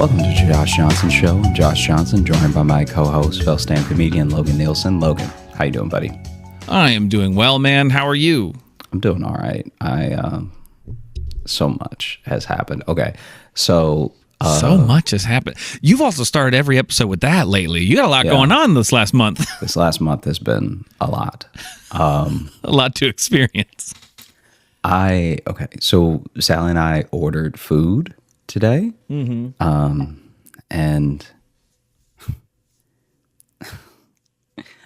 Welcome to Josh Johnson Show. I'm Josh Johnson, joined by my co-host, fellow stand comedian Logan Nielsen. Logan, how you doing, buddy? I am doing well, man. How are you? I'm doing all right. So much has happened. Okay, so much has happened. You've also started every episode with that lately. You got a lot going on this last month. This last month has been a lot. A lot to experience. So Sally and I ordered food today. Mm-hmm. And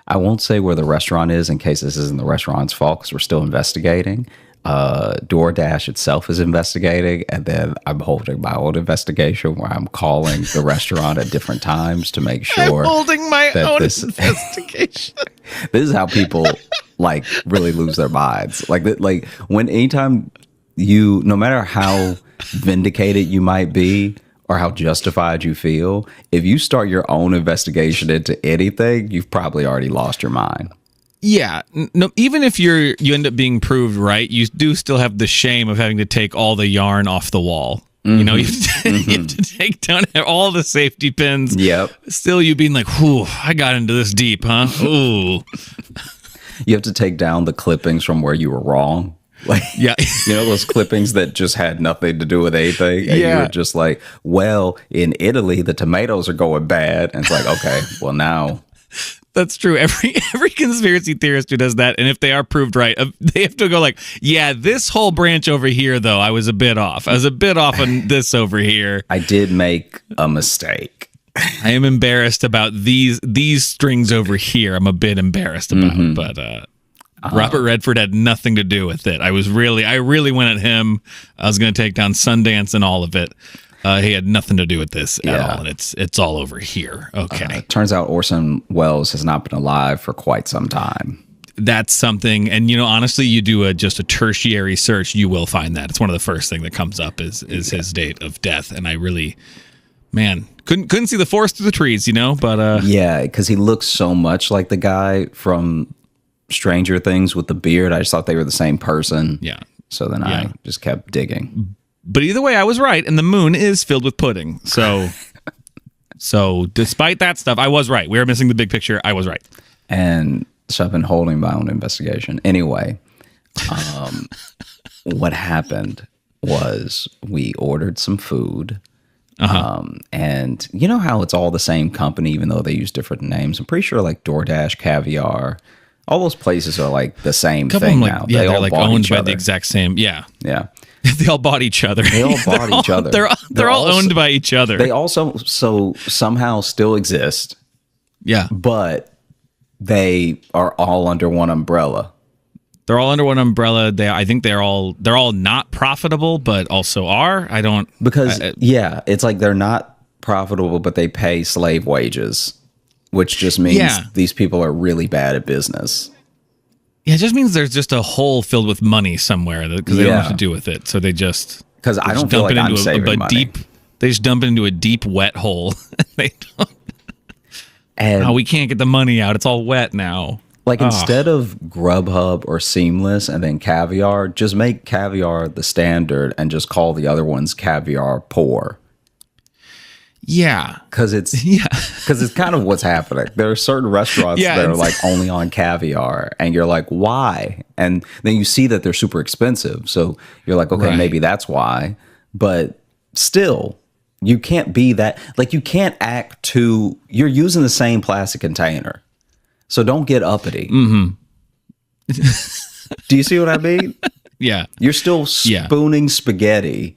I won't say where the restaurant is in case this isn't the restaurant's fault because we're still investigating. DoorDash itself is investigating, and then I'm holding my own investigation where I'm calling the restaurant at different times to make sure. I'm holding my own investigation. This is how people really lose their minds. Anytime you, no matter how vindicated you might be or how justified you feel, if you start your own investigation into anything, you've probably already lost your mind. Yeah, no. Even if you end up being proved right, you do still have the shame of having to take all the yarn off the wall. Mm-hmm. You know, you have to take down all the safety pins. Yep. Still, you being like, "Whew, I got into this deep, huh?" Ooh. You have to take down the clippings from where you were wrong. You know, those clippings that just had nothing to do with anything. And you were just like, well, in Italy, the tomatoes are going bad. And it's like, okay, well, now. That's true. Every conspiracy theorist who does that, and if they are proved right, they have to go like, yeah, this whole branch over here, though, I was a bit off. I was a bit off on this over here. I did make a mistake. I am embarrassed about these strings over here. I'm a bit embarrassed about, but Robert Redford had nothing to do with it. I really went at him. I was going to take down Sundance and all of it. He had nothing to do with this at all, and it's all over here. Okay. Turns out Orson Welles has not been alive for quite some time. That's something, and honestly, you do just a tertiary search, you will find that. It's one of the first thing that comes up is his date of death, and I really, man, couldn't see the forest through the trees, but yeah, because he looks so much like the guy from Stranger Things with the beard. I just thought they were the same person. Yeah. So then I just kept digging. But either way, I was right, and the moon is filled with pudding. So, despite that stuff, I was right. We were missing the big picture. I was right. And so I've been holding my own investigation. Anyway, what happened was we ordered some food. And you know how it's all the same company, even though they use different names? I'm pretty sure DoorDash, Caviar, all those places are the same thing now. Yeah, they're owned by the exact same. Yeah. Yeah. They all bought each other. They all bought each other. They're all owned by each other. They also somehow still exist. Yeah. But they are all under one umbrella. They're all under one umbrella. I think they're all not profitable, but also are. I don't because it's they're not profitable, but they pay slave wages, which just means these people are really bad at business. Yeah, it just means there's just a hole filled with money somewhere because they don't know what to do with it. So they just I don't feel like I'm saving money. They just dump it into a deep, wet hole. They don't. And we can't get the money out. It's all wet now. Instead of Grubhub or Seamless and then Caviar, just make Caviar the standard and just call the other ones Caviar Poor. Yeah. Because it's kind of what's happening. There are certain restaurants that are only on Caviar, and you're like, why? And then you see that they're super expensive. So you're like, okay, maybe that's why. But still, you can't be that. You can't act too. You're using the same plastic container. So don't get uppity. Mm-hmm. Do you see what I mean? Yeah. You're still spooning spaghetti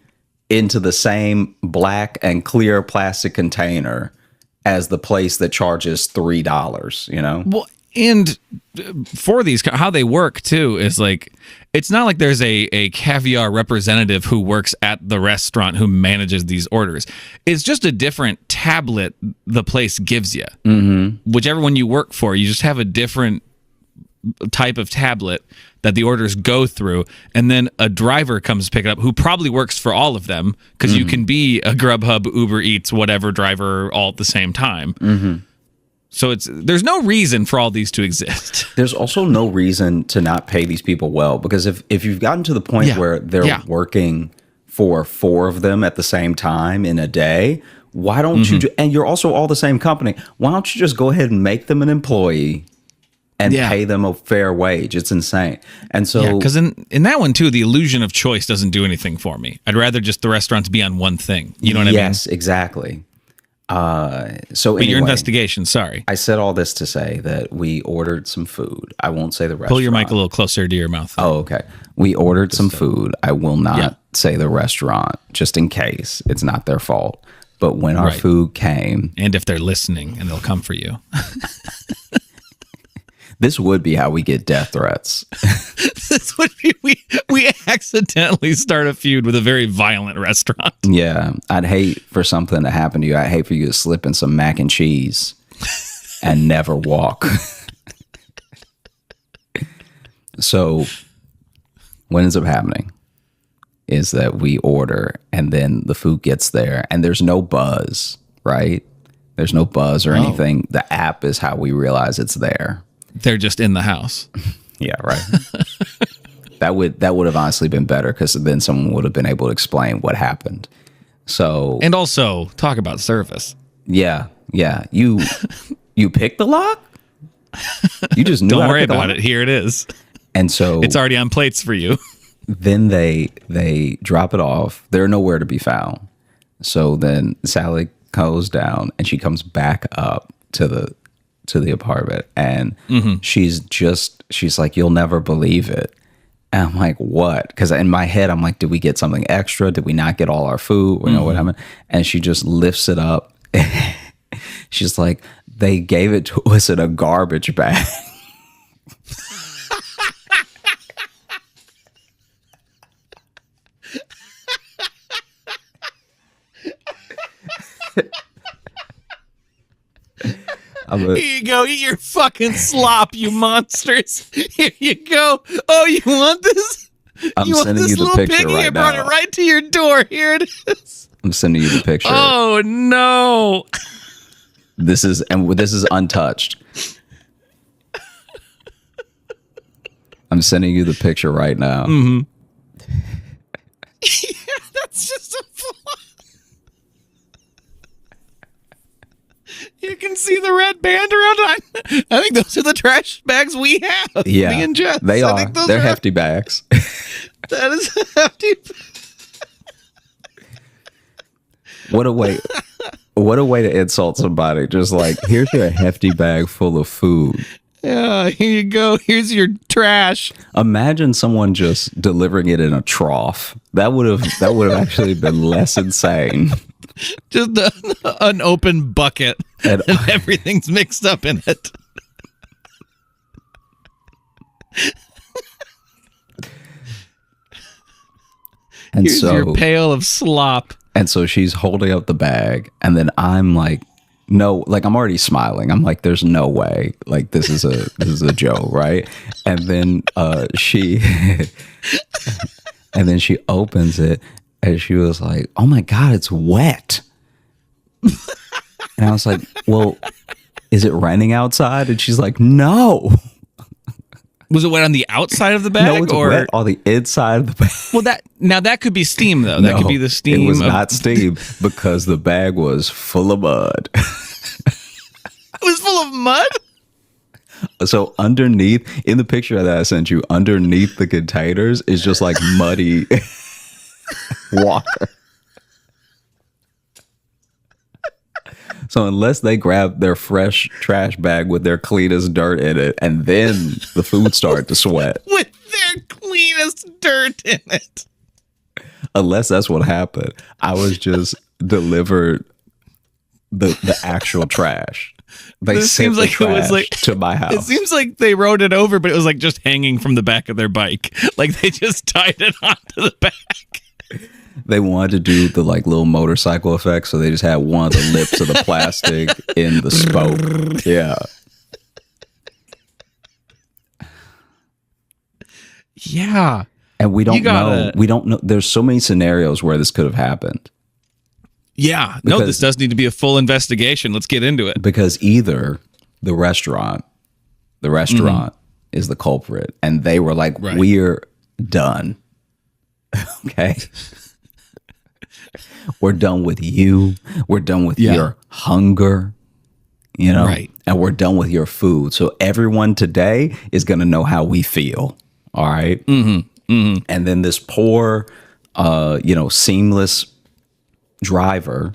into the same black and clear plastic container as the place that charges $3, Well, and for these, how they work too is it's not like there's a Caviar representative who works at the restaurant who manages these orders. It's just a different tablet the place gives you. Mm-hmm. Whichever one you work for, you just have a different type of tablet that the orders go through, and then a driver comes to pick it up who probably works for all of them because you can be a Grubhub, Uber Eats, whatever driver all at the same time. Mm-hmm. So there's no reason for all these to exist. There's also no reason to not pay these people well, because if you've gotten to the point where they're working for 4 of them at the same time in a day, why don't you and you're also all the same company, why don't you just go ahead and make them an employee and pay them a fair wage? It's insane. And so because in that one too, the illusion of choice doesn't do anything for me. I'd rather just the restaurants be on one thing. You know what I mean? Yes, exactly. So but anyway, your investigation, sorry. I said all this to say that we ordered some food. I won't say the restaurant. Pull your mic a little closer to your mouth. Oh, okay. We ordered some food. I will not say the restaurant, just in case it's not their fault. But when our food came, and if they're listening, and they'll come for you. this would be how we get death threats. This would be we accidentally start a feud with a very violent restaurant. Yeah, I'd hate for something to happen to you. I'd hate for you to slip in some mac and cheese and never walk. So what ends up happening is that we order and then the food gets there and there's no buzz, right? There's no buzz or anything. The app is how we realize it's there. They're just in the house. Yeah, right. That would have honestly been better because then someone would have been able to explain what happened. So and also talk about service. Yeah. You picked the lock? You just knew. Don't worry about it. Here it is. And so it's already on plates for you. Then they drop it off. They're nowhere to be found. So then Sally goes down and she comes back up to the apartment and she's like, you'll never believe it. And I'm like, what? Because in my head, I'm like, did we get something extra? Did we not get all our food? You know what happened? And she just lifts it up. She's like, they gave it to us in a garbage bag. Here you go, eat your fucking slop, you monsters. Here you go. Oh, you want this? I'm sending you the picture piggy? right I brought now. it right to your door. Here it is. I'm sending you the picture. Oh no. This is untouched. I'm sending you the picture right now. Yeah, that's just a flaw. You can see the red band around. I think those are the trash bags we have. Yeah, me and Jess. they I are. think those They're are hefty bags. That is a hefty. What a way! What a way to insult somebody. Just like, here's your hefty bag full of food. Yeah, here you go. Here's your trash. Imagine someone just delivering it in a trough. That would have actually been less insane. Just an open bucket and everything's mixed up in it. And here's your pail of slop. And so she's holding up the bag, and then I'm like, no, like I'm already smiling. I'm like, there's no way. Like this is a joke, right? And then she opens it and she was like, oh my God, it's wet. And I was like, well, is it raining outside? And she's like, no. Was it wet on the outside of the bag? No, it's wet on the inside of the bag. Well, that could be steam, though. That could be the steam. It was not steam because the bag was full of mud. It was full of mud? So underneath, in the picture that I sent you, underneath the containers is just like muddy water. So unless they grab their fresh trash bag with their cleanest dirt in it, and then the food started to sweat. With their cleanest dirt in it. Unless that's what happened. I was just delivered the actual trash. They sent the trash to my house. It seems like they rode it over, but it was like just hanging from the back of their bike. Like they just tied it onto the back. They wanted to do the like little motorcycle effect, so they just had one of the lips of the plastic in the spoke. Yeah. Yeah. And we don't know. We don't know. There's so many scenarios where this could have happened. Yeah. No, this does need to be a full investigation. Let's get into it. Because either the restaurant is the culprit, and they were like, we're done. Okay. We're done with you. We're done with your hunger, Right. and we're done with your food. So everyone today is going to know how we feel. All right. And then this poor, seamless driver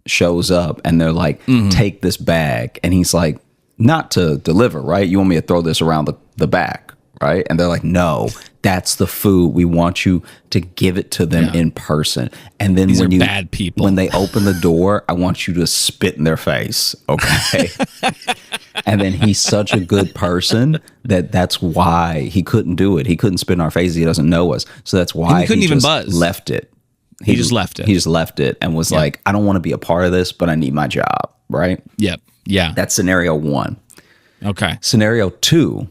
shows up and they're like, take this bag. And he's like, not to deliver, right? You want me to throw this around the back, right? And they're like, no, that's the food. We want you to give it to them in person. And then These are bad people. When they open the door, I want you to spit in their face, okay? And then he's such a good person that's why he couldn't do it. He couldn't spit in our faces. He doesn't know us. So that's why he couldn't even just buzz. Left it. He just left it. He just left it and was like, I don't want to be a part of this, but I need my job, right? Yep. Yeah. That's scenario 1. Okay. Scenario 2,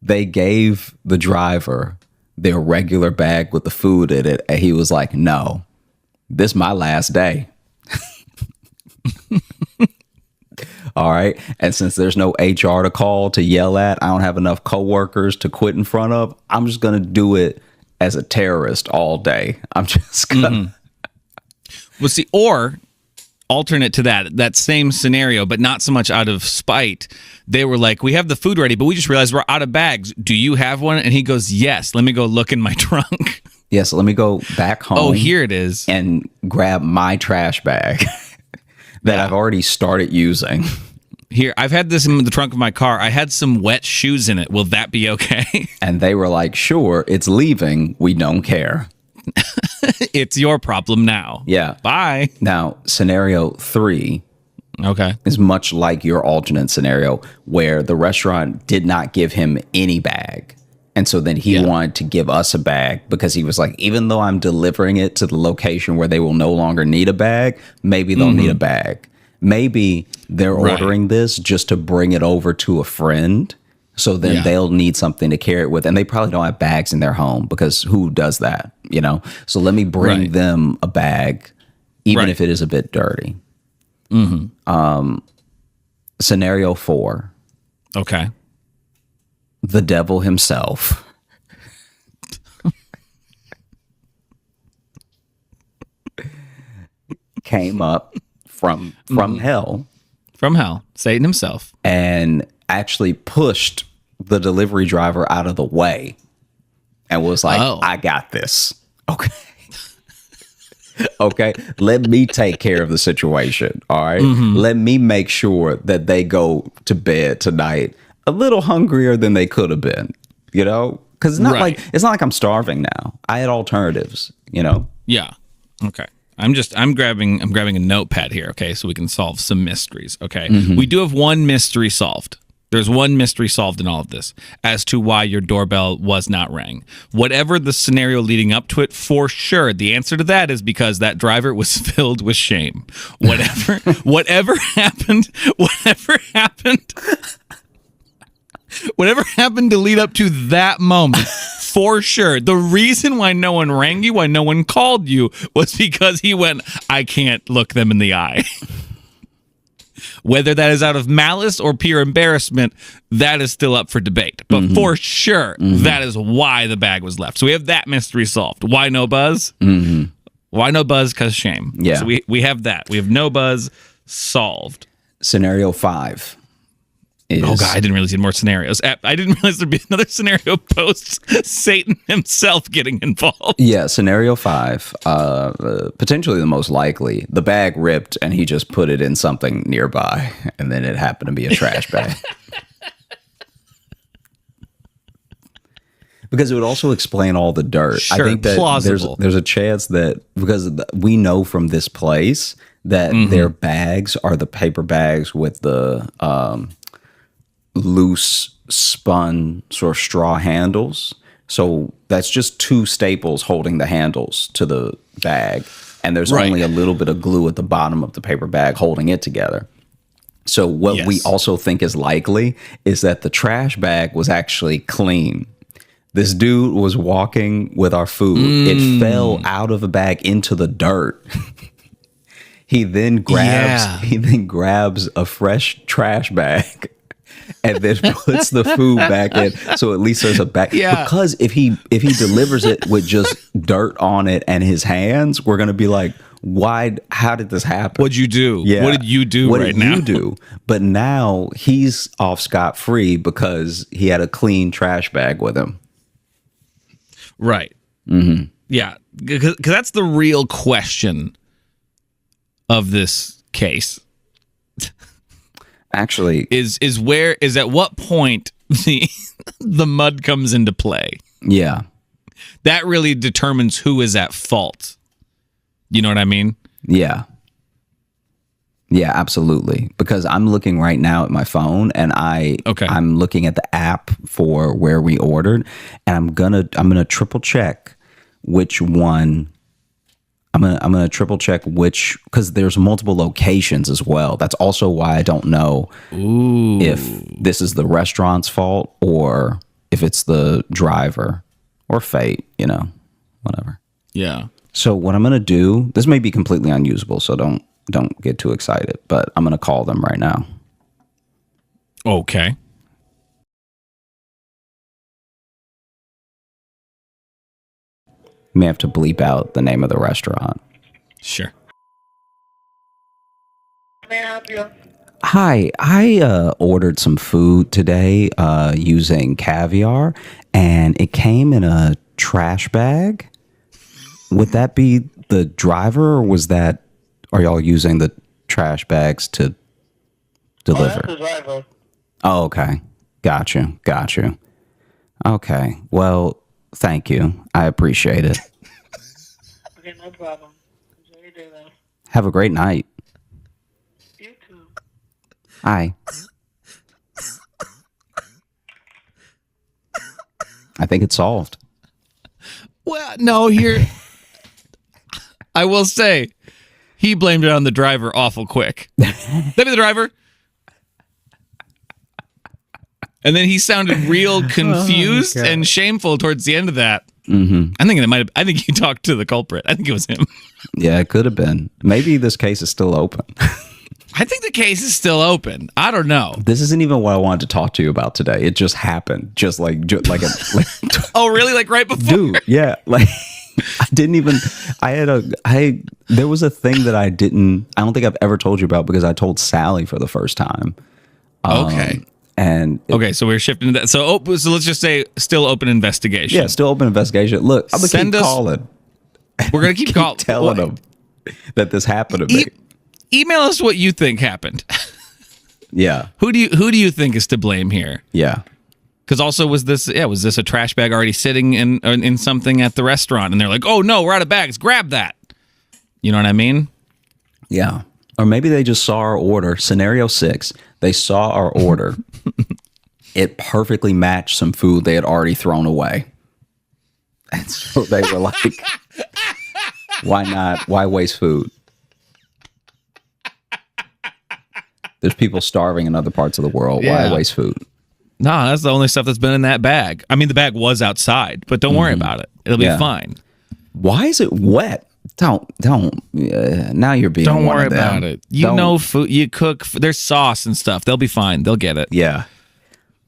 they gave the driver their regular bag with the food in it, and he was like, no, this is my last day. All right. And since there's no HR to call to yell at, I don't have enough coworkers to quit in front of, I'm just going to do it as a terrorist all day. I'm just gonna. Well, see, or alternate to that same scenario, but not so much out of spite. They were like, we have the food ready, but we just realized we're out of bags. Do you have one? And he goes, yes. Let me go look in my trunk. Yes. Let me go back home. Oh, here it is. And grab my trash bag that I've already started using. Here, I've had this in the trunk of my car. I had some wet shoes in it. Will that be okay? And they were like, sure, it's leaving. We don't care. It's your problem now. Yeah. Bye. Now, scenario 3 is much like your alternate scenario where the restaurant did not give him any bag. And so then he wanted to give us a bag because he was like, even though I'm delivering it to the location where they will no longer need a bag, maybe they'll need a bag. Maybe they're ordering this just to bring it over to a friend. So then they'll need something to carry it with. And they probably don't have bags in their home because who does that, So let me bring them a bag, even if it is a bit dirty. Scenario 4. Okay. The devil himself. Came up from hell. From hell. Satan himself. And actually pushed the delivery driver out of the way and was like, I got this. Okay. Okay. Let me take care of the situation. All right. Let me make sure that they go to bed tonight a little hungrier than they could have been, because it's not like I'm starving now. I had alternatives, Yeah. Okay. I'm grabbing a notepad here, okay, so we can solve some mysteries, okay? We do have one mystery solved. There's one mystery solved in all of this as to why your doorbell was not rang. Whatever the scenario leading up to it, for sure, the answer to that is because that driver was filled with shame. Whatever happened to lead up to that moment, for sure. The reason why no one rang you, why no one called you, was because he went, I can't look them in the eye. Whether that is out of malice or pure embarrassment, that is still up for debate. But for sure, that is why the bag was left. So we have that mystery solved. Why no buzz? Why no buzz? Because shame. Yeah. So we have that. We have no buzz solved. Scenario 5. Oh, God, I didn't realize you had more scenarios. I didn't realize there'd be another scenario post Satan himself getting involved. Yeah, scenario 5, potentially the most likely. The bag ripped and he just put it in something nearby, and then it happened to be a trash bag. Because it would also explain all the dirt. Sure, I think that plausible. there's a chance that, because we know from this place that their bags are the paper bags with the loose spun sort of straw handles. So that's just 2 staples holding the handles to the bag. And there's only a little bit of glue at the bottom of the paper bag holding it together. So what we also think is likely is that the trash bag was actually clean. This dude was walking with our food. It fell out of the bag into the dirt. He then grabs a fresh trash bag and then puts the food back in. So at least there's a back. Yeah. Because if he delivers it with just dirt on it and his hands, we're gonna be like, why? How did this happen? What'd you do? Yeah. What did you do What right did now? you do? But now he's off scot-free because he had a clean trash bag with him. Right. Mm-hmm. Yeah. Because that's the real question of this case. Actually, is at what point the mud comes into play. Yeah. That really determines who is at fault. You know what I mean? Yeah. Yeah, absolutely. Because I'm looking right now at my phone and I'm looking at the app for where we ordered, and I'm gonna triple check which one. I'm gonna triple check which, because there's multiple locations as well. That's also why I don't know if this is the restaurant's fault or if it's the driver or fate, whatever. Yeah. So what I'm gonna do, this may be completely unusable, so don't get too excited, but I'm gonna call them right now. Okay. You may have to bleep out the name of the restaurant. Sure. May I help you? Hi, I ordered some food today using caviar, and it came in a trash bag. Would that be the driver, or are y'all using the trash bags to deliver? Oh, that's the driver. Oh, okay. Got you. Okay. Well, thank you. I appreciate it. Okay, no problem. Enjoy your day, though. Have a great night. You too. Hi. I think it's solved. Well, no, here. I will say, he blamed it on the driver awful quick. That be the driver. And then he sounded real confused and shameful towards the end of that. Mm-hmm. I think he talked to the culprit. I think it was him. Yeah, it could have been. Maybe this case is still open. I think the case is still open. I don't know. This isn't even what I wanted to talk to you about today. It just happened. Oh, really? Like right before? Dude, yeah. Like I didn't even, there was a thing that I don't think I've ever told you about because I told Sally for the first time. Okay. So we're shifting to that. So let's just say still open investigation. Yeah, still open investigation. Look, I'm going to keep calling. We're going to keep calling. Telling them that this happened to me. Email us what you think happened. Yeah. Who do you think is to blame here? Yeah. Because also was this a trash bag already sitting in something at the restaurant, and they're like, oh no, we're out of bags, grab that. You know what I mean? Yeah. Or maybe they just saw our order. Scenario 6, they saw our order. It perfectly matched some food they had already thrown away. And so they were like, why not? Why waste food? There's people starving in other parts of the world. Yeah. Why waste food? No, that's the only stuff that's been in that bag. I mean, the bag was outside, but don't worry about it. It'll be fine. Why is it wet? Don't. Now you're being. Don't one worry of them. about it. Food. You cook. There's sauce and stuff. They'll be fine. They'll get it. Yeah,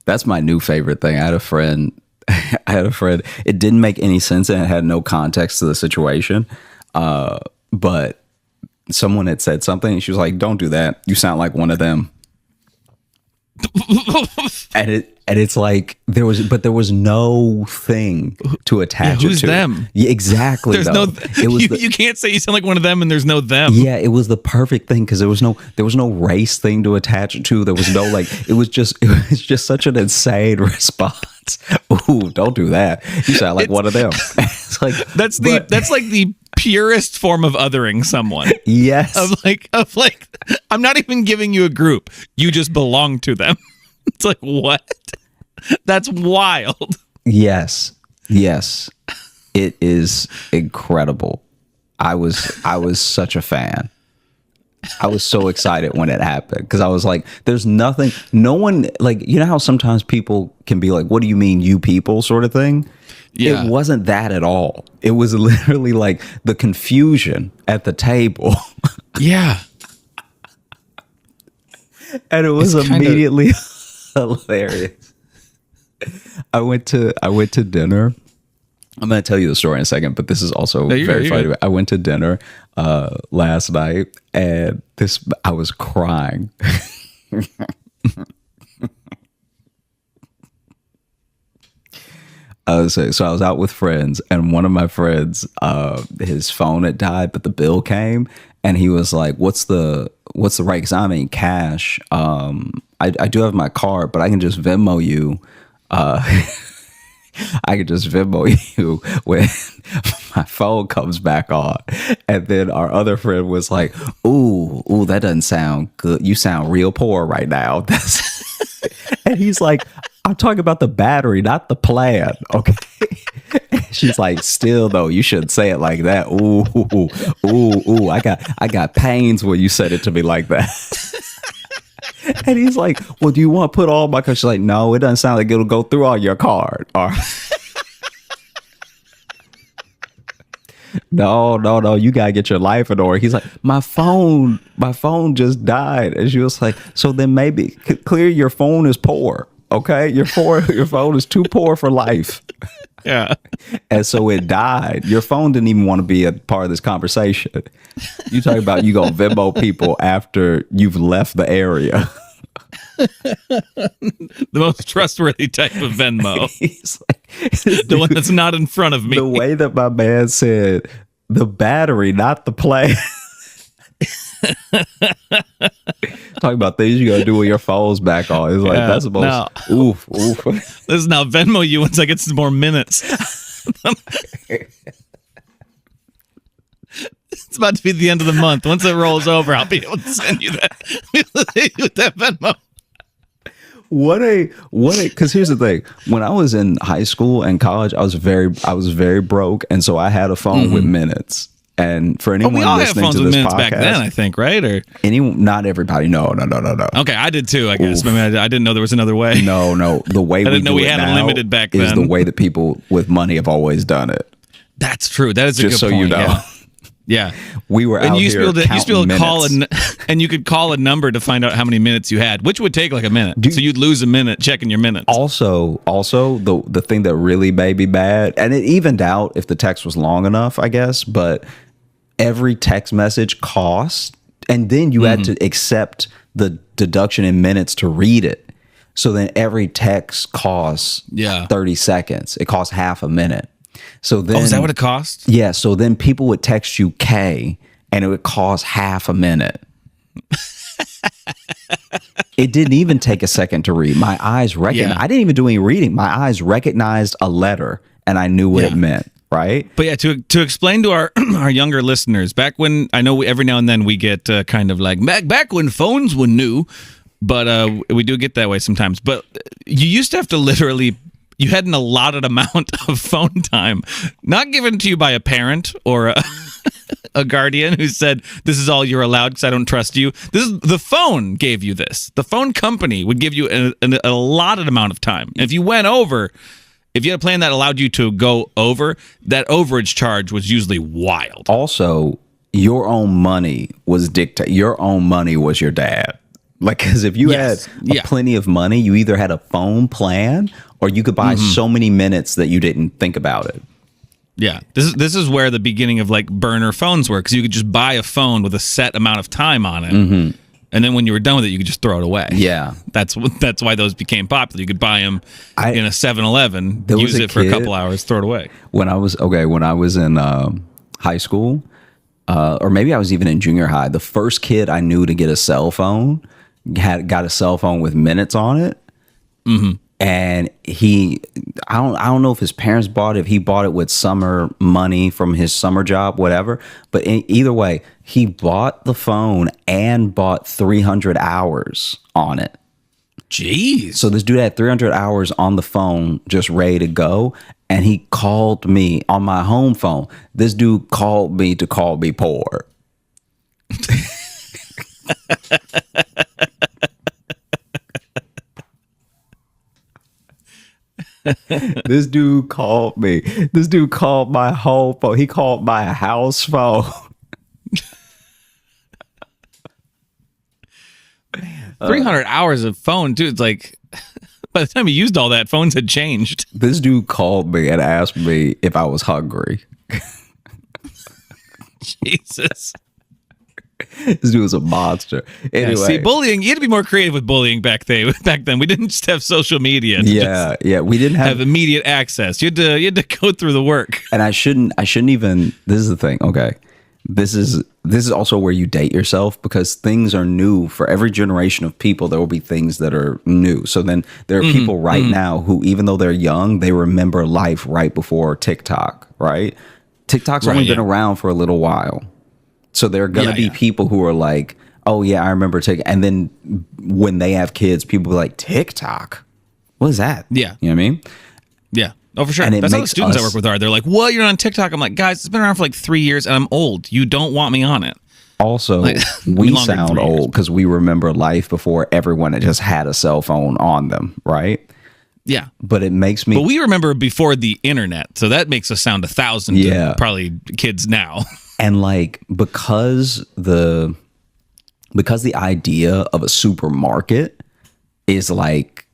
that's my new favorite thing. I had a friend. It didn't make any sense and it had no context to the situation. But someone had said something and she was like, "Don't do that. You sound like one of them." and it's like there was no thing to attach who's it to. Them? Yeah, exactly. There's no. You can't say you sound like one of them, and there's no them. Yeah, it was the perfect thing because there was no race thing to attach it to. There was no it was just such an insane response. Ooh, don't do that. You sound like one of them. It's like that's like the purest form of othering someone. Yes. Of like I'm not even giving you a group. You just belong to them. It's like, what? That's wild. Yes. It is incredible. I was such a fan. I was so excited when it happened because I was like, there's no one, like, you know how sometimes people can be like, what do you mean you people sort of thing? Yeah. It wasn't that at all. It was literally like the confusion at the table. Yeah. And it was immediately hilarious. I went to dinner. I'm going to tell you the story in a second, but this is also very funny. Good. I went to dinner last night, and I was crying. So I was out with friends, and one of my friends, his phone had died, but the bill came, and he was like, "What's the right?" Because I'm in cash. I do have my card, but I can just Venmo you. I can just Venmo you when my phone comes back on. And then our other friend was like, "Ooh, that doesn't sound good. You sound real poor right now." And he's like, "I'm talking about the battery, not the plan." Okay. She's like, "Still though, you shouldn't say it like that." Ooh. I got pains when you said it to me like that. And he's like, "Well, do you want to put all my cards?" She's like, "No, it doesn't sound like it'll go through all your card." Or no, you gotta get your life in order. He's like, my phone just died. And she was like, "So then maybe clear your phone is poor. Okay, your phone is too poor for life." Yeah. And so it died. Your phone didn't even want to be a part of this conversation. You talk about you gonna Venmo people after you've left the area. The most trustworthy type of Venmo. He's like, the one that's not in front of me. The way that my man said, the battery, not the play. Talking about things you gotta do with your phone's back on. It's like, that's the most oof. This is now Venmo you once I get some more minutes. It's about to be the end of the month. Once it rolls over, I'll be able to send you that with that Venmo. What a because here's the thing. When I was in high school and college, I was very broke, and so I had a phone with minutes. And for anyone we all listening had phones to with this minutes podcast, back then, I think, right? Or not everybody. No. Okay, I did too. I guess. I mean, I didn't know there was another way. No. The way I didn't know we had now unlimited back is then. the way that people with money have always done it. That's true. That is a Just good so point. you know. Yeah. We were out here you used to be able to call minutes. and you could call a number to find out how many minutes you had, which would take like a minute. So you'd lose a minute checking your minutes. Also, the thing that really made me bad, and it evened out if the text was long enough, I guess, but every text message cost, and then you had to accept the deduction in minutes to read it. So then every text costs 30 seconds. It costs half a minute. So then, is that what it costs? Yeah. So then people would text you K, and it would cost half a minute. It didn't even take a second to read. My eyes recognized. I didn't even do any reading. My eyes recognized a letter, and I knew what it meant. Right. But yeah, to explain to our our younger listeners, back when I know every now and then we get kind of like back when phones were new, but we do get that way sometimes. But you used to have to literally. You had an allotted amount of phone time, not given to you by a parent or a guardian who said, "This is all you're allowed because I don't trust you." This is the phone gave you this. The phone company would give you an allotted amount of time. And if you went over, if you had a plan that allowed you to go over, that overage charge was usually wild. Also, your own money was your own money was your dad. Like, because if you had plenty of money, you either had a phone plan or you could buy so many minutes that you didn't think about it. Yeah, this is where the beginning of like burner phones were, because you could just buy a phone with a set amount of time on it, and then when you were done with it, you could just throw it away. Yeah, that's why those became popular. You could buy them in a 7-Eleven, use it for a couple hours, throw it away. When I was in high school, or maybe I was even in junior high, the first kid I knew to get a cell phone got a cell phone with minutes on it. And I don't know if his parents bought it, if he bought it with summer money from his summer job, whatever. But either way, he bought the phone and bought 300 hours on it. Jeez. So this dude had 300 hours on the phone just ready to go. And he called me on my home phone. This dude called me to call me poor. This dude called me. This dude called my home phone. He called my house phone. Man, 300 hours of phone, dude. It's like By the time he used all that, phones had changed. This dude called me and asked me if I was hungry. Jesus. This dude was a monster. Anyway, see, bullying, you had to be more creative with bullying back then. We didn't just have social media. We didn't have immediate access. You had to go through the work. And I shouldn't even, this is the thing. Okay. This is also where you date yourself, because things are new for every generation of people. There will be things that are new. So then there are people right now who, even though they're young, they remember life right before TikTok, right? TikTok's only been around for a little while. So there are going to be people who are like, oh, yeah, I remember TikTok. And then when they have kids, people be like, TikTok? What is that? Yeah. You know what I mean? Yeah. Oh, for sure. And that's how the students I work with are. They're like, what? You're on TikTok? I'm like, guys, it's been around for like 3 years and I'm old. You don't want me on it. Also, we sound old because we remember life before everyone had just had a cell phone on them, right? Yeah. But it makes me... But we remember before the internet, so that makes us sound 1,000 to probably kids now. And like, because the idea of a supermarket is like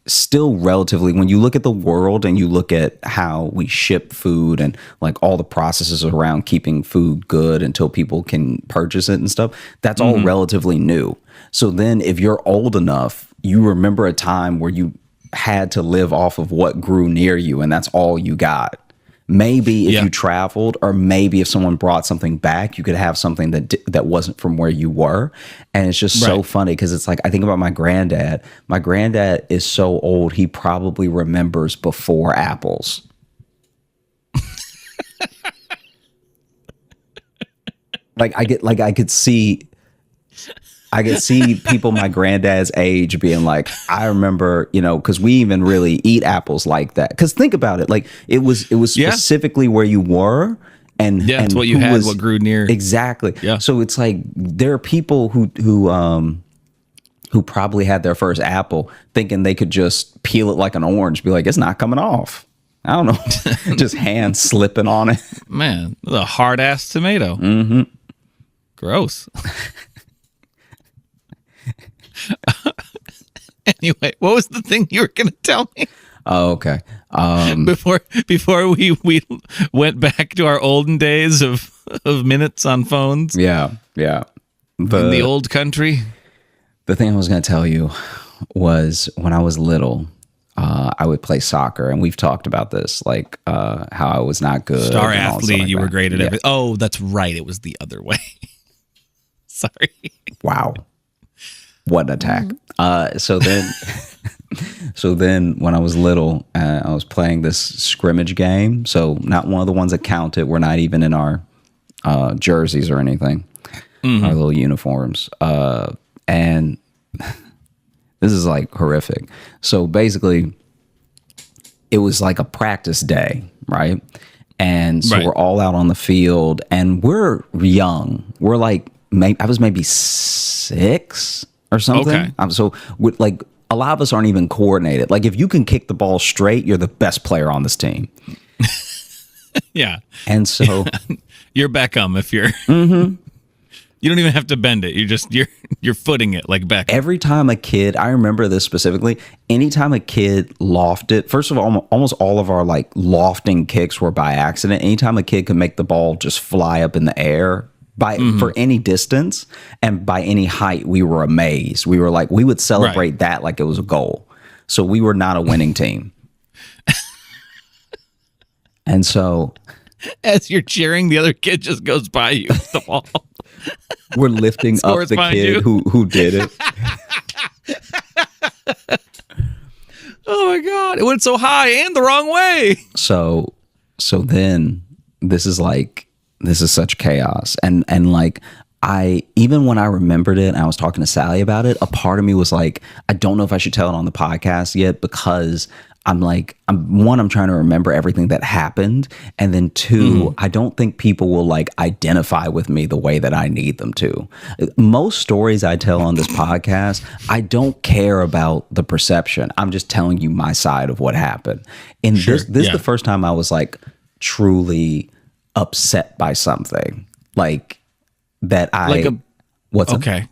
still relatively, when you look at the world and you look at how we ship food and like all the processes around keeping food good until people can purchase it and stuff, that's all relatively new. So then if you're old enough, you remember a time where you had to live off of what grew near you and that's all you got. Maybe if you traveled, or maybe if someone brought something back, you could have something that wasn't from where you were. And it's just so funny because it's like, I think about my granddad. My granddad is so old, he probably remembers before apples. I could see people my granddad's age being like, I remember, because we even really eat apples like that. Because think about it, like it was specifically where you were, and it's what you had, what grew near. Exactly. Yeah. So it's like there are people who probably had their first apple thinking they could just peel it like an orange, be like, it's not coming off. I don't know, just hand slipping on it. Man, the hard ass tomato. Mm-hmm. Gross. Anyway, what was the thing you were going to tell me? Oh, okay. Before we went back to our olden days of minutes on phones. Yeah. In the old country. The thing I was going to tell you was when I was little, I would play soccer, and we've talked about this, like how I was not good. Star athlete, like you were great at everything. Oh, that's right. It was the other way. Sorry. Wow. What an attack. So then when I was little, I was playing this scrimmage game. So not one of the ones that counted. We're not even in our jerseys or anything, our little uniforms. And this is like horrific. So basically, it was like a practice day, right? And so we're all out on the field, and we're young. We're like, I was maybe 6 or something. Okay. So like a lot of us aren't even coordinated. Like if you can kick the ball straight, you're the best player on this team. Yeah. And so you're Beckham if you're you don't even have to bend it. You're footing it like Beckham. Every time a kid, I remember this specifically, anytime a kid lofted, first of all, almost all of our like lofting kicks were by accident. Anytime a kid could make the ball just fly up in the air, for any distance and by any height, we were amazed. We were like, we would celebrate that like it was a goal. So we were not a winning team. And so as you're cheering, the other kid just goes by you with the ball. We're lifting up the kid who did it. Oh my God. It went so high and the wrong way. So then this is such chaos. And like, even when I remembered it and I was talking to Sally about it, a part of me was like, I don't know if I should tell it on the podcast yet, because I'm trying to remember everything that happened. And then 2, I don't think people will like identify with me the way that I need them to. Most stories I tell on this podcast, I don't care about the perception. I'm just telling you my side of what happened. And this is the first time I was like truly upset by something like that. What's okay?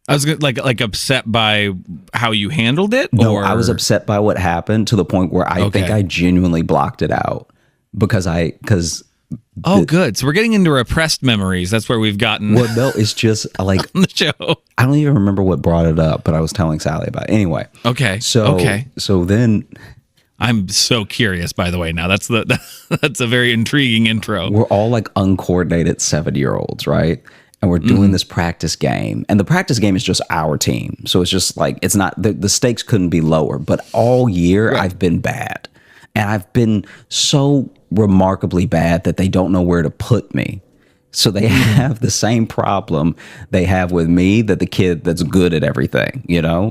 I was like upset by how you handled it. No, or? I was upset by what happened to the point where I think I genuinely blocked it out because good. So we're getting into repressed memories. That's where we've gotten. Well, no, it's just like on the show. I don't even remember what brought it up, but I was telling Sally about it. Anyway. Okay. So then I'm so curious, by the way, now. That's a very intriguing intro. We're all like uncoordinated 7-year-olds, right? And we're doing this practice game. And the practice game is just our team. So it's just like, it's not, the stakes couldn't be lower. But all year, I've been bad. And I've been so remarkably bad that they don't know where to put me. So they have the same problem they have with me, that the kid that's good at everything,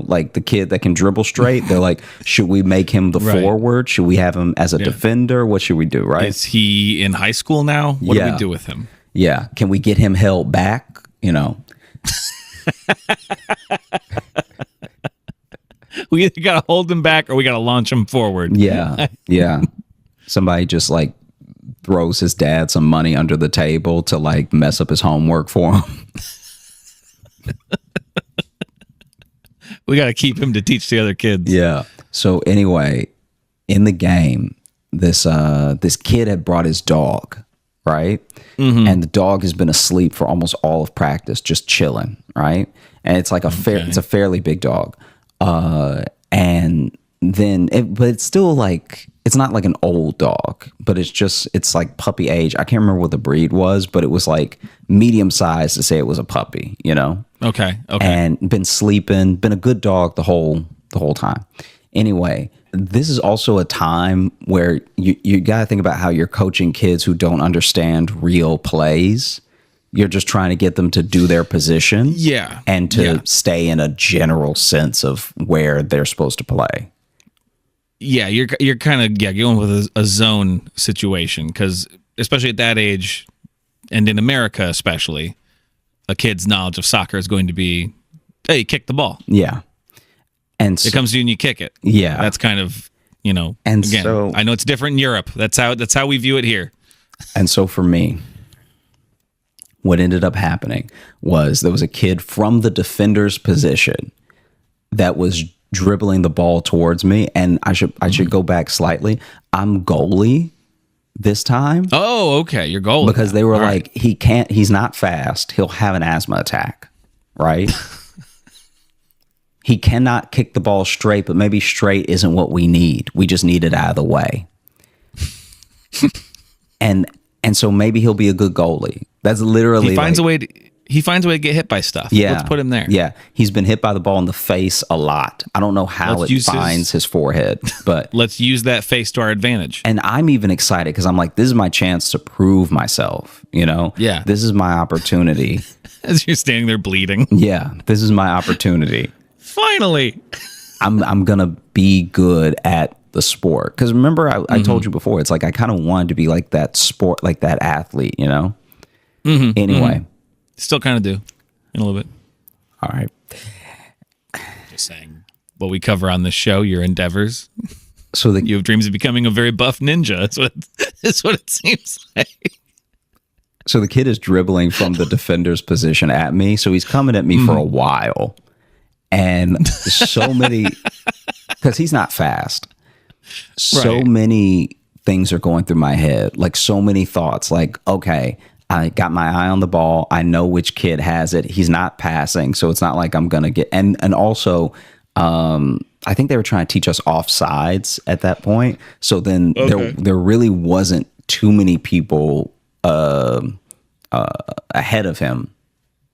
like the kid that can dribble straight. They're like, should we make him the forward? Should we have him as a defender? What should we do? Right. Is he in high school now? What do we do with him? Yeah. Can we get him held back? We either got to hold him back or we got to launch him forward. Yeah. Yeah. Somebody just like throws his dad some money under the table to like mess up his homework for him. We got to keep him to teach the other kids. Yeah. So anyway, in the game, this kid had brought his dog, right? And the dog has been asleep for almost all of practice, just chilling, right? And it's like it's a fairly big dog. And then but it's still like, it's not like an old dog, but it's like puppy age. I can't remember what the breed was, but it was like medium size to say it was a puppy, Okay. And been sleeping, been a good dog the whole time. Anyway, this is also a time where you got to think about how you're coaching kids who don't understand real plays. You're just trying to get them to do their position. Yeah. And to stay in a general sense of where they're supposed to play. Yeah, you're kind of going with a zone situation, because especially at that age, and in America especially, a kid's knowledge of soccer is going to be, hey, kick the ball. Yeah. And it comes to you and you kick it. Yeah. That's kind of, and again, so I know it's different in Europe. That's how we view it here. And so for me, what ended up happening was there was a kid from the defender's position that was dribbling the ball towards me, and I should go back slightly. I'm goalie this time. Oh, okay, you're goalie because they were All like, right. He's not fast. He'll have an asthma attack, right? He cannot kick the ball straight, but maybe straight isn't what we need. We just need it out of the way. and so maybe he'll be a good goalie. That's literally he finds a way to get hit by stuff. Yeah. Let's put him there. Yeah. He's been hit by the ball in the face a lot. I don't know how it finds his forehead, but let's use that face to our advantage. And I'm even excited because I'm like, this is my chance to prove myself, Yeah. This is my opportunity. As you're standing there bleeding. Yeah. This is my opportunity. Finally. I'm going to be good at the sport. Because remember, I told you before, it's like I kind of wanted to be like that sport, like that athlete, Anyway. Still kind of do in a little bit. All right. Just saying what we cover on this show, your endeavors. So you have dreams of becoming a very buff ninja. That's what it seems like. So the kid is dribbling from the defender's position at me. So he's coming at me for a while. And so many, because he's not fast. So many things are going through my head. Like so many thoughts. Like, okay, I got my eye on the ball. I know which kid has it. He's not passing. So it's not like I'm going to get, and also, I think they were trying to teach us offsides at that point. So then there really wasn't too many people ahead of him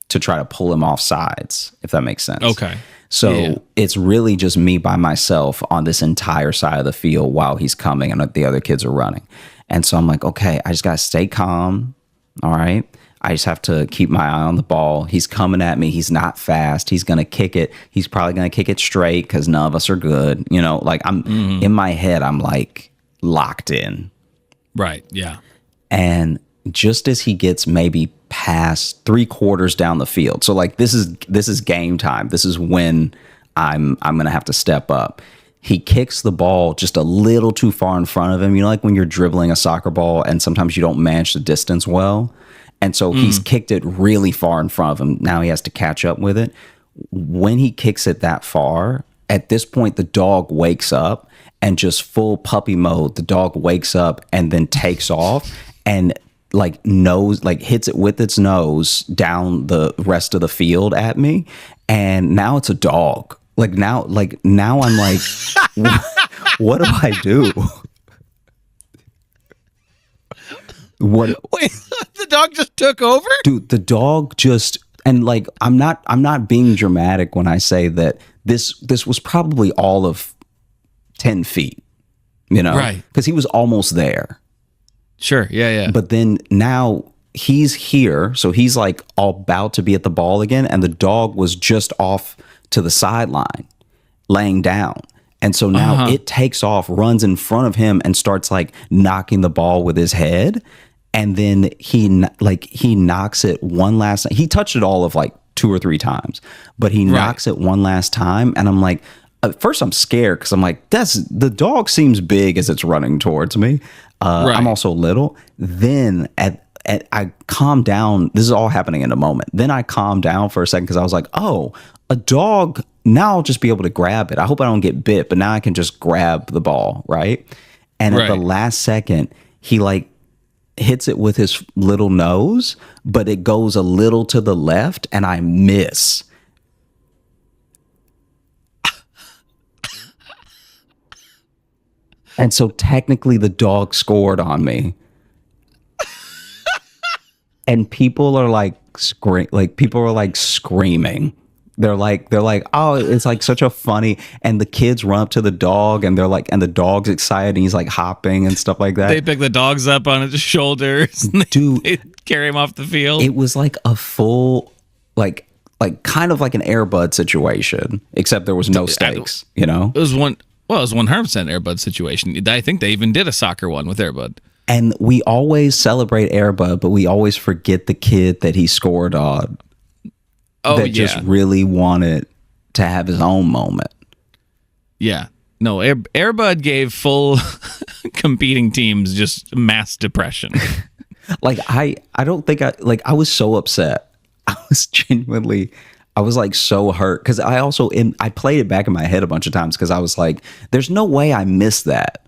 to try to pull him off sides, if that makes sense. Okay. So it's really just me by myself on this entire side of the field while he's coming and the other kids are running. And so I'm like, okay, I just got to stay calm. All right. I just have to keep my eye on the ball. He's coming at me. He's not fast. He's going to kick it. He's probably going to kick it straight because none of us are good. Like I'm in my head, I'm like locked in. Right. Yeah. And just as he gets maybe past 3/4 down the field. So like this is game time. This is when I'm going to have to step up. He kicks the ball just a little too far in front of him. Like when you're dribbling a soccer ball and sometimes you don't manage the distance well. And so he's kicked it really far in front of him. Now he has to catch up with it. when he kicks it that far, at this point, the dog wakes up and just full puppy mode. The dog wakes up and then takes off and like hits it with its nose down the rest of the field at me. And now it's a dog. Now I'm like, what do I do? What? Wait, the dog just took over? Dude, the dog just, and like, I'm not being dramatic when I say that this was probably all of 10 feet, right? Because he was almost there. Sure. Yeah. But then now he's here. So he's like all about to be at the ball again. And the dog was just off to the sideline laying down. And so now it takes off, runs in front of him and starts like knocking the ball with his head. And then he knocks it one last time. He touched it all of like 2 or 3 times, but he knocks it one last time. And I'm like, at first I'm scared because I'm like, the dog seems big as it's running towards me. I'm also little. Then I calm down. This is all happening in a moment. Then I calm down for a second because I was like, oh, a dog. Now I'll just be able to grab it. I hope I don't get bit, but now I can just grab the ball, right? And at the last second, he like hits it with his little nose, but it goes a little to the left and I miss. And so technically the dog scored on me. And people are like screaming. They're like, oh, it's like such a funny, and the kids run up to the dog and they're like, and the dog's excited and he's like hopping and stuff like that. They pick the dogs up on his shoulders. Dude, they carry him off the field. It was like a full, like kind of like an Air Bud situation, except there was no stakes, It was 100% Air Bud situation. I think they even did a soccer one with Air Bud. And we always celebrate Air Bud, but we always forget the kid that he scored on. That just really wanted to have his own moment. Yeah. No, Air Bud gave full competing teams just mass depression. Like, I don't think I was so upset. I was like so hurt because I played it back in my head a bunch of times because I was like, there's no way I missed that.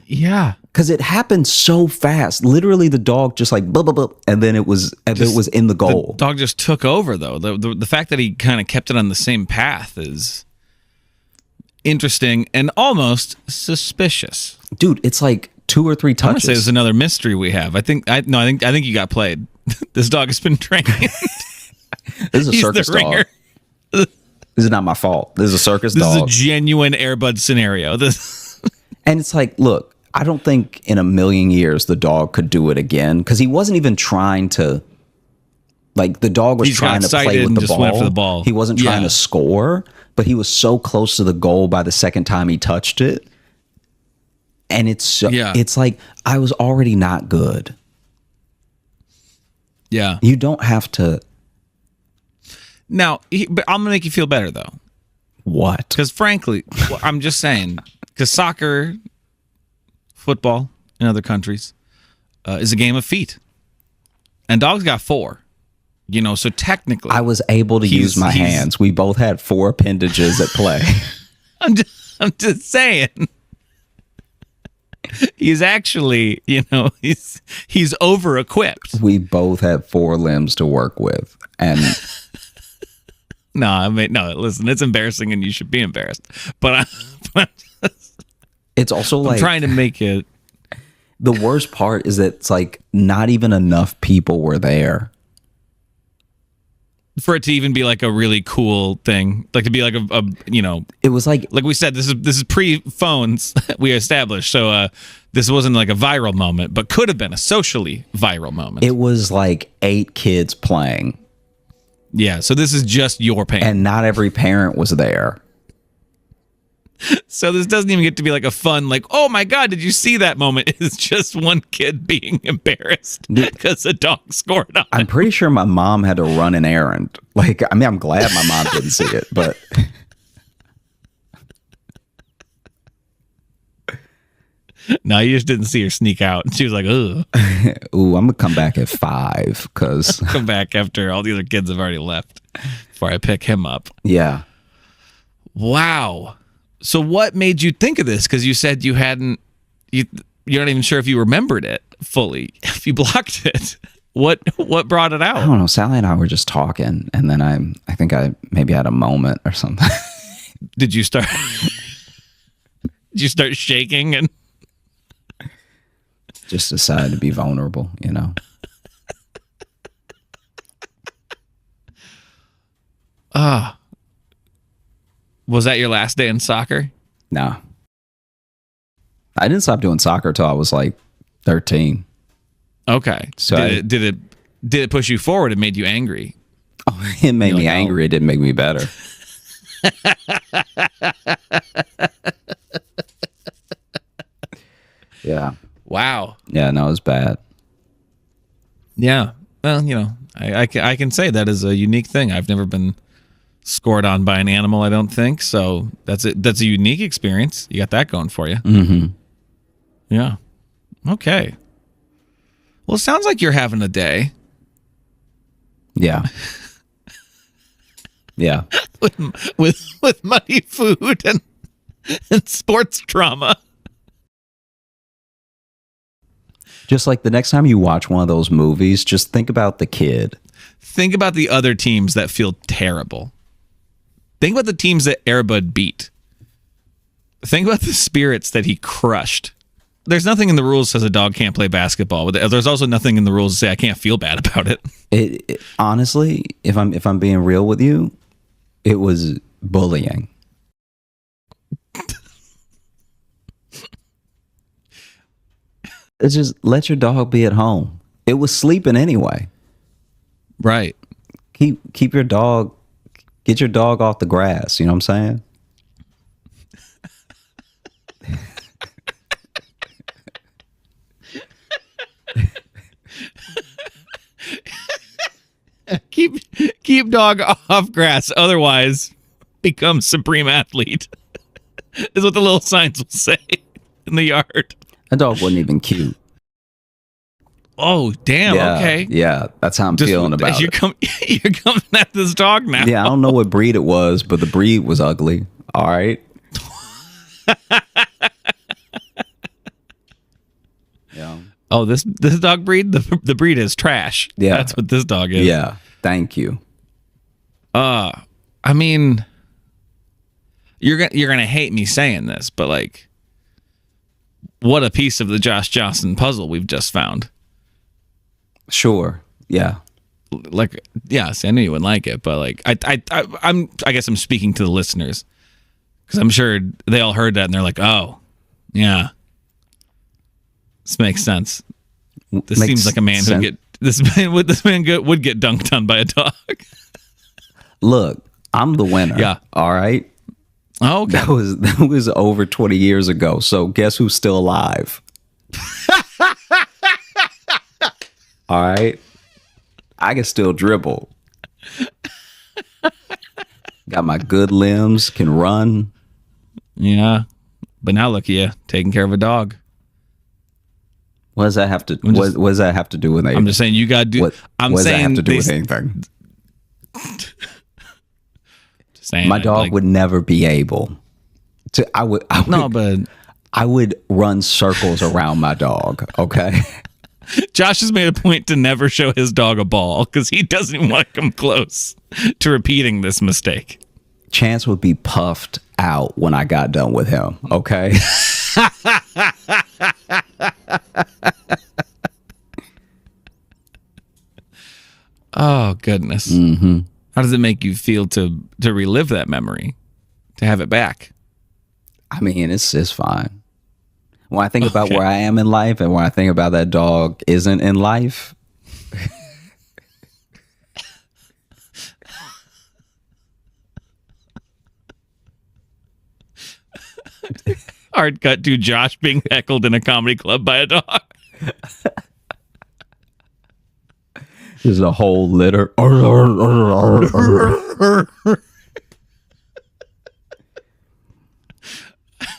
Yeah. Because it happened so fast. Literally, the dog just like blah, blah, blah, and then it was in the goal. The dog just took over, though. The fact that he kind of kept it on the same path is interesting and almost suspicious. Dude, it's like 2 or 3 touches. I'm gonna say there's another mystery we have. I think you got played. This dog has been trained. This is a circus dog. This is not my fault. This is a circus dog. This is a genuine Air Bud scenario. And it's like, look, I don't think in a million years the dog could do it again because he wasn't even trying to. Like the dog was trying to play with the ball. Went for the ball. He wasn't trying to score, but he was so close to the goal by the second time he touched it. And it's like I was already not good. Yeah, you don't have to. Now, but I'm gonna make you feel better though. What? Because frankly, I'm just saying. Because soccer, football in other countries is a game of feet, and dogs got 4. So technically, I was able to use my hands. We both had 4 appendages at play. I'm just saying. He's actually, he's over equipped. We both had 4 limbs to work with, and. No, listen, it's embarrassing, and you should be embarrassed. But it's also like I'm trying to make it. The worst part is that it's like not even enough people were there for it to even be like a really cool thing, like to be like a It was like we said, this is pre-phones we established, so this wasn't like a viral moment, but could have been a socially viral moment. It was like 8 kids playing. Yeah, so this is just your pain, and not every parent was there. So this doesn't even get to be like a fun, like, oh my God, did you see that moment? It's just one kid being embarrassed because a dog scored on I'm it. pretty sure my mom had to run an errand. Like, I mean, I'm glad my mom didn't see it, but. No, you just didn't see her sneak out. And she was like, ugh. Ooh, I'm gonna come back at 5 because Come back after all the other kids have already left before I pick him up. yeah. Wow. So what made you think of this? Because you said you hadn't, you're not even sure if you remembered it fully, if you blocked it. What brought it I out? don't know. Sally and I were just talking, and then I think I maybe had a moment or something. Did you start? Did you start shaking and? Just decided to be vulnerable, you know. Was that your last day in soccer? Nah. I didn't stop doing soccer till I was like 13. Okay. So did it push you forward? It made you angry. Oh, it made me angry. It didn't make me better. Yeah. Wow. Yeah, no, it was bad. Yeah. Well, I can say that is a unique thing. I've never been scored on by an animal, I don't think. So that's a unique experience. You got that going for you. Mm-hmm. Yeah. Okay. Well, it sounds like you're having a day. Yeah. Yeah. with muddy food and sports drama. Just like the next time you watch one of those movies, just think about the kid. Think about the other teams that feel terrible. Think about the teams that Airbud beat. Think about the spirits that he crushed. There's nothing in the rules that says a dog can't play basketball, but there's also nothing in the rules that say I can't feel bad about it. It honestly, if I'm being real with you, it was bullying. It's just let your dog be at home. It was sleeping anyway. Right. Keep your dog, get your dog off the grass. You know what I'm saying? Keep dog off grass, otherwise become supreme athlete. Is what the little signs will say in the yard. That dog wasn't even cute. Oh, damn. Yeah, Okay. Yeah, that's how I'm feeling about it. You're coming at this dog now. Yeah, I don't know what breed it was, but the breed was ugly. All right. Yeah. Oh, this dog breed? The breed is trash. Yeah. That's what this dog is. Yeah. Thank you. I mean, you're gonna hate me saying this, but like, what a piece of the Josh Johnson puzzle we've just found. Sure. Yeah. Like, yes, I knew you wouldn't like it, but like, I guess I'm speaking to the listeners because I'm sure they all heard that and they're like, oh, yeah, this makes sense. This seems like a man who would get this man would get dunked on by a dog. Look, I'm the winner. Yeah. All right. Oh, okay. That was over 20 years ago. So guess who's still alive? All right. I can still dribble. Got my good limbs, can run. Yeah. But now look at you taking care of a dog. What does that have to what does that have to do with anything? I'm just saying you gotta do what does that have to do with anything? Saying my dog would never be able to I would run circles around my dog, okay? Josh has made a point to never show his dog a ball because he doesn't even want to come close to repeating this mistake. Chance would be puffed out when I got done with him, okay? Oh, goodness. Mm-hmm. How does it make you feel to relive that memory, to have it back? I mean, it's fine. When I think about where I am in life and when I think about that dog isn't in life. Hard cut to Josh being heckled in a comedy club by a dog. There's a whole litter.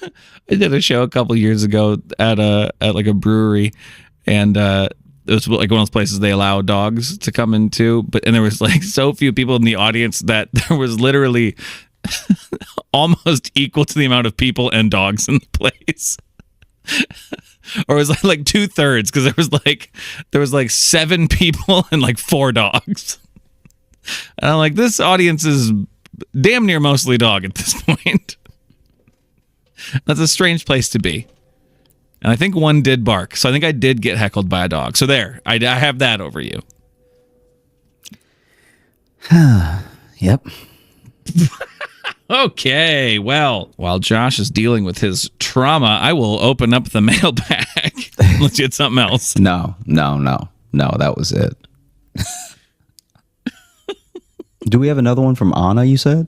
I did a show a couple years ago at like a brewery, and it was like one of those places they allow dogs to come into, and there was like so few people in the audience that there was literally almost equal to the amount of people and dogs in the place. Or it was like 2/3, because there was like 7 people and like 4 dogs. And I'm like, this audience is damn near mostly dog at this point. That's a strange place to be. And I think one did bark, so I think I did get heckled by a dog. So there, I have that over you. Yep. Okay, well, while Josh is dealing with his trauma, I will open up the mailbag. Let's get something else. No, that was it. Do we have another one from Anna, you said?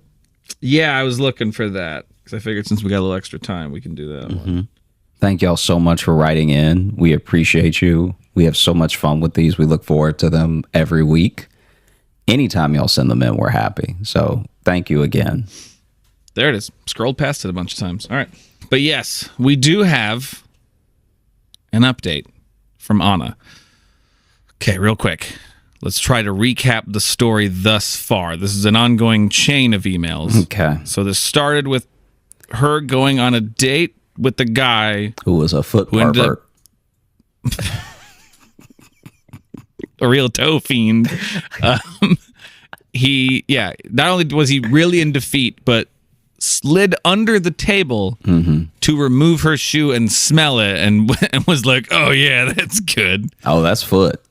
Yeah, I was looking for that, because I figured since we got a little extra time, we can do that one. Thank y'all so much for writing in. We appreciate you. We have so much fun with these. We look forward to them every week. Anytime y'all send them in, we're happy. So thank you again. There it is. Scrolled past it a bunch of times. All right. But yes, we do have an update from Anna. Okay, real quick. Let's try to recap the story thus far. This is an ongoing chain of emails. Okay. So this started with her going on a date with the guy who was a foot pervert. A real toe fiend. Not only was he really in defeat, but slid under the table to remove her shoe and smell it, and was like, oh yeah, that's good. Oh, that's foot.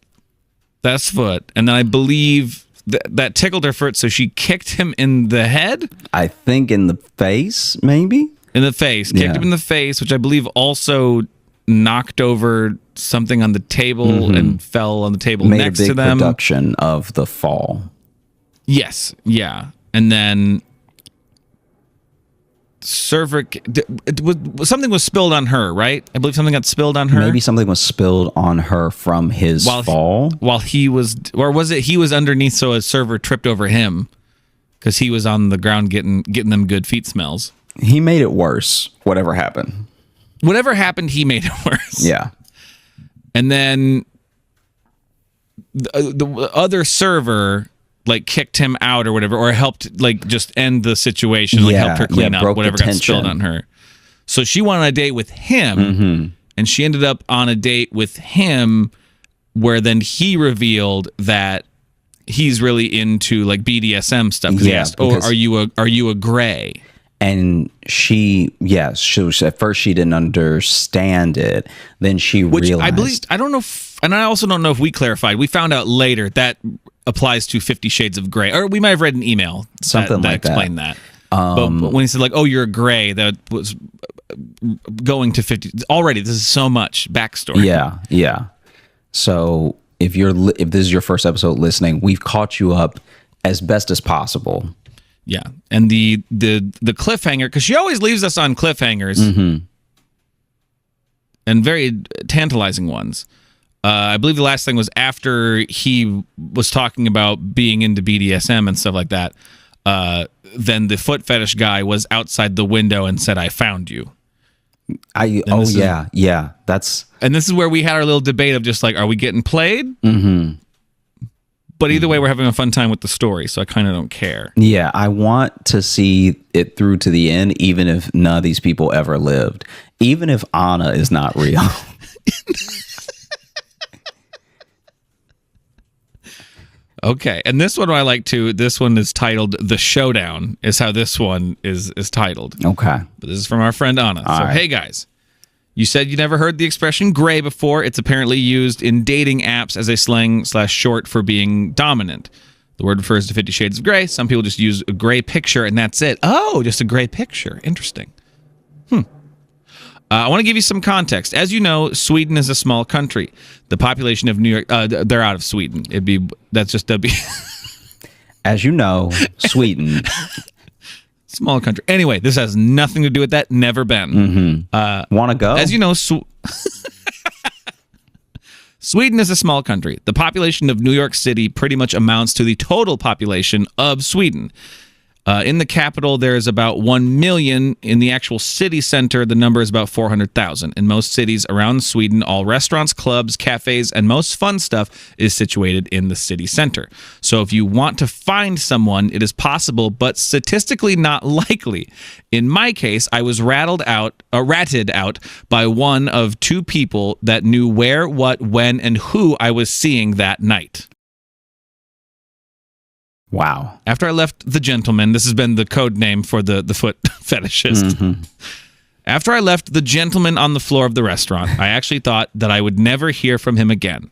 That's foot. And then I believe that tickled her foot, so she kicked him in the head? I think in the face, maybe? In the face. Kicked him in the face, which I believe also knocked over something on the table and fell on the table next to them. Made a big production of the fall. Yes. Yeah. And then something was spilled on her, right? I believe something got spilled on her. Maybe something was spilled on her from his fall. While he was, or was it he was underneath, so a server tripped over him because he was on the ground getting them good feet smells. He made it worse. Whatever happened, he made it worse. Yeah. And then the other server like kicked him out or whatever, or helped like just end the situation, like helped her clean up whatever got spilled on her. So she went on a date with him, and she ended up on a date with him where then he revealed that he's really into like BDSM stuff. He asked, are you a gray? And she was, at first she didn't understand it. Then she realized. I believe, I don't know if, and I also don't know if we clarified. We found out later that applies to 50 Shades of Grey, or we might have read an email that explained that. But when he said like, "Oh, you're a gray," that was going to 50. Already, this is so much backstory. Yeah. So if this is your first episode listening, we've caught you up as best as possible. Yeah, and the cliffhanger, because she always leaves us on cliffhangers, and very tantalizing ones. I believe the last thing was after he was talking about being into BDSM and stuff like that. Then the foot fetish guy was outside the window and said, "I found you." That's. And this is where we had our little debate of just like, are we getting played? But either way, we're having a fun time with the story, so I kind of don't care. Yeah, I want to see it through to the end, even if none of these people ever lived. Even if Anna is not real. Okay, and this one I like too. This one is titled "The Showdown." Is how this one is titled. Okay, but this is from our friend Anna. Hey guys, you said you never heard the expression "gray" before. It's apparently used in dating apps as a slang/short for being dominant. The word refers to 50 Shades of Grey. Some people just use a gray picture and that's it. Oh, just a gray picture. Interesting. I want to give you some context. As you know, Sweden is a small country. The population of New York, they're out of Sweden. That's just W. As you know, Sweden. Small country. Anyway, this has nothing to do with that. Never been. Want to go? As you know, Sweden is a small country. The population of New York City pretty much amounts to the total population of Sweden. In the capital, there's about 1 million. In the actual city center, the number is about 400,000. In most cities around Sweden, all restaurants, clubs, cafes, and most fun stuff is situated in the city center. So if you want to find someone, it is possible, but statistically not likely. In my case, I was ratted out by one of two people that knew where, what, when, and who I was seeing that night. Wow. After I left the gentleman, this has been the code name for the foot fetishist. Mm-hmm. After I left the gentleman on the floor of the restaurant, I actually thought that I would never hear from him again.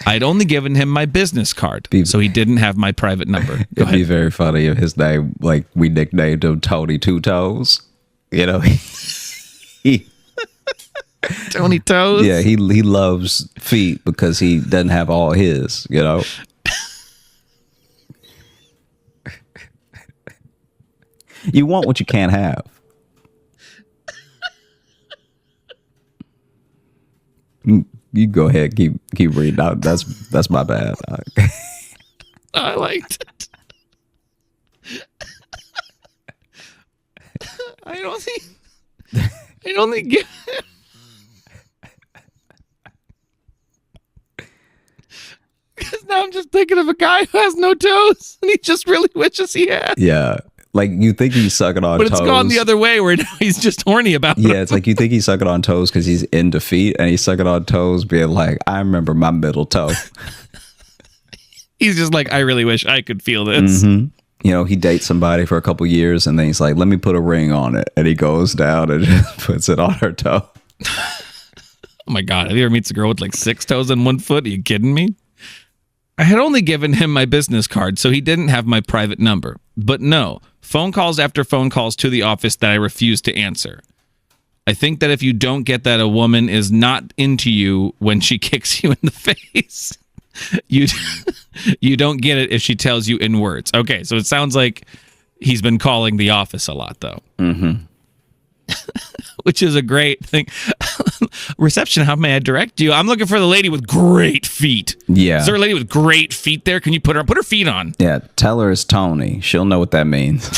I'd only given him my business card, so he didn't have my private number. It'd be very funny if his name, like, we nicknamed him Tony Two Toes. You know, he Tony Toes? Yeah, he loves feet because he doesn't have all his, you know. You want what you can't have. You go ahead, keep reading. That's my bad. I liked it. I don't think. Because now I'm just thinking of a guy who has no toes, and he just really wishes he had. Yeah. Like, you think he's sucking on toes. But it's gone the other way where now he's just horny about it. Yeah, it's like you think he's sucking on toes because he's into feet, and he's sucking on toes being like, I remember my middle toe. He's just like, I really wish I could feel this. Mm-hmm. You know, he dates somebody for a couple years, and then he's like, let me put a ring on it. And he goes down and just puts it on her toe. Oh, my God. Have you ever met a girl with like 6 toes on 1 foot? Are you kidding me? I had only given him my business card, so he didn't have my private number. But no, phone calls after phone calls to the office that I refused to answer. I think that if you don't get that a woman is not into you when she kicks you in the face, you don't get it if she tells you in words. Okay, so it sounds like he's been calling the office a lot, though. Mm-hmm. Which is a great thing. Reception, how may I direct you? I'm looking for the lady with great feet. Yeah. Is there a lady with great feet there? Can you put her feet on? Yeah, tell her it's Tony. She'll know what that means.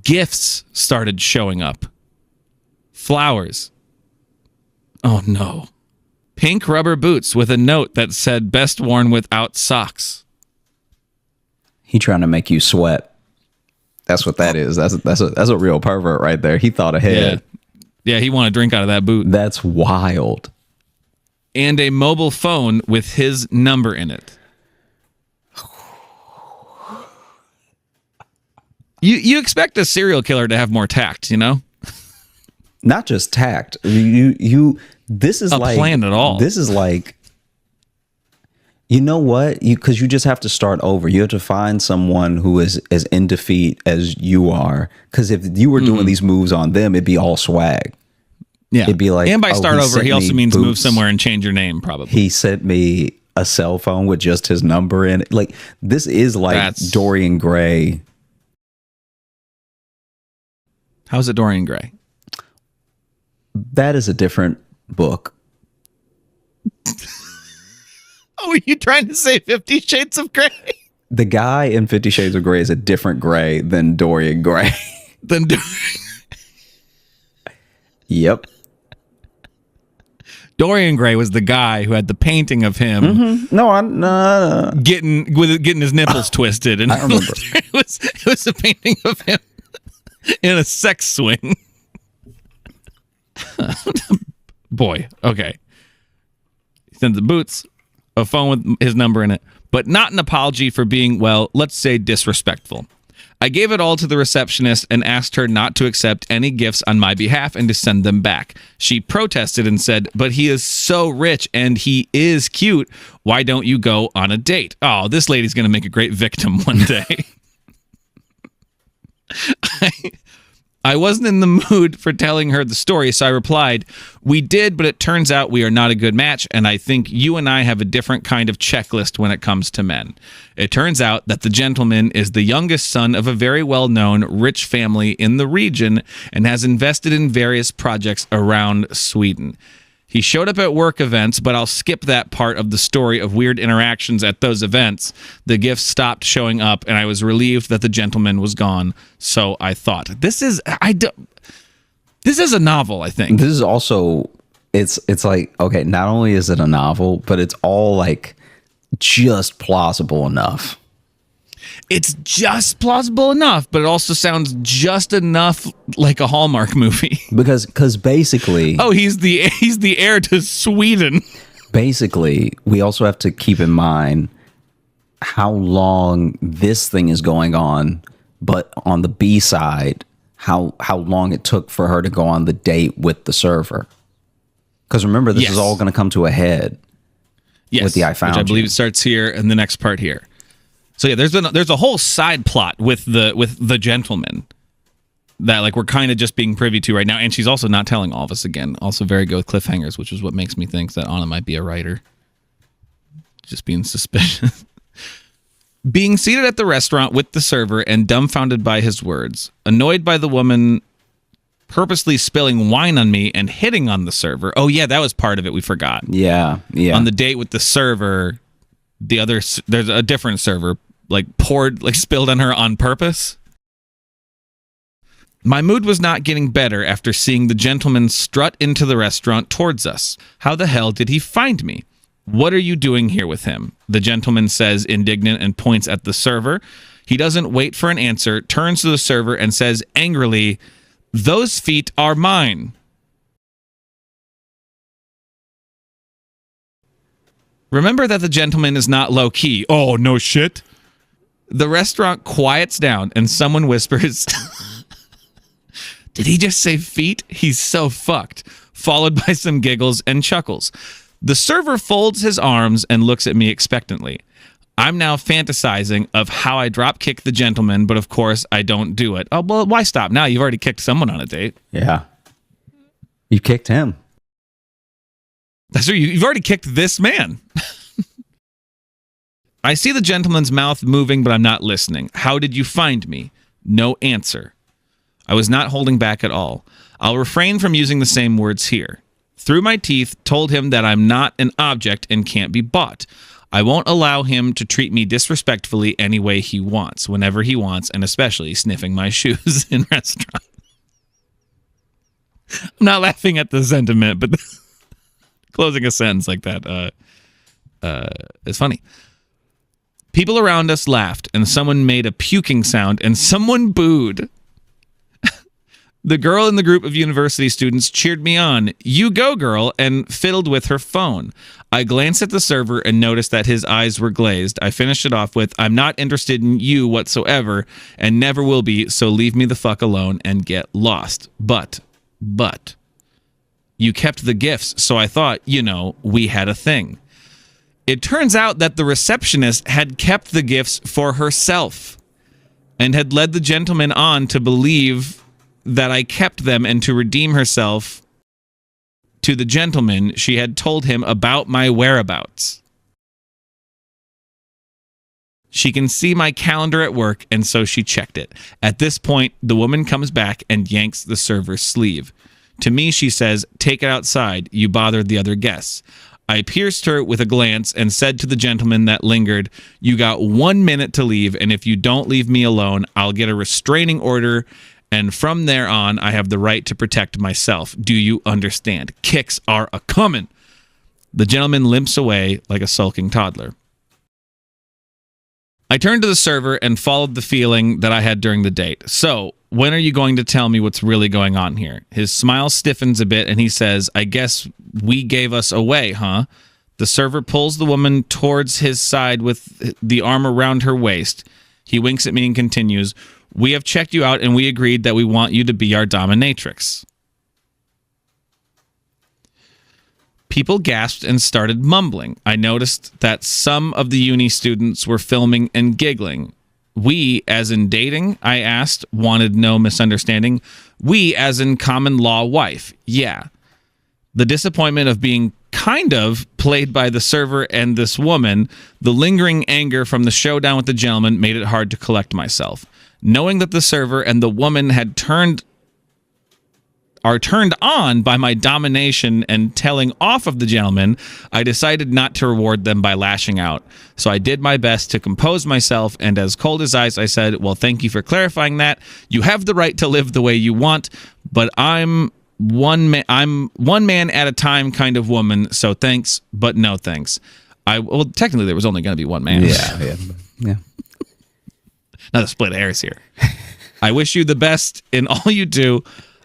Gifts started showing up. Flowers. Oh, no. Pink rubber boots with a note that said best worn without socks. He trying to make you sweat. That's what that is. That's a real pervert right there. He thought ahead. Yeah, he wanted to drink out of that boot. That's wild. And a mobile phone with his number in it. You expect a serial killer to have more tact, you know? Not just tact. This is a like plan at all. This is like, you know what? Because you just have to start over. You have to find someone who is as in defeat as you are. Because if you were doing these moves on them, it'd be all swag. Yeah, it'd be like, and by start over, he also means boots. Move somewhere and change your name. Probably he sent me a cell phone with just his number in it. Like, this is like Dorian Gray. How's it Dorian Gray? That is a different book. Oh, are you trying to say 50 Shades of Grey? The guy in 50 Shades of Grey is a different Gray than Dorian Gray. Yep. Dorian Gray was the guy who had the painting of him. Mm-hmm. No. Getting his nipples twisted, and I remember. it was a painting of him in a sex swing. Boy, okay. He sends the boots, a phone with his number in it, but not an apology for being, well, let's say disrespectful. I gave it all to the receptionist and asked her not to accept any gifts on my behalf and to send them back. She protested and said, but he is so rich and he is cute. Why don't you go on a date? Oh, this lady's going to make a great victim one day. I wasn't in the mood for telling her the story, so I replied, we did, but it turns out we are not a good match, and I think you and I have a different kind of checklist when it comes to men. It turns out that the gentleman is the youngest son of a very well-known rich family in the region and has invested in various projects around Sweden. He showed up at work events, but I'll skip that part of the story of weird interactions at those events. The gifts stopped showing up, and I was relieved that the gentleman was gone. So I thought, this is a novel, I think. This is also, it's like, okay, not only is it a novel, but it's all like just plausible enough. It's just plausible enough, but it also sounds just enough like a Hallmark movie. Because basically, he's the heir to Sweden. Basically, we also have to keep in mind how long this thing is going on, but on the B side, how long it took for her to go on the date with the server. Because remember, this is all going to come to a head. Yes, with the I found which I believe you. It starts here and the next part here. So yeah, there's a whole side plot with the gentleman that like we're kind of just being privy to right now, and she's also not telling all of us again. Also very good with cliffhangers, which is what makes me think that Anna might be a writer. Just being suspicious. Being seated at the restaurant with the server and dumbfounded by his words, annoyed by the woman purposely spilling wine on me and hitting on the server. Oh yeah, that was part of it. We forgot. Yeah. On the date with the server, there's a different server spilled on her on purpose. My mood was not getting better after seeing the gentleman strut into the restaurant towards us. How the hell did he find me? What are you doing here with him? The gentleman says, indignant, and points at the server. He doesn't wait for an answer, turns to the server and says angrily, "Those feet are mine." Remember that the gentleman is not low-key. Oh, no shit. The restaurant quiets down and someone whispers, "Did he just say feet? He's so fucked," followed by some giggles and chuckles. The server folds his arms and looks at me expectantly. I'm now fantasizing of how I drop kick the gentleman, but of course I don't do it. Oh, well, why stop now? You've already kicked someone on a date. Yeah. You kicked him. That's right. You've already kicked this man. I see the gentleman's mouth moving, but I'm not listening. How did you find me? No answer. I was not holding back at all. I'll refrain from using the same words here. Through my teeth, told him that I'm not an object and can't be bought. I won't allow him to treat me disrespectfully any way he wants, whenever he wants, and especially sniffing my shoes in restaurants. I'm not laughing at the sentiment, but closing a sentence like that is funny. People around us laughed, and someone made a puking sound, and someone booed. The girl in the group of university students cheered me on, "You go, girl," and fiddled with her phone. I glanced at the server and noticed that his eyes were glazed. I finished it off with, "I'm not interested in you whatsoever and never will be, so leave me the fuck alone and get lost. But, you kept the gifts, so I thought, we had a thing." It turns out that the receptionist had kept the gifts for herself and had led the gentleman on to believe that I kept them, and to redeem herself to the gentleman, she had told him about my whereabouts. She can see my calendar at work, and so she checked it. At this point, the woman comes back and yanks the server's sleeve. To me, she says, "Take it outside. You bothered the other guests." I pierced her with a glance and said to the gentleman that lingered, "You got 1 minute to leave, and if you don't leave me alone, I'll get a restraining order, and from there on, I have the right to protect myself. Do you understand? Kicks are a-comin'." The gentleman limps away like a sulking toddler. I turned to the server and followed the feeling that I had during the date. "So, when are you going to tell me what's really going on here?" His smile stiffens a bit and he says, "I guess we gave us away, huh?" The server pulls the woman towards his side with the arm around her waist. He winks at me and continues, "We have checked you out and we agreed that we want you to be our dominatrix." People gasped and started mumbling. I noticed that some of the uni students were filming and giggling. "We, as in dating?" I asked, wanted no misunderstanding. "We, as in common law wife. Yeah." The disappointment of being kind of played by the server and this woman, the lingering anger from the showdown with the gentleman made it hard to collect myself. Knowing that the server and the woman had turned are turned on by my domination and telling off of the gentleman, I decided not to reward them by lashing out. So I did my best to compose myself, and as cold as ice, I said, well, thank you for clarifying that. You have the right to live the way you want, but I'm one man at a time kind of woman, so thanks, but no thanks. Well, technically, there was only going to be one man. Yeah. Not a split hairs here. I wish you the best in all you do.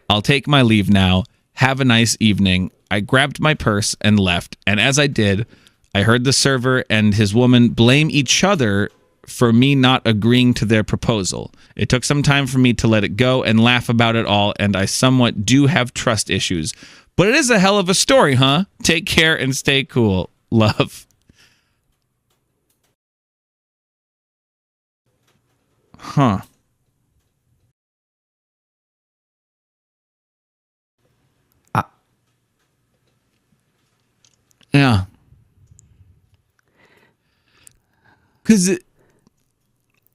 I'll take my leave now. Have a nice evening. I grabbed my purse and left, and as I did, I heard the server and his woman blame each other for me not agreeing to their proposal. It took some time for me to let it go and laugh about it all, and I somewhat do have trust issues. But it is a hell of a story, huh? Take care and stay cool. Love. Huh. Yeah.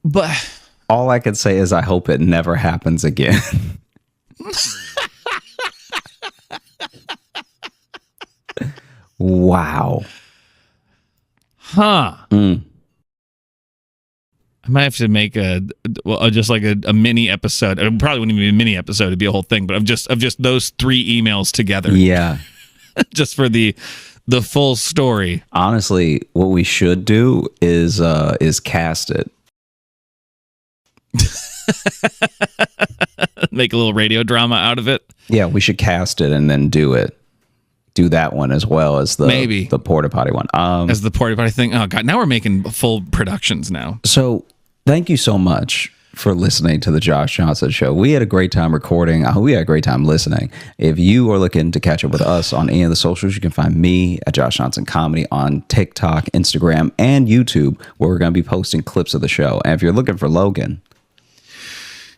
But all I can say is I hope it never happens again. Wow. Huh. I might have to make just like a mini episode. It probably wouldn't even be a mini episode; it'd be a whole thing. But of just those 3 emails together. Yeah. Just for the full story. Honestly, what we should do is cast it. Make a little radio drama out of it. Yeah, we should cast it and then do it. Do that one as well as the porta potty one. As the porta potty thing. Oh God, now we're making full productions now. So thank you so much for listening to the Josh Johnson Show. We had a great time recording. I hope we had a great time listening. If you are looking to catch up with us on any of the socials, you can find me at Josh Johnson Comedy on TikTok, Instagram, and YouTube, where we're going to be posting clips of the show. And if you're looking for Logan,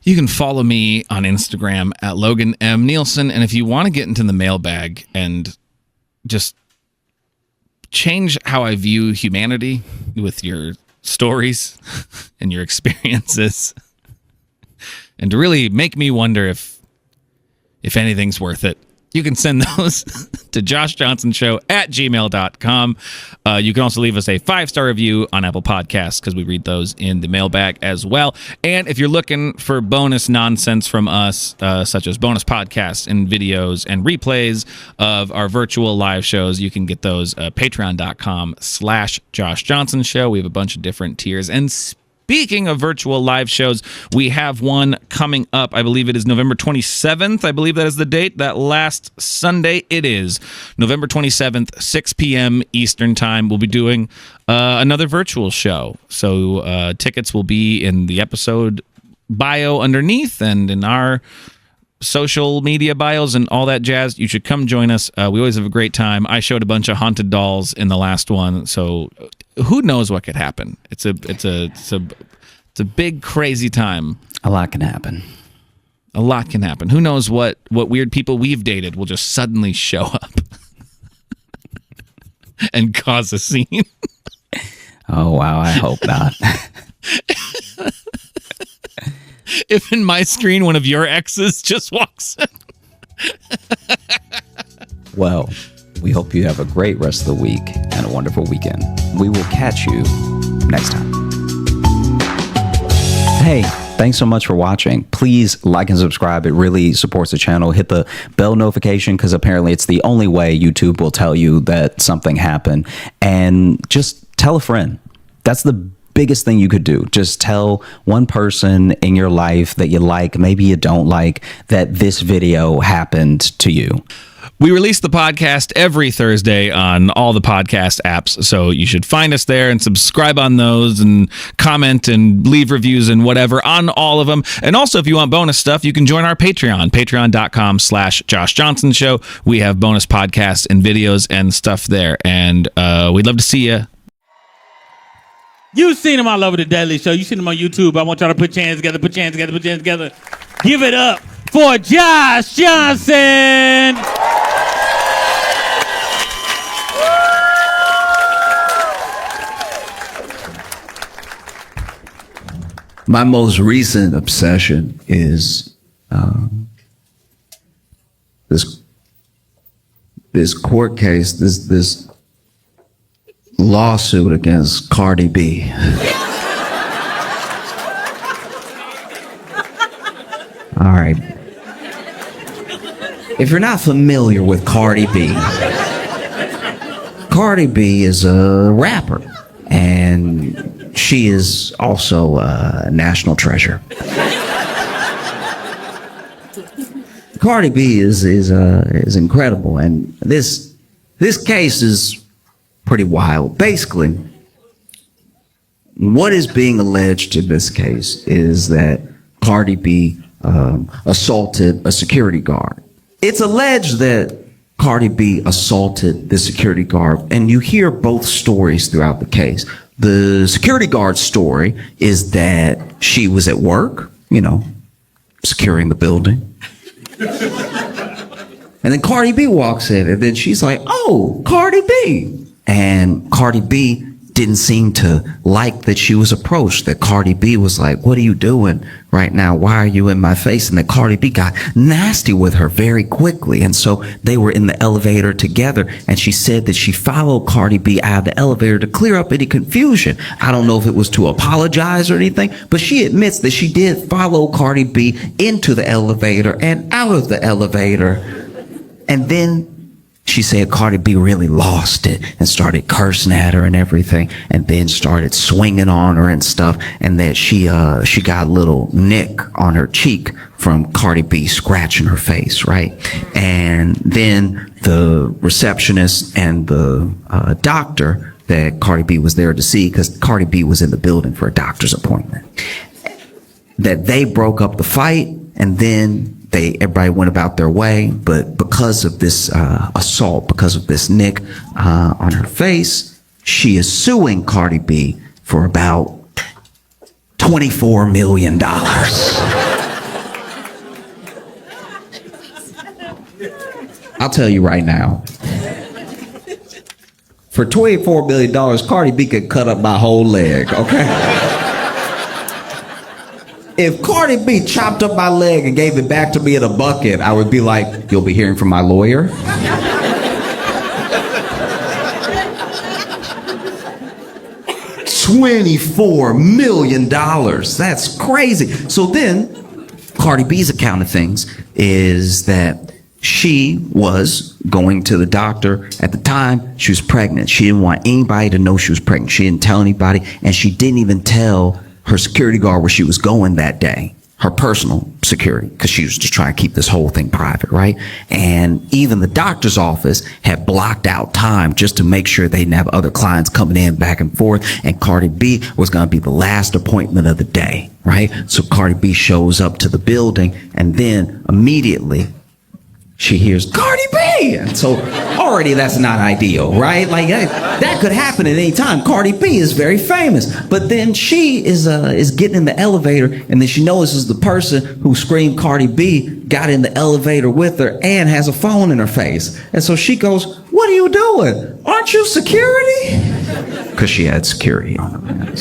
you can follow me on Instagram at Logan M. Nielsen. And if you want to get into the mailbag and just change how I view humanity with your stories and your experiences, and to really make me wonder if anything's worth it, you can send those to joshjohnsonshow@gmail.com. You can also leave us a 5-star review on Apple Podcasts, because we read those in the mailbag as well. And if you're looking for bonus nonsense from us, such as bonus podcasts and videos and replays of our virtual live shows, you can get those patreon.com/Josh Johnson Show. We have a bunch of different tiers. And speaking of virtual live shows, we have one coming up. I believe it is November 27th. I believe that is the date. That last Sunday, it is November 27th, 6 p.m. Eastern Time. We'll be doing another virtual show. So tickets will be in the episode bio underneath and in our social media bios and all that jazz. You should come join us. We always have a great time. I showed a bunch of haunted dolls in the last one, so who knows what could happen. It's a big crazy time. a lot can happen. A lot can happen. Who knows what weird people we've dated will just suddenly show up and cause a scene. Oh, wow. I hope not. If in my screen one of your exes just walks in. Well, we hope you have a great rest of the week and a wonderful weekend. We will catch you next time. Hey, thanks so much for watching. Please like and subscribe. It really supports the channel. Hit the bell notification because apparently it's the only way YouTube will tell you that something happened. And just tell a friend. That's the biggest thing you could do. Just tell one person in your life that you like, maybe you don't like, that this video happened to you. We release the podcast every Thursday on all the podcast apps, so you should find us there and subscribe on those and comment and leave reviews and whatever on all of them. And also, if you want bonus stuff, you can join our Patreon, patreon.com/Josh Johnson Show. We have bonus podcasts and videos and stuff there, and we'd love to see you. You've seen him all over the Daily Show. You've seen him on YouTube. I want y'all to put your hands together, put your hands together, put your hands together. Give it up for Josh Johnson. My most recent obsession is this court case, this lawsuit against Cardi B. All right. If you're not familiar with Cardi B, Cardi B is a rapper, and she is also a national treasure. Cardi B is incredible, and this case is pretty wild. Basically, what is being alleged in this case is that Cardi B assaulted a security guard. It's alleged that Cardi B assaulted the security guard, and you hear both stories throughout the case. The security guard's story is that she was at work, securing the building. And then Cardi B walks in, and then she's like, "Oh, Cardi B." And Cardi B didn't seem to like that she was approached, that Cardi B was like, "What are you doing right now? Why are you in my face?" And that Cardi B got nasty with her very quickly. And so they were in the elevator together, and she said that she followed Cardi B out of the elevator to clear up any confusion. I don't know if it was to apologize or anything, but she admits that she did follow Cardi B into the elevator and out of the elevator. And then she said Cardi B really lost it and started cursing at her and everything, and then started swinging on her and stuff, and that she got a little nick on her cheek from Cardi B scratching her face, right? And then the receptionist and the doctor that Cardi B was there to see, because Cardi B was in the building for a doctor's appointment, that they broke up the fight, and then everybody went about their way. But because of this assault, because of this nick on her face, she is suing Cardi B for about $24 million. I'll tell you right now, for $24 million, Cardi B could cut up my whole leg, okay? If Cardi B chopped up my leg and gave it back to me in a bucket, I would be like, "You'll be hearing from my lawyer." $24 million. That's crazy. So then, Cardi B's account of things is that she was going to the doctor at the time. She was pregnant. She didn't want anybody to know she was pregnant. She didn't tell anybody, and she didn't even tell her security guard where she was going that day, her personal security, because she was just trying to keep this whole thing private, right? And even the doctor's office had blocked out time just to make sure they didn't have other clients coming in back and forth, and Cardi B was going to be the last appointment of the day, right? So Cardi B shows up to the building, and then immediately she hears Cardi B, and so already that's not ideal, right? Like that could happen at any time. Cardi B is very famous, but then she is getting in the elevator, and then she notices the person who screamed Cardi B got in the elevator with her and has a phone in her face, and so she goes, "What are you doing? Aren't you security?" Because she had security on her.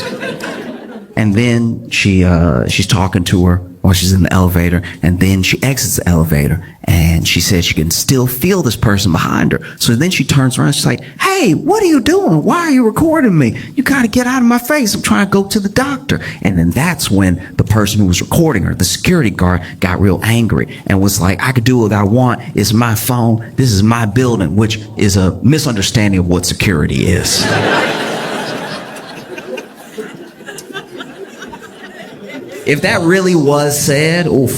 And then she's talking to her while she's in the elevator, and then she exits the elevator, and she says she can still feel this person behind her. So then she turns around, she's like, "Hey, what are you doing? Why are you recording me? You gotta get out of my face. I'm trying to go to the doctor." And then that's when the person who was recording her, the security guard, got real angry and was like, "I could do what I want. It's my phone. This is my building," which is a misunderstanding of what security is. If that really was said, oof.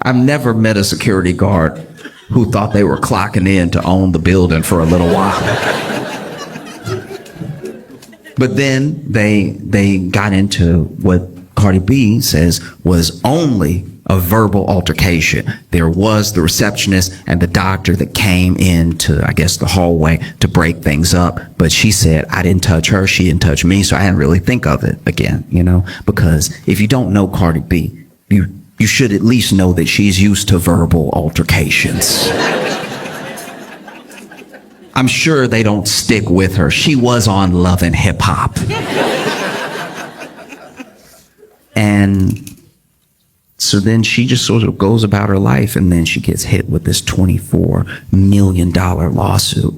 I've never met a security guard who thought they were clocking in to own the building for a little while. But then they got into what Cardi B says was only a verbal altercation. There was the receptionist and the doctor that came into, I guess, the hallway to break things up. But she said, "I didn't touch her. She didn't touch me." So I didn't really think of it again, because if you don't know Cardi B, you should at least know that she's used to verbal altercations. I'm sure they don't stick with her. She was on Love and Hip Hop. And So then she just sort of goes about her life, and then she gets hit with this $24 million lawsuit.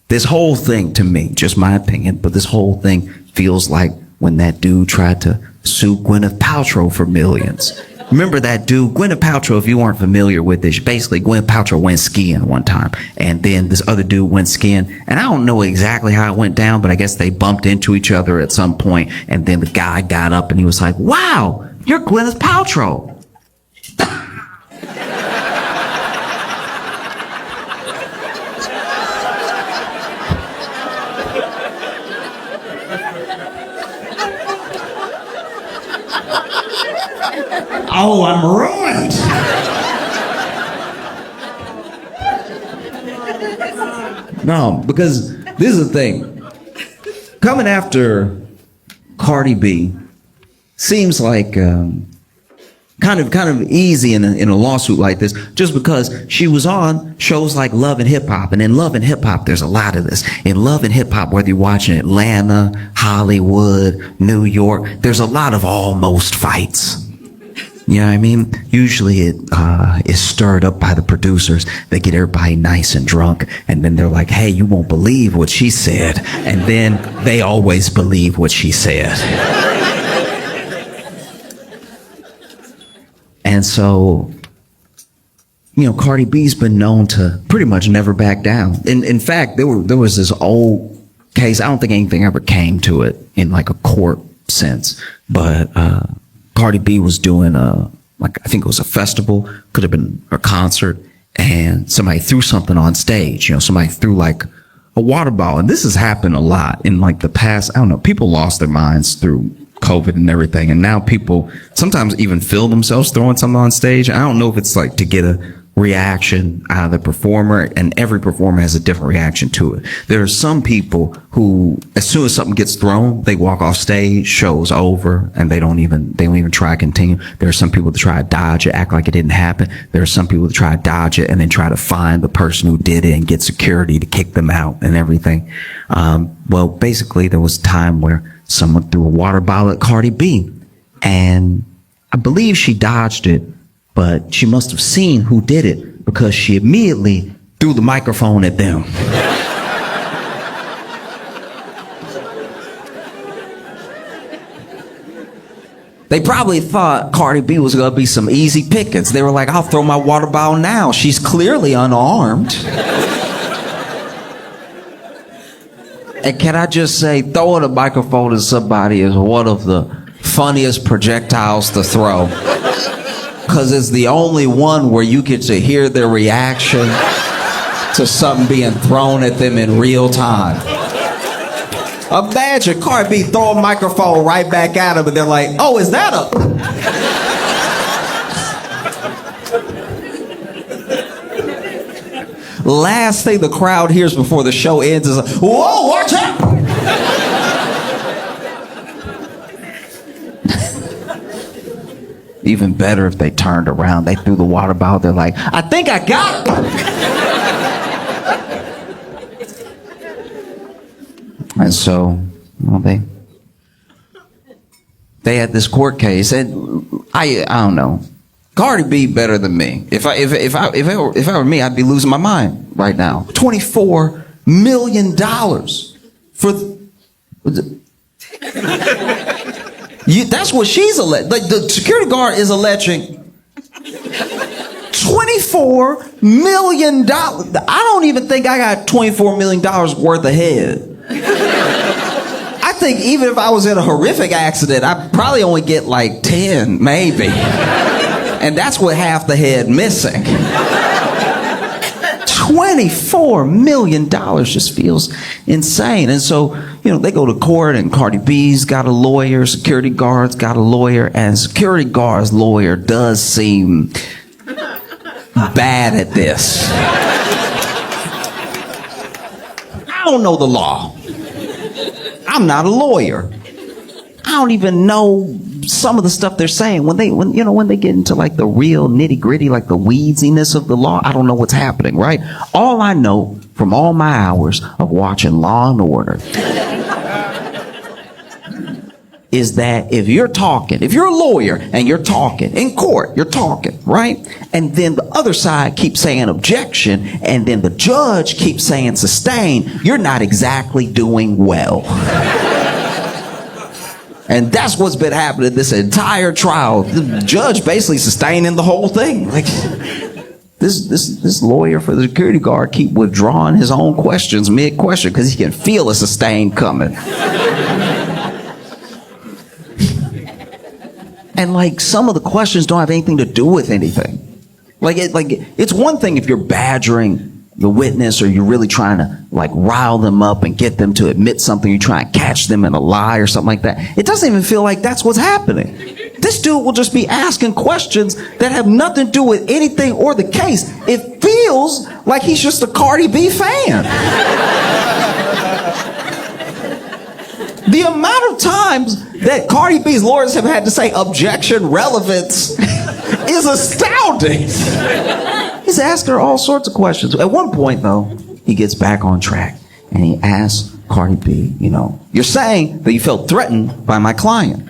This whole thing, to me, just my opinion, but this whole thing feels like when that dude tried to sue Gwyneth Paltrow for millions. Remember that dude, Gwyneth Paltrow, if you weren't familiar with this, basically Gwyneth Paltrow went skiing one time, and then this other dude went skiing, and I don't know exactly how it went down, but I guess they bumped into each other at some point, and then the guy got up and he was like, wow, you're Gwyneth Paltrow. Oh, I'm ruined. No, because this is the thing. Coming after Cardi B seems like kind of easy in a lawsuit like this, just because she was on shows like Love and Hip Hop, and in Love and Hip Hop there's a lot of this. In Love and Hip Hop, whether you're watching Atlanta, Hollywood, New York, there's a lot of almost fights. You know what I mean? Usually it is stirred up by the producers. They get everybody nice and drunk, and then they're like, hey, you won't believe what she said. And then they always believe what she said. And so, you know, Cardi B's been known to pretty much never back down. In fact, there was this old case. I don't think anything ever came to it in like a court sense, but Cardi B was doing I think it was a festival, could have been a concert, and somebody threw something on stage. You know, somebody threw like a water bottle, and this has happened a lot in like the past. I don't know, people lost their minds through COVID and everything, and now people sometimes even feel themselves throwing something on stage. I don't know if it's like to get a reaction out of the performer, and every performer has a different reaction to it. There are some people who, as soon as something gets thrown, they walk off stage, show's over, and they don't even try to continue. There are some people that try to dodge it, act like it didn't happen. There are some people that try to dodge it and then try to find the person who did it and get security to kick them out and everything. Well, basically there was a time where someone threw a water bottle at Cardi B, and I believe she dodged it, but she must have seen who did it, because she immediately threw the microphone at them. They probably thought Cardi B was going to be some easy pickings. They were like, I'll throw my water bottle now. She's clearly unarmed. And can I just say, throwing a microphone at somebody is one of the funniest projectiles to throw. Because it's the only one where you get to hear their reaction to something being thrown at them in real time. Imagine Cardi B throw a microphone right back at them, and they're like, oh, is that a... Last thing the crowd hears before the show ends is, whoa, watch out! Even better if they turned around, they threw the water bottle, they're like, I think I got it! And so, well, they had this court case, and I don't know. Cardi B better than me. If I were me, I'd be losing my mind right now. $24 million for that's what she's alleged. Like, the security guard is alleging $24 million. I don't even think I got $24 million worth of head. I think even if I was in a horrific accident, I'd probably only get like 10, maybe. And that's with half the head missing. $24 million just feels insane. And so, you know, they go to court, and Cardi B's got a lawyer, security guard's got a lawyer, and security guard's lawyer does seem bad at this. I don't know the law. I'm not a lawyer. I don't even know some of the stuff they're saying. When they get into like the real nitty gritty, like the weedsiness of the law, I don't know what's happening, right? All I know from all my hours of watching Law and Order is that if you're a lawyer and you're talking in court, you're talking, right? And then the other side keeps saying objection, and then the judge keeps saying sustain, you're not exactly doing well. And that's what's been happening this entire trial. The judge basically sustaining the whole thing. Like, this lawyer for the security guard keep withdrawing his own questions mid-question because he can feel a sustain coming. And like some of the questions don't have anything to do with anything. It's one thing if you're badgering the witness or you're really trying to like rile them up and get them to admit something, you try and catch them in a lie or something like that. It doesn't even feel like that's what's happening. This dude will just be asking questions that have nothing to do with anything or the case. It feels like he's just a Cardi B fan. The amount of times that Cardi B's lawyers have had to say objection, relevance is astounding. He's asking her all sorts of questions. At one point, though, he gets back on track and he asks Cardi B, you're saying that you felt threatened by my client.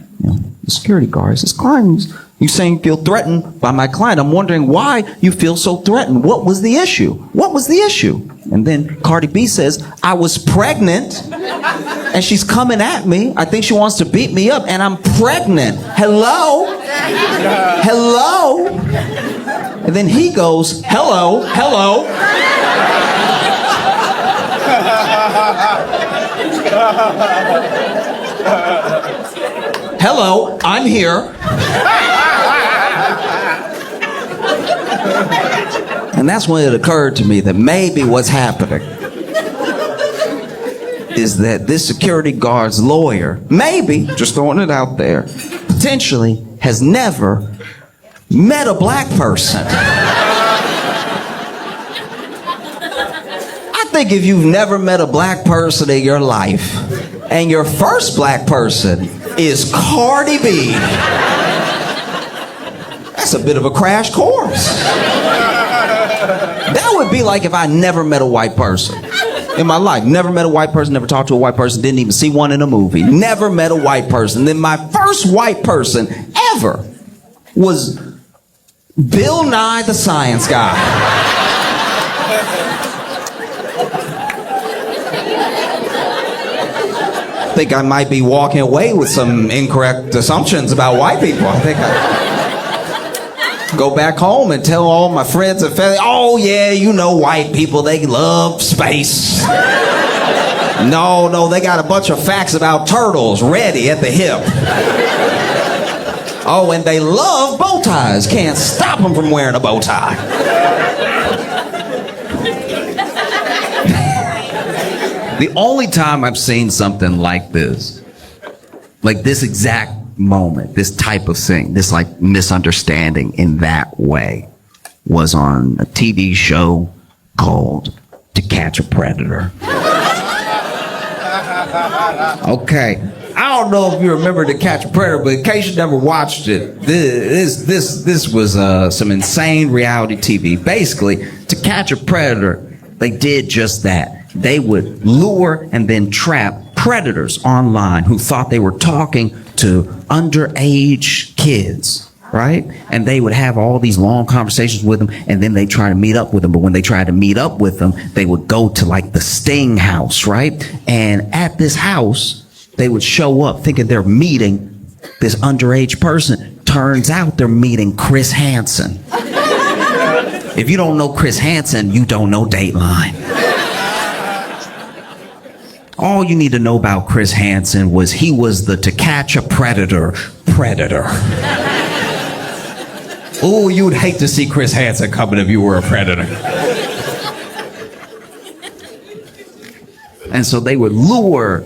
The security guard says, client, you saying you feel threatened by my client. I'm wondering why you feel so threatened. What was the issue? What was the issue? And then Cardi B says, I was pregnant and she's coming at me. I think she wants to beat me up and I'm pregnant. Hello? Hello? And then he goes, hello, hello. Hello, I'm here. And that's when it occurred to me that maybe what's happening is that this security guard's lawyer, maybe, just throwing it out there, potentially has never met a black person. I think if you've never met a black person in your life, and your first black person is Cardi B, that's a bit of a crash course. That would be like if I never met a white person in my life. Never met a white person, never talked to a white person, didn't even see one in a movie. Never met a white person. Then my first white person ever was Bill Nye the Science Guy. I think I might be walking away with some incorrect assumptions about white people. I think I go back home and tell all my friends and family, oh yeah, white people, they love space. No, they got a bunch of facts about turtles ready at the hip. Oh, and they love bow ties. Can't stop them from wearing a bow tie. The only time I've seen something like this exact moment, this type of thing, this like misunderstanding in that way, was on a TV show called To Catch a Predator. Okay, I don't know if you remember To Catch a Predator, but in case you never watched it, this was some insane reality TV. Basically, To Catch a Predator, they did just that. They would lure and then trap predators online who thought they were talking to underage kids, right? And they would have all these long conversations with them, and then they try to meet up with them. But when they tried to meet up with them, they would go to like the Sting house, right? And at this house, they would show up thinking they're meeting this underage person. Turns out they're meeting Chris Hansen. If you don't know Chris Hansen, you don't know Dateline. All you need to know about Chris Hansen was he was the To Catch a Predator. Oh, you would hate to see Chris Hansen coming if you were a predator. And so they would lure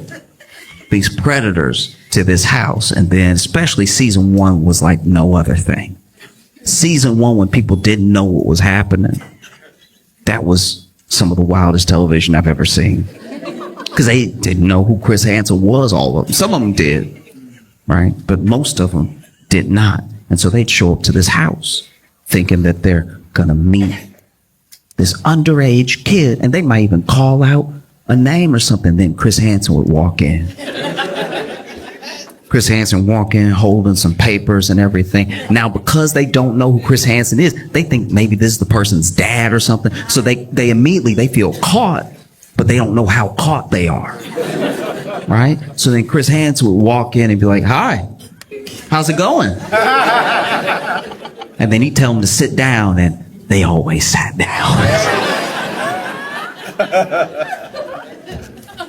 these predators to this house. And then especially season 1 was like no other thing. Season 1, when people didn't know what was happening, that was some of the wildest television I've ever seen. Because they didn't know who Chris Hansen was, all of them. Some of them did, right? But most of them did not. And so they'd show up to this house thinking that they're going to meet this underage kid. And they might even call out a name or something. Then Chris Hansen would walk in. Chris Hansen walk in holding some papers and everything. Now, because they don't know who Chris Hansen is, they think maybe this is the person's dad or something. So they immediately, they feel caught, but they don't know how caught they are. Right? So then Chris Hansen would walk in and be like, "Hi, how's it going?" And then he'd tell them to sit down, and they always sat down.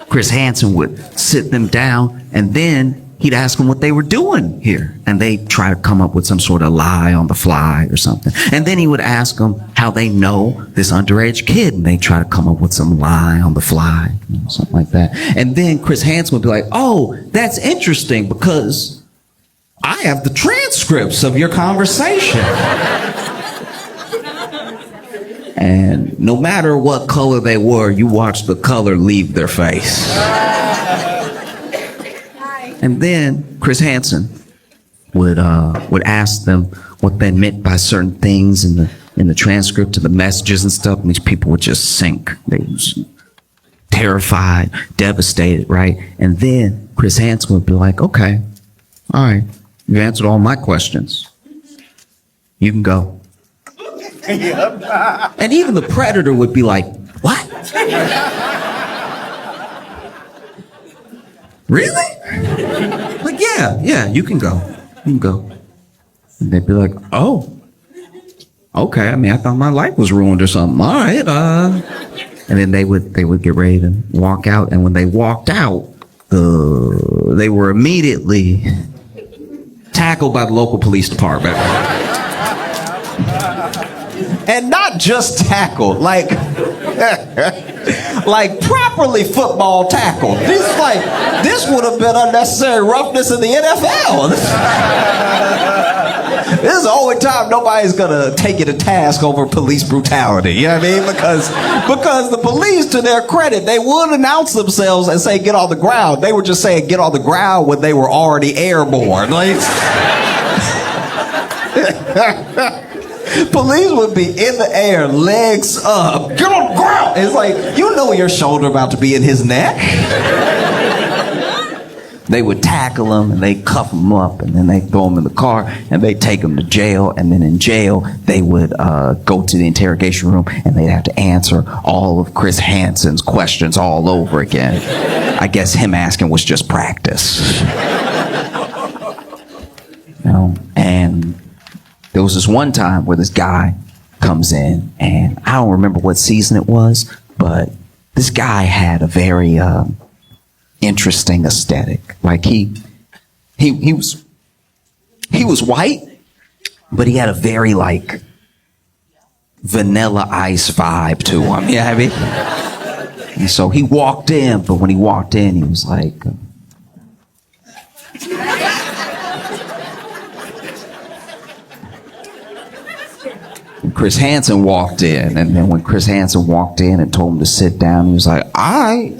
Chris Hansen would sit them down, and then he'd ask them what they were doing here. And they'd try to come up with some sort of lie on the fly or something. And then he would ask them how they know this underage kid. And they'd try to come up with some lie on the fly, something like that. And then Chris Hansen would be like, "Oh, that's interesting because I have the transcripts of your conversation." And no matter what color they were, you watch the color leave their face. And then Chris Hansen would ask them what they meant by certain things in the transcript of the messages and stuff, and these people would just sink. They were just terrified, devastated, right? And then Chris Hansen would be like, "Okay, all right, you answered all my questions. You can go." And even the predator would be like, "What? Really?" Like, yeah, you can go. You can go. And they'd be like, "Oh, okay. I mean, I thought my life was ruined or something. All right." And then they would get ready to walk out. And when they walked out, they were immediately tackled by the local police department. And not just tackled, like properly football tackled. This would have been unnecessary roughness in the NFL. This is the only time nobody's gonna take you to task over police brutality. You know what I mean? Because the police, to their credit, they would announce themselves and say, "Get on the ground." They were just saying, "Get on the ground" when they were already airborne. Police would be in the air, legs up. "Get on the ground." It's like, you know your shoulder about to be in his neck. They would tackle him and they cuff him up, and then they throw him in the car and they take him to jail. And then in jail, they would go to the interrogation room and they'd have to answer all of Chris Hansen's questions all over again. I guess him asking was just practice. And there was this one time where this guy comes in, and I don't remember what season it was, but this guy had a very interesting aesthetic. Like he was white, but he had a very like Vanilla Ice vibe to him. You know what I mean? And so he walked in, but when he walked in, he was like. Chris Hansen walked in, and then when Chris Hansen walked in and told him to sit down, he was like, I.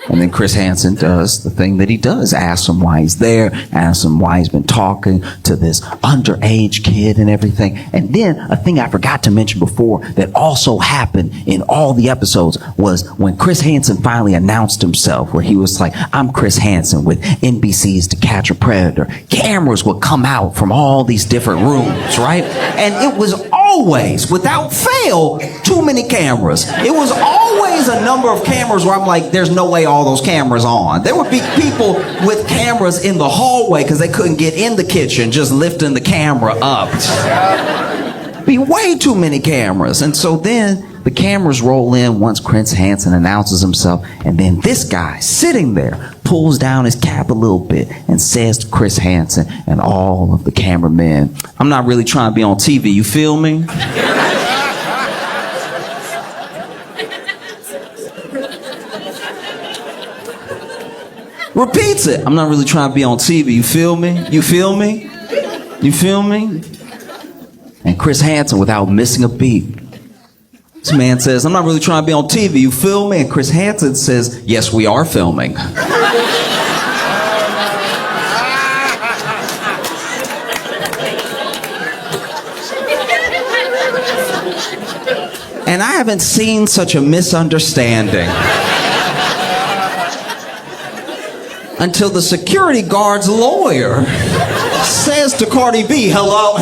And then Chris Hansen does the thing that he does. Asks him why he's there. Asks him why he's been talking to this underage kid and everything. And then a thing I forgot to mention before that also happened in all the episodes was when Chris Hansen finally announced himself, where he was like, "I'm Chris Hansen with NBC's To Catch a Predator." Cameras would come out from all these different rooms, right? And it was always, without fail, too many cameras. It was always a number of cameras where I'm like, there's no way all those cameras on. There would be people with cameras in the hallway because they couldn't get in the kitchen, just lifting the camera up. Be way too many cameras. And so then the cameras roll in once Chris Hansen announces himself, and then this guy sitting there pulls down his cap a little bit and says to Chris Hansen and all of the cameramen, "I'm not really trying to be on TV, you feel me?" Repeats it. "I'm not really trying to be on TV, you feel me? You feel me? You feel me?" And Chris Hansen, without missing a beat, this man says, "I'm not really trying to be on TV, you feel me?" And Chris Hansen says, "Yes, we are filming." And I haven't seen such a misunderstanding until the security guard's lawyer says to Cardi B, hello?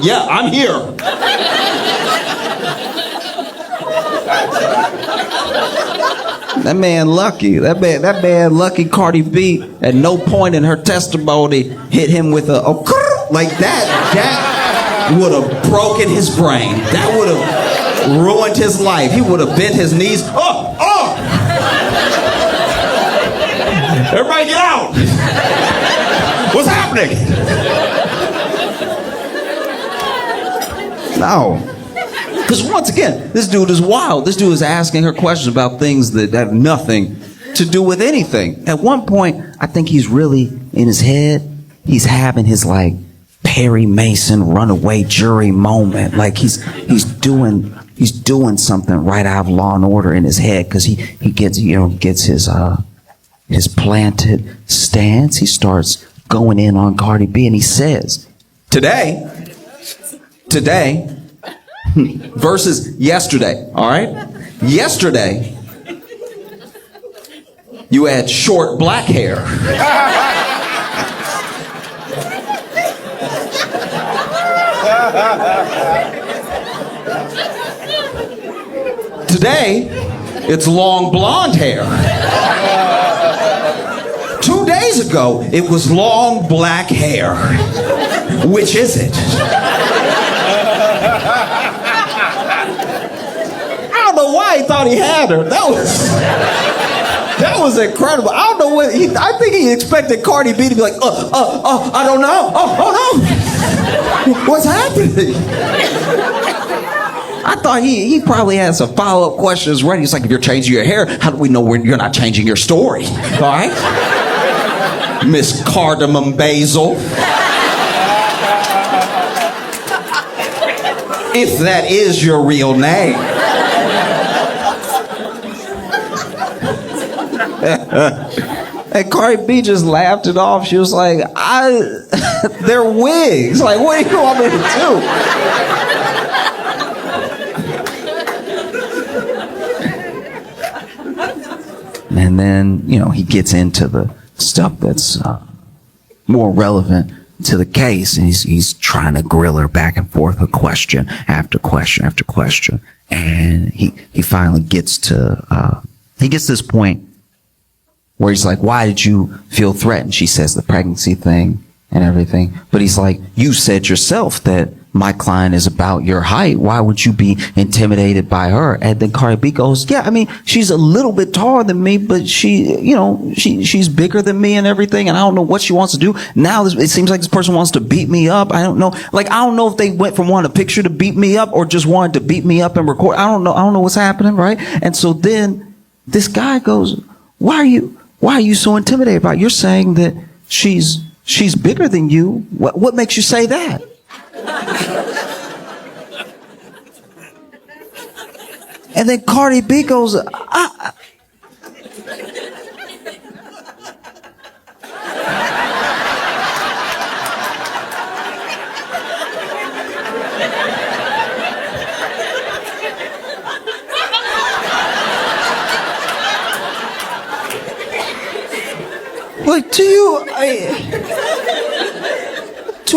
Yeah, I'm here. That man lucky. That man lucky. Cardi B at no point in her testimony hit him with a like that. That would have broken his brain. That would have ruined his life. He would have bent his knees. Everybody get out. What's happening? No. Because once again, this dude is wild. This dude is asking her questions about things that have nothing to do with anything. At one point, I think he's really in his head. He's having his like Perry Mason runaway jury moment. Like he's doing something right out of Law and Order in his head because he gets his planted stance. He starts going in on Cardi B and he says, today versus yesterday, all right? Yesterday, you had short black hair. Today, it's long blonde hair. 2 days ago, it was long black hair. Which is it? I don't know why he thought he had her. That was incredible. I don't know what I think he expected Cardi B to be like, I don't know. Oh no. What's happening? I thought he probably had some follow-up questions ready. He's like, if you're changing your hair, how do we know when you're not changing your story? All right? Miss Cardamom Basil. If that is your real name. And Cardi B just laughed it off. She was like, they're wigs. Like, what do you want me to do? And then, he gets into the stuff that's more relevant to the case, and he's trying to grill her back and forth with question after question after question. And he finally gets to this point where he's like, why did you feel threatened? She says the pregnancy thing and everything. But he's like, you said yourself that my client is about your height. Why would you be intimidated by her? And then Cardi B goes, yeah, I mean, she's a little bit taller than me, but she's bigger than me and everything. And I don't know what she wants to do. Now it seems like this person wants to beat me up. I don't know. Like, I don't know if they went from wanting a picture to beat me up or just wanted to beat me up and record. I don't know what's happening. Right. And so then this guy goes, why are you so intimidated by it? You're saying that she's bigger than you. What makes you say that? And then Cardi B goes, like, do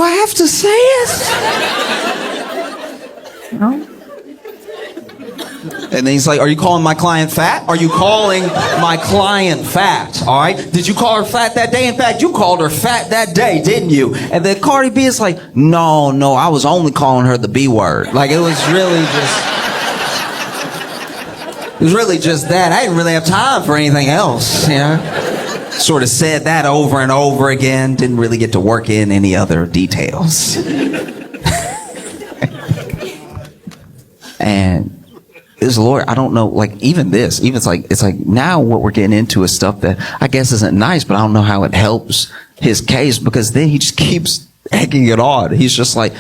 I have to say it? No. And then he's like, are you calling my client fat? Are you calling my client fat? All right. Did you call her fat that day? In fact, you called her fat that day, didn't you? And then Cardi B is like, no, I was only calling her the B word. Like, it was really just that. I didn't really have time for anything else, Sort of said that over and over again. Didn't really get to work in any other details. And this lawyer, I don't know, like, even it's like now what we're getting into is stuff that I guess isn't nice, but I don't know how it helps his case, because then he just keeps egging it on. He's like,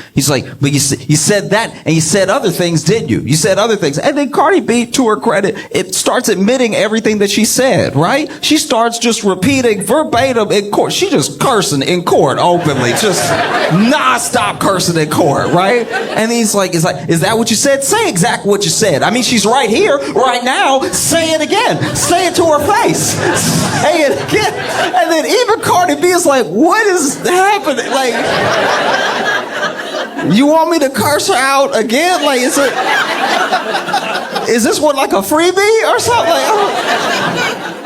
but you said that and you said other things, didn't you? You said other things. And then Cardi B, to her credit, it starts admitting everything that she said, right? She starts just repeating verbatim in court. She just cursing in court openly, just nonstop cursing in court, right? And he's like, is that what you said? Say exactly what you said. I mean, she's right here, right now. Say it again. Say it to her face. Say it again. And then even Cardi B is like, what is happening? Like, you want me to curse her out again? Like, is this one like a freebie or something? Like,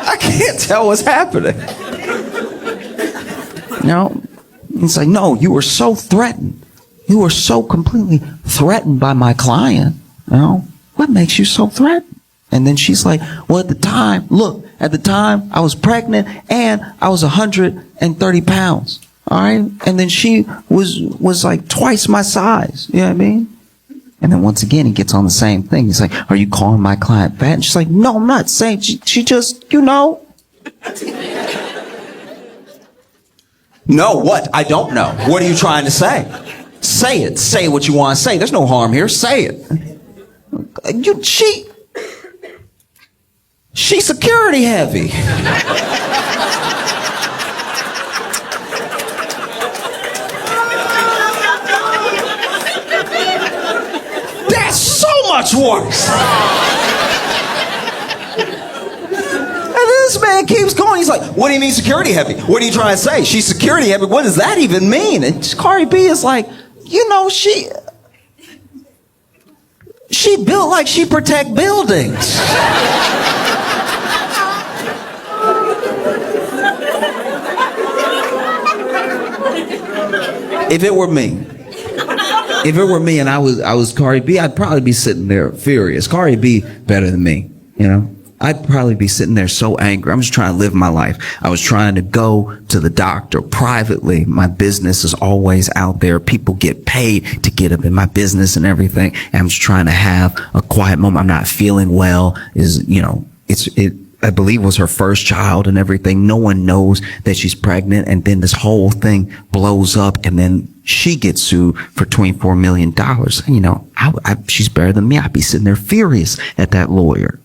I can't tell what's happening. No, it's like, no, you were so threatened. You were so completely threatened by my client. You know, what makes you so threatened? And then she's like, well, at the time I was pregnant and I was 130 pounds. All right. And then she was like twice my size. You know what I mean? And then once again, he gets on the same thing. He's like, are you calling my client fat? And she's like, no, I'm not saying. She just, you know. No, what? I don't know. What are you trying to say? Say it. Say what you want to say. There's no harm here. Say it. She's security heavy. That's so much worse. And this man keeps going. He's like, what do you mean security heavy? What are you trying to say? She's security heavy. What does that even mean? And Cardi B is like, you know, she built like she protect buildings. If it were me and I was Cardi B, I'd probably be sitting there furious. Cardi B better than me, you know? I'd probably be sitting there so angry. I'm just trying to live my life. I was trying to go to the doctor privately. My business is always out there. People get paid to get up in my business and everything. And I'm just trying to have a quiet moment. I'm not feeling well. I believe was her first child and everything. No one knows that she's pregnant. And then this whole thing blows up and then she gets sued for $24 million. You know, she's better than me. I'd be sitting there furious at that lawyer.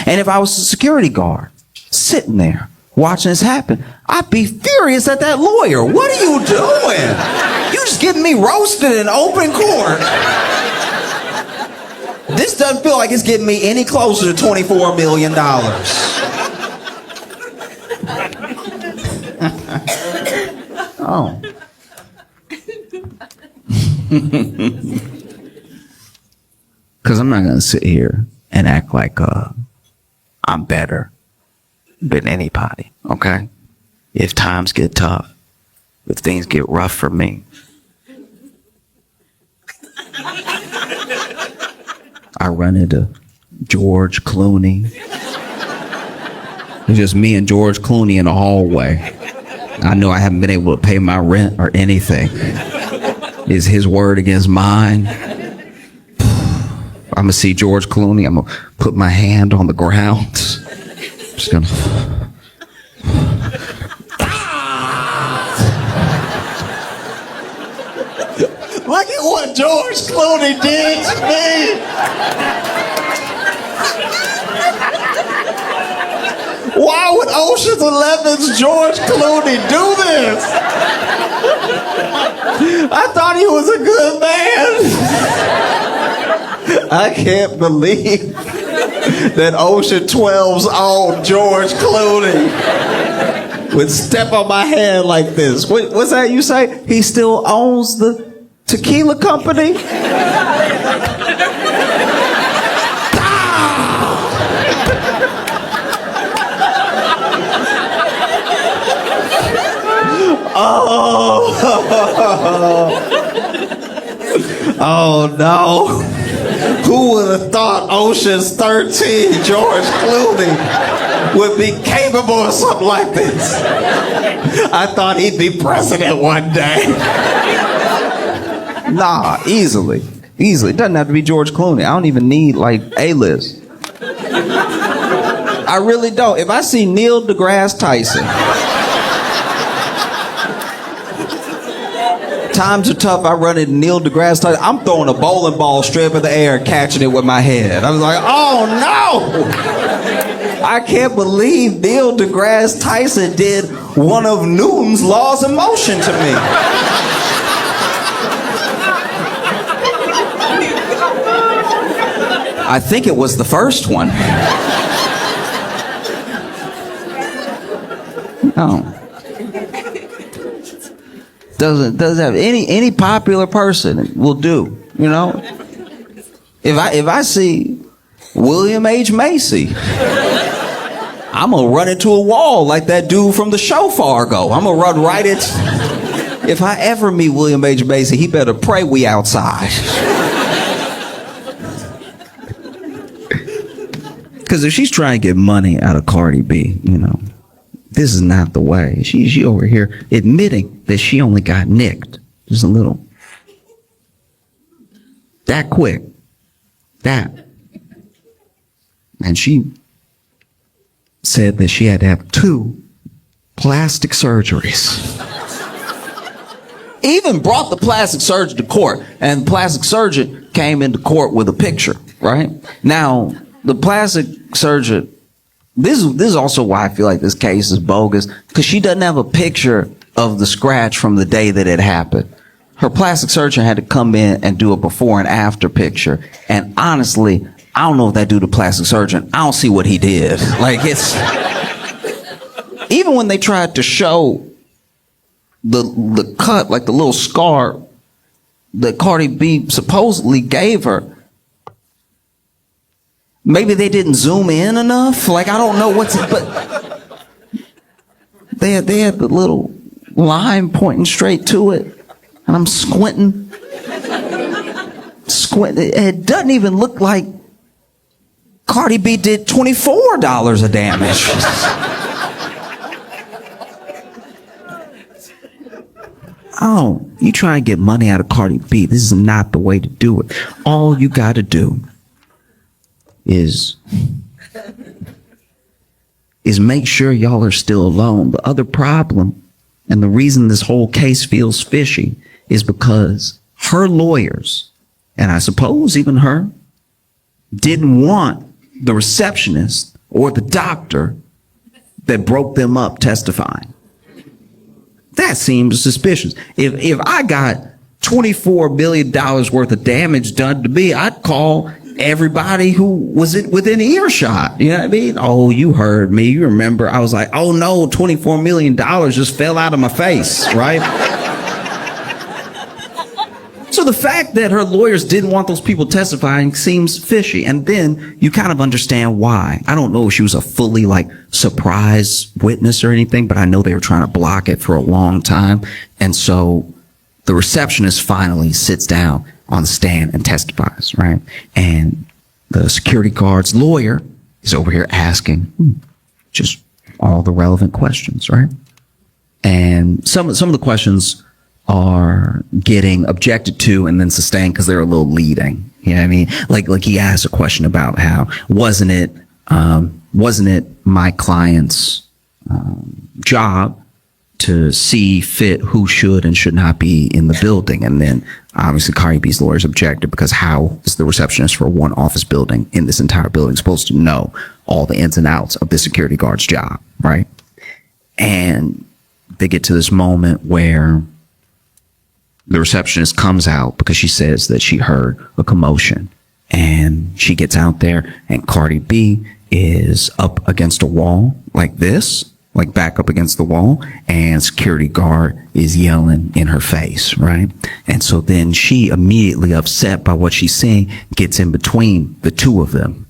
And if I was a security guard sitting there watching this happen, I'd be furious at that lawyer. What are you doing? You just getting me roasted in open court. This doesn't feel like it's getting me any closer to $24 million. Oh. Because I'm not going to sit here and act like I'm better than anybody, okay? If times get tough, if things get rough for me, I run into George Clooney. It's just me and George Clooney in the hallway. I know I haven't been able to pay my rent or anything. Is his word against mine? I'm gonna see George Clooney. I'm gonna put my hand on the ground. Just gonna. Look at what George Clooney did to me. Why would Ocean's 11's George Clooney do this? I thought he was a good man. I can't believe that Ocean 12's own George Clooney would step on my hand like this. What's that you say? He still owns the tequila company? Oh no. Who would have thought Ocean's 13 George Clooney would be capable of something like this? I thought he'd be president one day. Nah, easily. It doesn't have to be George Clooney. I don't even need like A-list. I really don't. If I see Neil deGrasse Tyson times are tough. I run into Neil deGrasse Tyson. I'm throwing a bowling ball straight up in the air and catching it with my head. I was like, oh no! I can't believe Neil deGrasse Tyson did one of Newton's laws of motion to me. I think it was the first one. No. Doesn't have any popular person will do, you know? If I see William H. Macy, I'm gonna run into a wall like that dude from the show Fargo. I'm gonna run right into. If I ever meet William H. Macy, he better pray we outside. Because if she's trying to get money out of Cardi B, you know, this is not the way. She over here admitting that she only got nicked. Just a little. That quick. That. And she said that she had to have 2 plastic surgeries. Even brought the plastic surgeon to court, and the plastic surgeon came into court with a picture, right? Now, the plastic surgeon, this is also why I feel like this case is bogus, because she doesn't have a picture of the scratch from the day that it happened. Her plastic surgeon had to come in and do a before and after picture, and honestly, I don't know if that dude, the plastic surgeon, I don't see what he did. Like, it's... Even when they tried to show the cut, like the little scar that Cardi B supposedly gave her, maybe they didn't zoom in enough. Like, I don't know but they had the little line pointing straight to it, and I'm squinting. It doesn't even look like Cardi B did $24 of damage. Oh, you try and get money out of Cardi B. This is not the way to do it. All you got to do is make sure y'all are still alone. The other problem, and the reason this whole case feels fishy, is because her lawyers, and I suppose even her, didn't want the receptionist or the doctor that broke them up testifying. That seems suspicious. If I got $24 billion worth of damage done to me, I'd call everybody who was within earshot. You know what I mean? Oh, you heard me. You remember? I was like, oh no, $24 million just fell out of my face, right? So the fact that her lawyers didn't want those people testifying seems fishy. And then you kind of understand why. I don't know if she was a fully surprise witness or anything, but I know they were trying to block it for a long time. And so the receptionist finally sits down on the stand and testifies, right? And the security guard's lawyer is over here asking just all the relevant questions, right? And some of the questions are getting objected to and then sustained because they're a little leading. You know what I mean? Like he asked a question about how wasn't it my client's job to see fit who should and should not be in the building? And then obviously Cardi B's lawyers objected, because how is the receptionist for one office building in this entire building supposed to know all the ins and outs of the security guard's job, right? And they get to this moment where the receptionist comes out because she says that she heard a commotion, and she gets out there and Cardi B is up against a wall like this, like back up against the wall, and security guard is yelling in her face, right? And so then she, immediately upset by what she's seeing, gets in between the two of them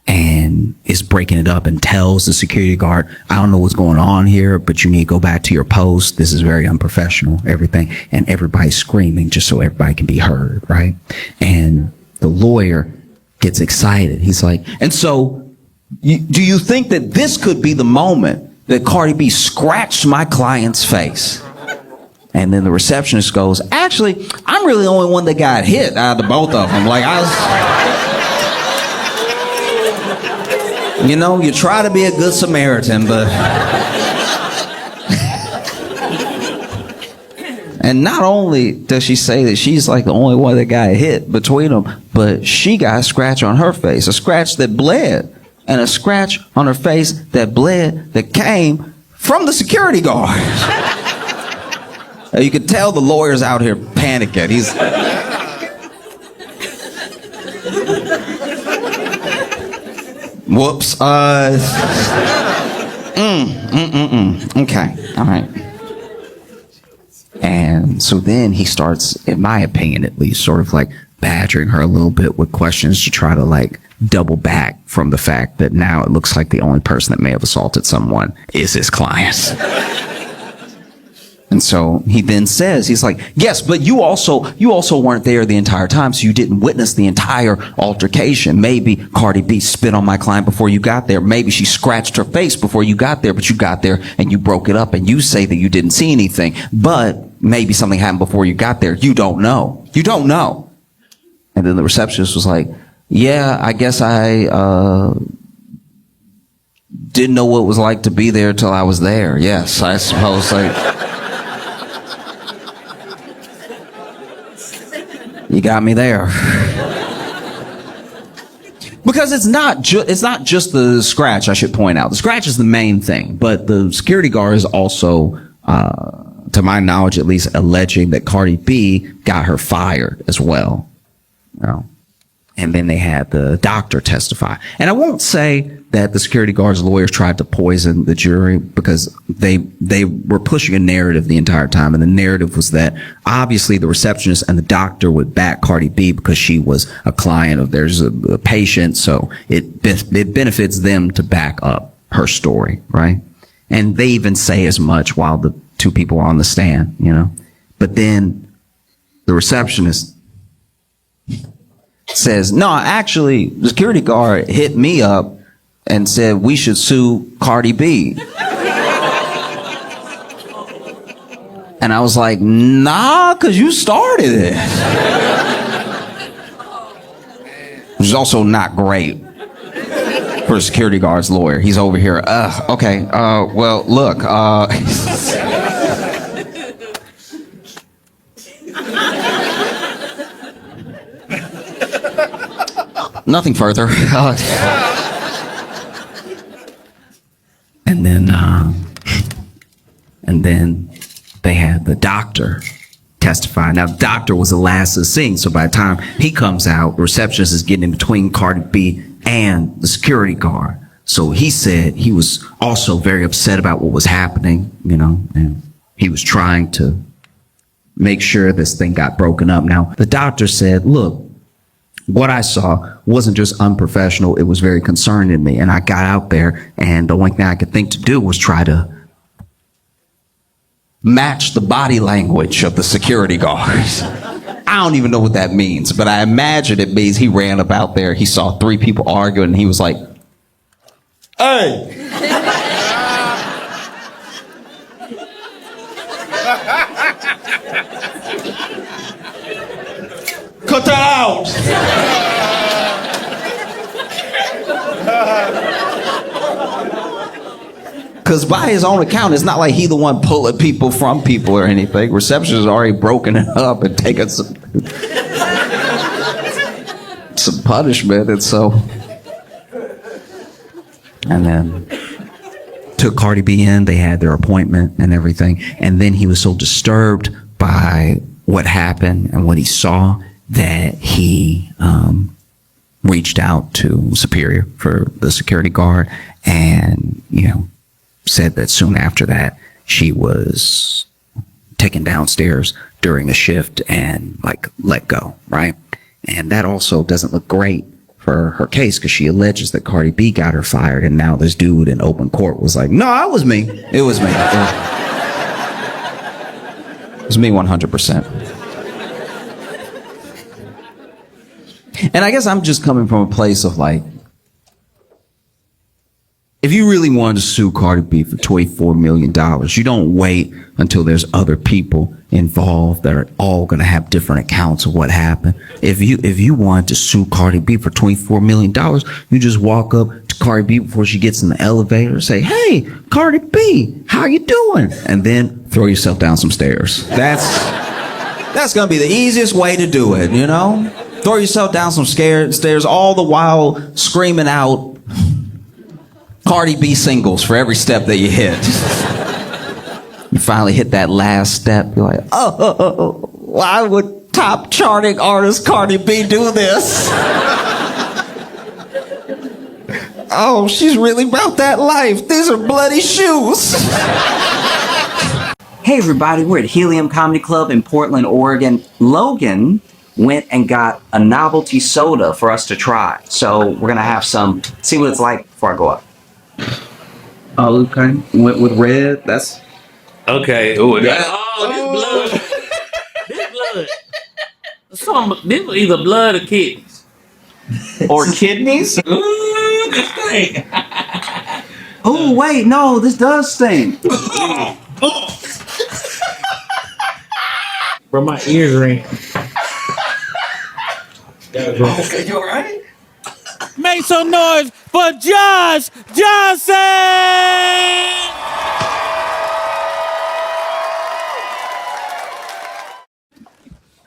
and is breaking it up and tells the security guard, I don't know what's going on here, but you need to go back to your post. This is very unprofessional, everything. And everybody's screaming just so everybody can be heard, right? And the lawyer gets excited. He's like, and so do you think that this could be the moment that Cardi B scratched my client's face? And then the receptionist goes, actually, I'm really the only one that got hit out of the both of them. Like, you know, you try to be a good Samaritan, but... And not only does she say that she's like the only one that got hit between them, but she got a scratch on her face, a scratch that bled, and a scratch on her face that bled that came from the security guard. You could tell the lawyer's out here panicking. He's... Whoops. Okay. All right. And so then he starts, in my opinion at least, sort of like badgering her a little bit with questions to try to like double back from the fact that now it looks like the only person that may have assaulted someone is his client. And so he then says, he's like, yes, but you also weren't there the entire time, so you didn't witness the entire altercation. Maybe Cardi B spit on my client before you got there. Maybe she scratched her face before you got there, but you got there and you broke it up and you say that you didn't see anything. But maybe something happened before you got there. You don't know. You don't know. And then the receptionist was like, yeah, I guess I didn't know what it was like to be there till I was there. Yes, I suppose. You got me there. Because it's not just the scratch, I should point out. The scratch is the main thing, but the security guard is also, to my knowledge at least, alleging that Cardi B got her fired as well. You know? And then they had the doctor testify. And I won't say that the security guard's lawyers tried to poison the jury, because they were pushing a narrative the entire time. And the narrative was that obviously the receptionist and the doctor would back Cardi B because she was a client of theirs, a patient. So it benefits them to back up her story, right? And they even say as much while the two people are on the stand, you know. But then the receptionist says, no, actually, the security guard hit me up and said we should sue Cardi B. And I was like, nah, because you started it. Which is also not great for a security guard's lawyer. He's over here, okay, well, look, nothing further. And then they had the doctor testify. Now, the doctor was the last to sing, so by the time he comes out, the receptionist is getting in between Cardi B and the security guard. So he said he was also very upset about what was happening, you know, and he was trying to make sure this thing got broken up. Now, the doctor said, look, what I saw wasn't just unprofessional, it was very concerning me. And I got out there, and the only thing I could think to do was try to match the body language of the security guards. I don't even know what that means, but I imagine it means he ran up out there, he saw three people arguing, and he was like, hey! Cut that out! Because by his own account, it's not like he the one pulling people from people or anything. Reception has already broken it up and taken some punishment, and so... And then took Cardi B in, they had their appointment and everything, and then he was so disturbed by what happened and what he saw that he reached out to Superior for the security guard, and, you know, said that soon after that she was taken downstairs during a shift and like let go, right? And that also doesn't look great for her case, because she alleges that Cardi B got her fired, and now this dude in open court was like, no, it was me. It was me. It was me 100%. And I guess I'm just coming from a place of like, if you really wanted to sue Cardi B for $24 million, you don't wait until there's other people involved that are all going to have different accounts of what happened. If you wanted to sue Cardi B for $24 million, you just walk up to Cardi B before she gets in the elevator. Say, hey, Cardi B, how you doing? And then throw yourself down some stairs. That's gonna be the easiest way to do it, you know? Throw yourself down some stairs, all the while screaming out Cardi B singles for every step that you hit. You finally hit that last step, you're like, oh, why would top charting artist Cardi B do this? Oh, she's really about that life. These are bloody shoes. Hey everybody, we're at Helium Comedy Club in Portland, Oregon. Logan went and got a novelty soda for us to try. So we're gonna have some, see what it's like before I go up. Oh, okay. Went with red. That's Okay. Ooh, oh, this blood. This blood. This was either blood or kidneys. Or kidneys? This thing. Oh wait, no, this does stink. Bro, my ears ring. okay. You all right? Make some noise for Josh Johnson!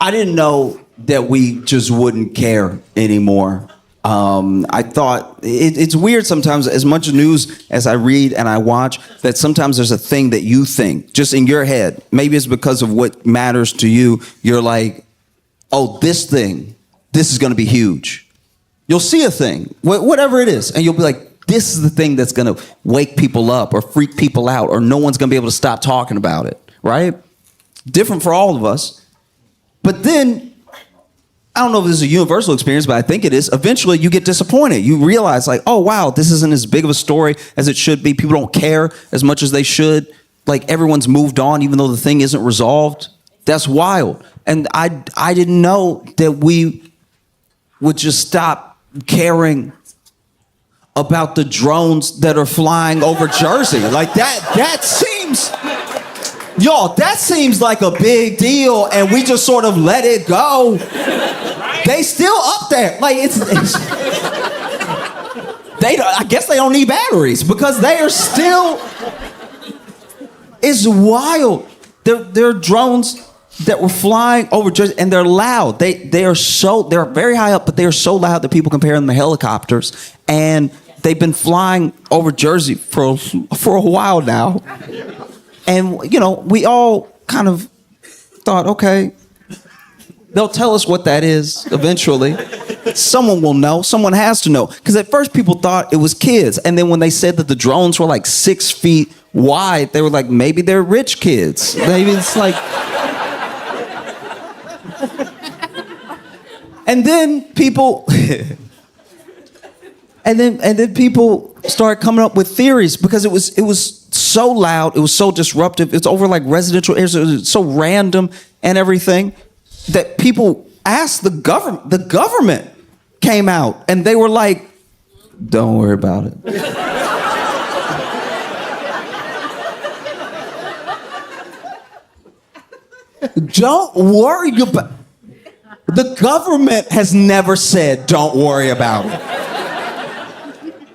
I didn't know that we just wouldn't care anymore. I thought it's weird sometimes, as much news as I read and I watch, that sometimes there's a thing that you think just in your head. Maybe it's because of what matters to you. You're like, oh, this thing, this is going to be huge. You'll see a thing, whatever it is, and you'll be like, this is the thing that's going to wake people up or freak people out, or no one's going to be able to stop talking about it, right? Different for all of us. But then, I don't know if this is a universal experience, but I think it is. Eventually, you get disappointed. You realize, like, oh, wow, this isn't as big of a story as it should be. People don't care as much as they should. Like, everyone's moved on, even though the thing isn't resolved. That's wild. And I didn't know that we would just stop caring about the drones that are flying over Jersey. Like, that seems... Y'all, that seems like a big deal, and we just sort of let it go. They still up there. Like, it's I guess they don't need batteries because they are still. It's wild. There are drones that were flying over Jersey, and they're loud. They're very high up, but they are so loud that people compare them to helicopters. And they've been flying over Jersey for a while now. And, you know, we all kind of thought, okay, they'll tell us what that is eventually. Someone will know. Someone has to know. Because at first people thought it was kids. And then when they said that the drones were like 6 feet wide, they were like, maybe they're rich kids. Maybe it's like... And then people... And then people started coming up with theories because it was so loud, it was so disruptive, it's over like residential areas, it was so random and everything that people asked the government. The government came out and they were like, "Don't worry about it." Don't worry about. The government has never said, "Don't worry about it."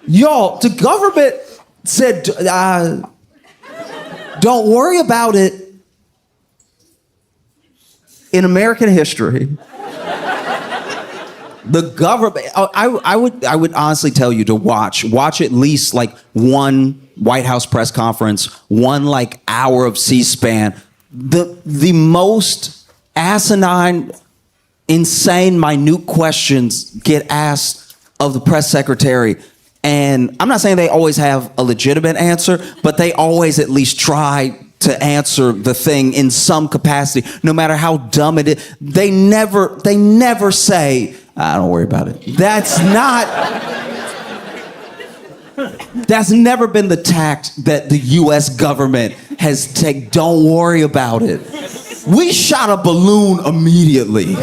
Y'all, the government said, don't worry about it in American history. The government, I would honestly tell you to watch at least like one White House press conference, one like hour of C-SPAN. The most asinine, insane, minute questions get asked of the press secretary. And I'm not saying they always have a legitimate answer, but they always at least try to answer the thing in some capacity, no matter how dumb it is. They never say, "Don't worry about it." That's never been the tact that the U.S. government has taken. Don't worry about it. We shot a balloon immediately.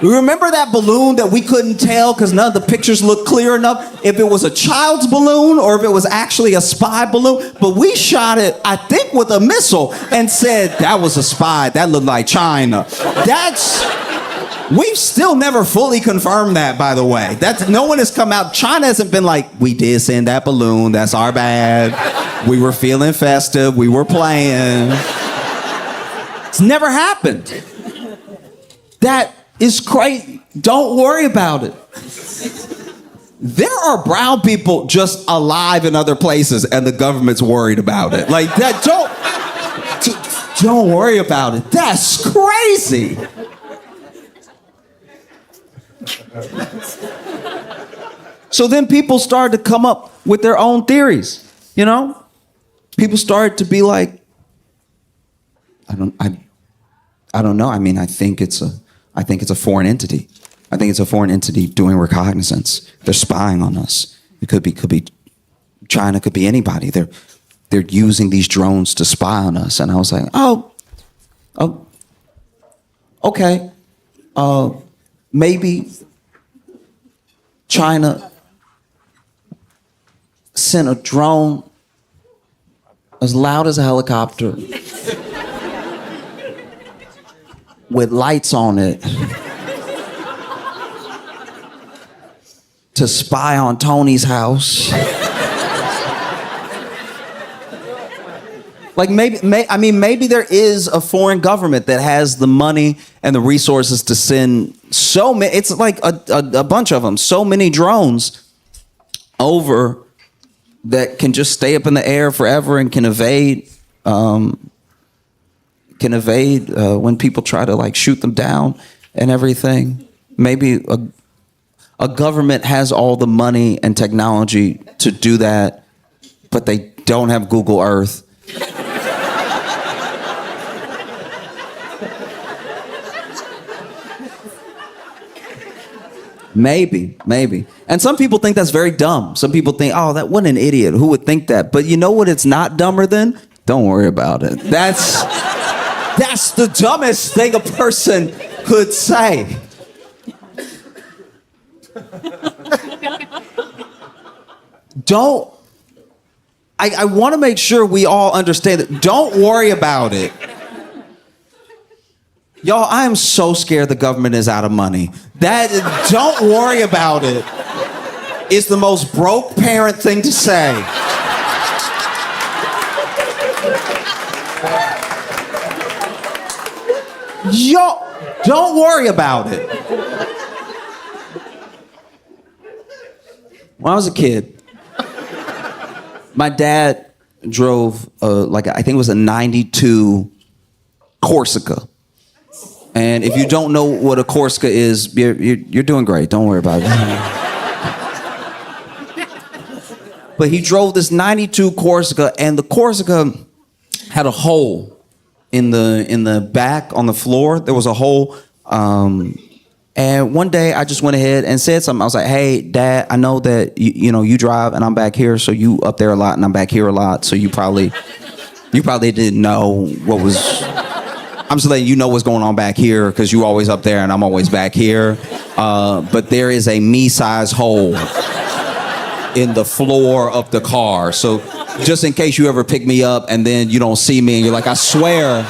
Remember that balloon that we couldn't tell because none of the pictures looked clear enough if it was a child's balloon or if it was actually a spy balloon? But we shot it, I think, with a missile and said, that was a spy. That looked like China. We've still never fully confirmed that, by the way. No one has come out. China hasn't been like, we did send that balloon. That's our bad. We were feeling festive. We were playing. It's never happened. That is crazy. Don't worry about it. There are brown people just alive in other places, and the government's worried about it. Like that. Don't worry about it. That's crazy. So then people started to come up with their own theories, you know? People started to be like, I don't know. I mean, I think it's a foreign entity. I think it's a foreign entity doing reconnaissance. They're spying on us. It could be China, could be anybody. They're using these drones to spy on us. And I was like, oh, okay. Maybe China sent a drone as loud as a helicopter with lights on it to spy on Tony's house. Like maybe there is a foreign government that has the money and the resources to send so many, it's like a bunch of them, so many drones over that can just stay up in the air forever and can evade when people try to like shoot them down and everything. Maybe a government has all the money and technology to do that, but they don't have Google Earth. Maybe. And some people think that's very dumb. Some people think, oh, what an idiot. Who would think that? But you know what it's not dumber than? Don't worry about it. That's the dumbest thing a person could say. I want to make sure we all understand it. Don't worry about it. Y'all, I am so scared the government is out of money. Don't worry about it. It's the most broke parent thing to say. Yo, don't worry about it. When I was a kid, my dad drove, I think it was a 92 Corsica. And if you don't know what a Corsica is, you're doing great. Don't worry about it. But he drove this 92 Corsica, and the Corsica had a hole in the back on the floor. There was a hole. And one day I just went ahead and said something. I was like, hey, Dad, I know that you drive and I'm back here, so you up there a lot and I'm back here a lot, so you probably didn't know what was... I'm just letting you know what's going on back here because you always up there and I'm always back here. But there is a me-sized hole in the floor of the car. So just in case you ever pick me up and then you don't see me and you're like, I swear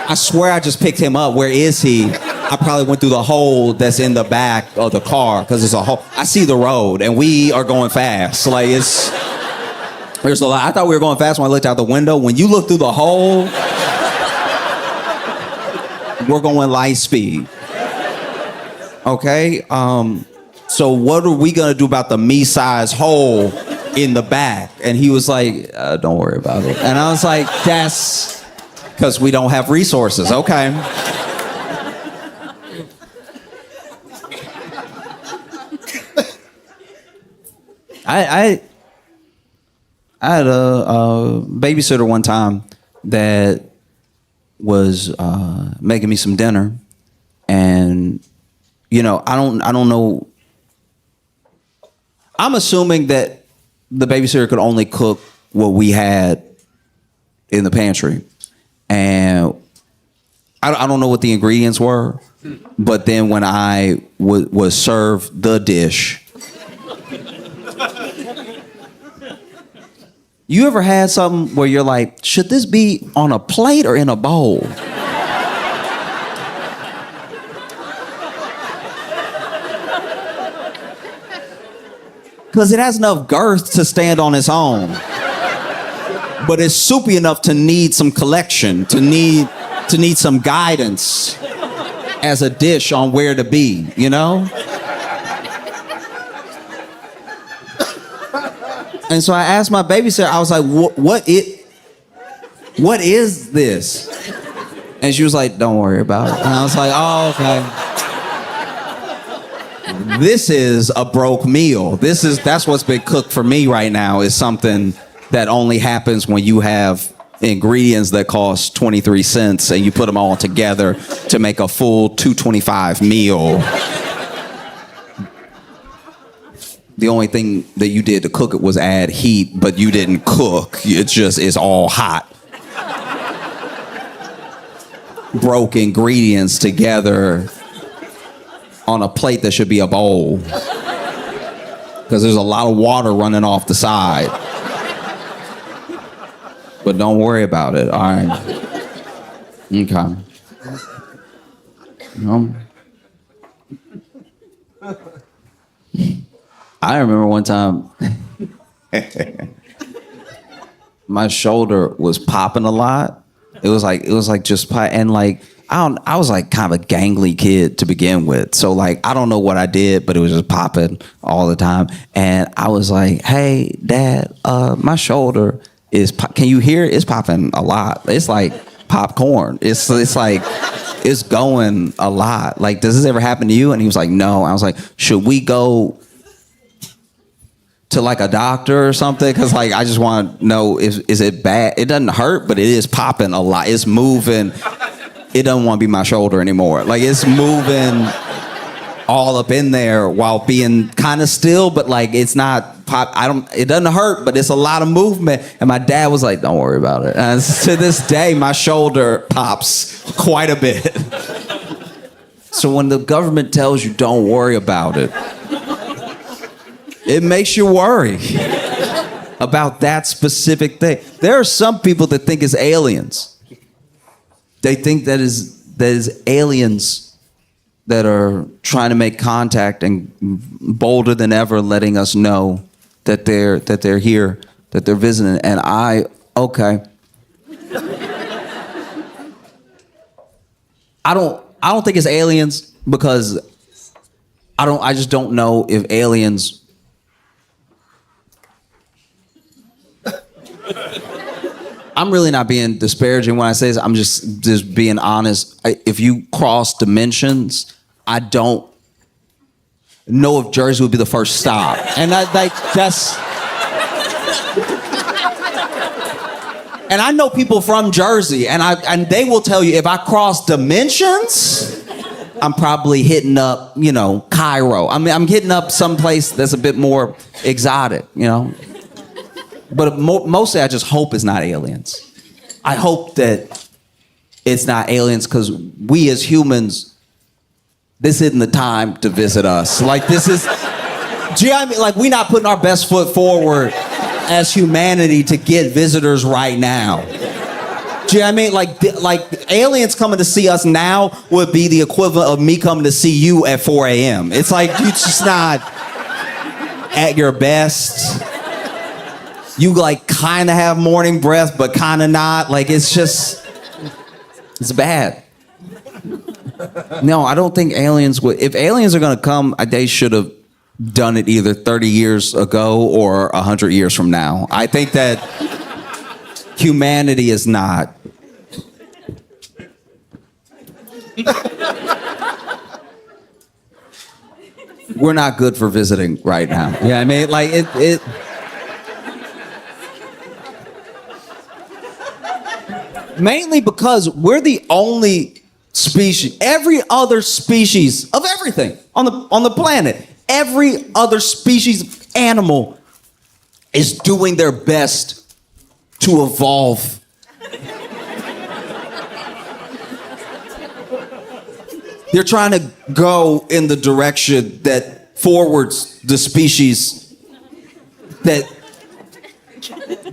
I just picked him up. Where is he? I probably went through the hole that's in the back of the car because it's a hole. I see the road and we are going fast. Like there's a lot. I thought we were going fast when I looked out the window. When you look through the hole, we're going light speed. Okay? So what are we going to do about the me-sized hole in the back? And he was like, don't worry about it. And I was like, that's because we don't have resources. Okay. I had a babysitter one time that was making me some dinner, and I don't know. I'm assuming that the babysitter could only cook what we had in the pantry, and I don't know what the ingredients were, but then when I was served the dish. You ever had something where you're like, should this be on a plate or in a bowl? Because it has enough girth to stand on its own. But it's soupy enough to need some collection, to need some guidance as a dish on where to be, you know? And so I asked my babysitter, I was like, what is this? And she was like, don't worry about it. And I was like, oh, okay. This is a broke meal. That's what's been cooked for me right now, is something that only happens when you have ingredients that cost 23 cents and you put them all together to make a full $2.25 meal. The only thing that you did to cook it was add heat, but you didn't cook. It's all hot. Broke ingredients together on a plate that should be a bowl. Because there's a lot of water running off the side. But don't worry about it, all right? Okay. I remember one time my shoulder was popping a lot. It was like just and like I was like kind of a gangly kid to begin with. So like I don't know what I did, but it was just popping all the time. And I was like, "Hey, Dad, my shoulder is can you hear it? It's popping a lot. It's like popcorn. It's like it's going a lot. Like, does this ever happen to you?" And he was like, "No." I was like, "Should we go to like a doctor or something? Because like I just want to know, is it bad? It doesn't hurt, but it is popping a lot. It's moving. It doesn't want to be my shoulder anymore. Like it's moving all up in there while being kind of still, but like it's not pop. It doesn't hurt, but it's a lot of movement." And my dad was like, "Don't worry about it." And to this day, my shoulder pops quite a bit. So when the government tells you don't worry about it, it makes you worry about that specific thing. There are some people that think it's aliens. They think that is aliens that are trying to make contact and bolder than ever letting us know that they're here, that they're visiting. And okay. I don't think it's aliens because I just don't know if aliens I'm really not being disparaging when I say this. I'm just being honest. If you cross dimensions, I don't know if Jersey would be the first stop. And that's... And I know people from Jersey, and they will tell you if I cross dimensions, I'm probably hitting up, Cairo. I mean, I'm hitting up someplace that's a bit more exotic, But mostly I just hope it's not aliens. I hope that it's not aliens because we as humans, this isn't the time to visit us. Like do you know what I mean? Like we're not putting our best foot forward as humanity to get visitors right now. Do you know what I mean? Like aliens coming to see us now would be the equivalent of me coming to see you at 4 a.m. It's like you're just not at your best. You like kind of have morning breath, but kind of not. Like it's bad. No, I don't think aliens would. If aliens are going to come, they should have done it either 30 years ago or 100 years from now. I think that humanity is not. We're not good for visiting right now. Yeah, you know I mean, like it. Mainly because we're the only species. Every other species of everything on the planet, every other species of animal is doing their best to evolve. They're trying to go in the direction that forwards the species that,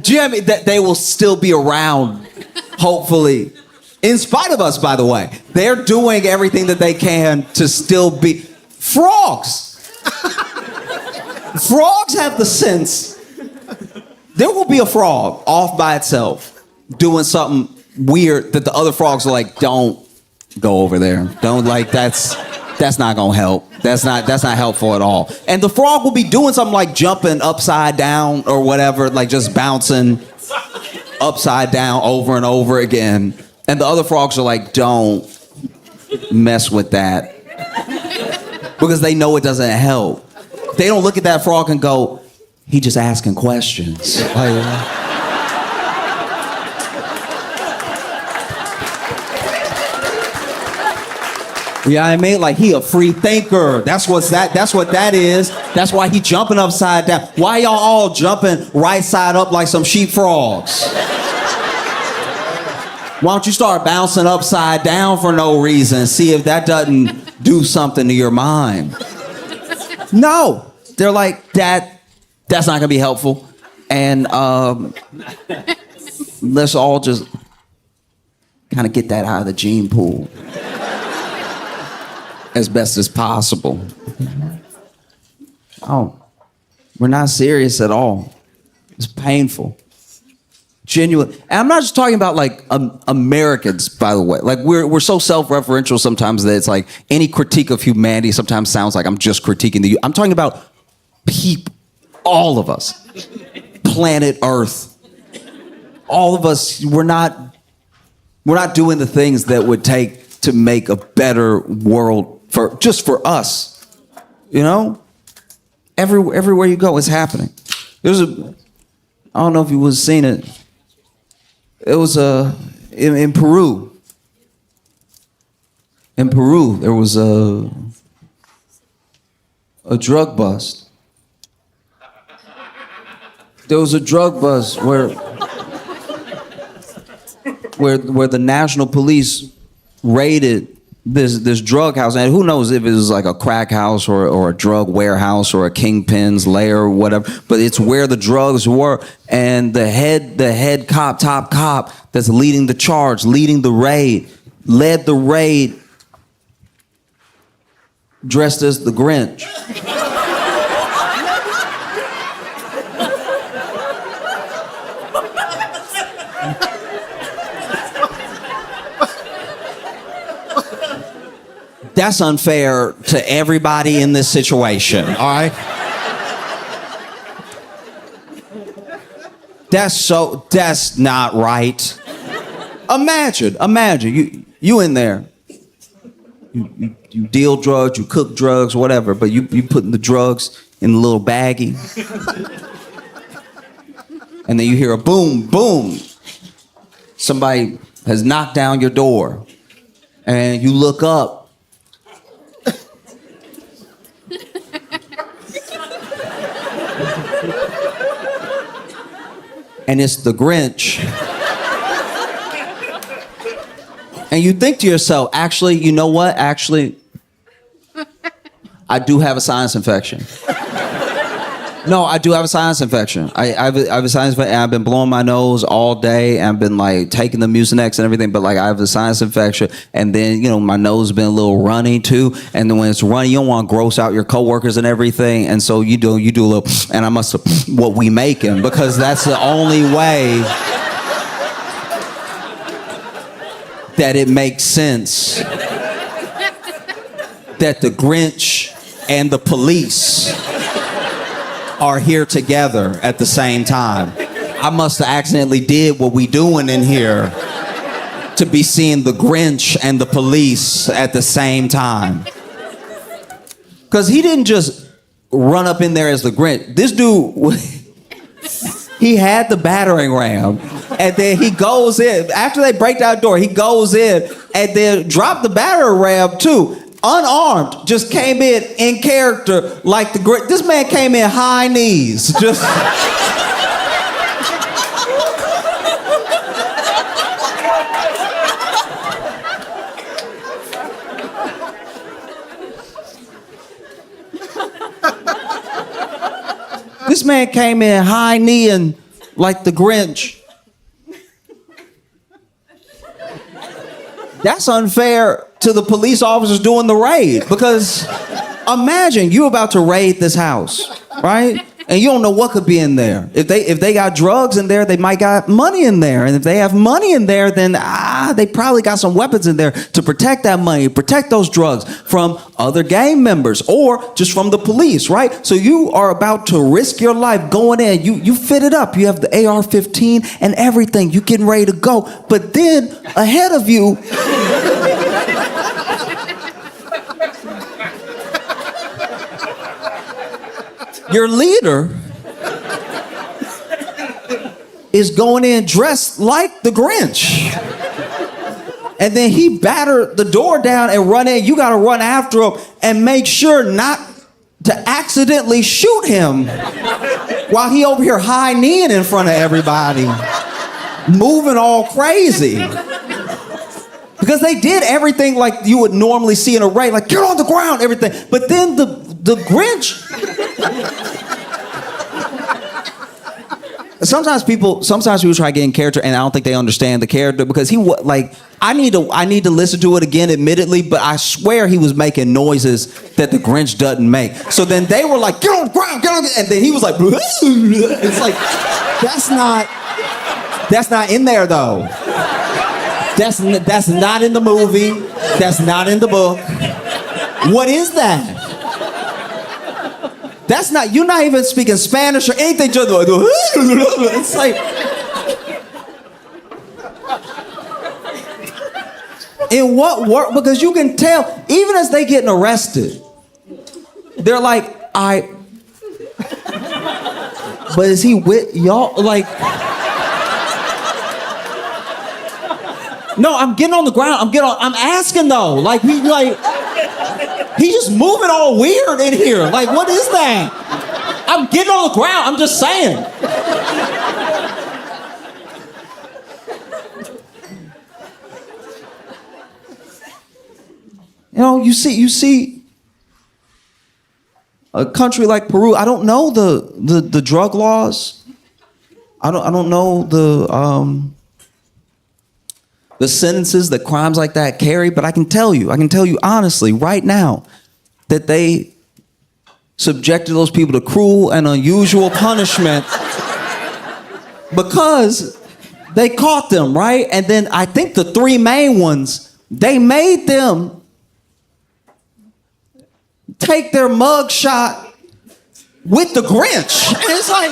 do you know what I mean? That they will still be around. Hopefully, in spite of us, by the way, they're doing everything that they can to still be frogs. Frogs have the sense. There will be a frog off by itself doing something weird that the other frogs are like, don't go over there. Don't like that's not gonna help. That's not helpful at all. And the frog will be doing something like jumping upside down or whatever, like just bouncing upside down over and over again. And the other frogs are like, don't mess with that. Because they know it doesn't help. They don't look at that frog and go, he just asking questions. Yeah, I mean, like he a free thinker. That's what that is. That's why he jumping upside down. Why y'all all jumping right side up like some sheep frogs? Why don't you start bouncing upside down for no reason? See if that doesn't do something to your mind. No, they're like that. That's not gonna be helpful. And let's all just kind of get that out of the gene pool as best as possible. Oh, we're not serious at all. It's painful. Genuine. And I'm not just talking about like Americans, by the way. Like we're so self-referential sometimes that it's like any critique of humanity sometimes sounds like I'm just critiquing the. I'm talking about people, all of us, planet Earth, all of us. We're not doing the things that would take to make a better world for us. You know, everywhere you go, it's happening. I don't know if you was seen it. It was in Peru. In Peru, there was a drug bust. There was a drug bust where the national police raided this drug house, and who knows if it was like a crack house or a drug warehouse or a kingpin's lair or whatever, but it's where the drugs were. And the head top cop that's leading the charge, leading the raid, led the raid dressed as the Grinch. That's unfair to everybody in this situation, all right? That's not right. Imagine, you in there. You deal drugs, you cook drugs, whatever, but you putting the drugs in a little baggie. And then you hear a boom, boom. Somebody has knocked down your door. And you look up. And it's the Grinch. And you think to yourself, actually, you know what? Actually, I do have a sinus infection. No, I do have a sinus infection. I have a sinus infection, and I've been blowing my nose all day, and I've been like taking the Mucinex and everything, but like I have a sinus infection, and then, you know, my nose has been a little runny too, and then when it's runny, you don't want to gross out your coworkers and everything, and so you do a little, and I must have what we making, because that's the only way that it makes sense that the Grinch and the police are here together at the same time. I must have accidentally did what we doing in here to be seeing the Grinch and the police at the same time. Because he didn't just run up in there as the Grinch. This dude, he had the battering ram, and then he goes in. After they break down the door, he goes in and then dropped the battering ram too. Unarmed, just came in character like the great. This man came in high knees, just. This man came in high kneeing like the Grinch. That's unfair to the police officers doing the raid, because imagine you about to raid this house. right? And you don't know what could be in there. If they got drugs in there, they might got money in there. And if they have money in there, then they probably got some weapons in there to protect that money, protect those drugs from other gang members or just from the police, right? So you are about to risk your life going in. You fit it up. You have the AR-15 and everything. You getting ready to go. But then ahead of you, your leader is going in dressed like the Grinch. And then he battered the door down and run in. You got to run after him and make sure not to accidentally shoot him while he over here high-kneeing in front of everybody, moving all crazy. Because they did everything like you would normally see in a raid, like get on the ground, everything. But then the Grinch. Sometimes people try to get in character, and I don't think they understand the character because I need to listen to it again, admittedly, but I swear he was making noises that the Grinch doesn't make. So then they were like, get on the ground, get on the, and then he was like, it's like that's not in there though. That's not in the movie. That's not in the book. What is that? That's not, you're not even speaking Spanish or anything. Just it's like, in what work? Because you can tell, even as they getting arrested, they're like, but is he with y'all? Like, no, I'm getting on the ground. I'm asking though. Like, he's just moving all weird in here. Like, what is that? I'm getting on the ground. I'm just saying. You know, you see a country like Peru. I don't know the drug laws. I don't know the sentences that crimes like that carry, but I can tell you honestly right now that they subjected those people to cruel and unusual punishment because they caught them, right? And then I think the three main ones, they made them take their mug shot with the Grinch. And it's like,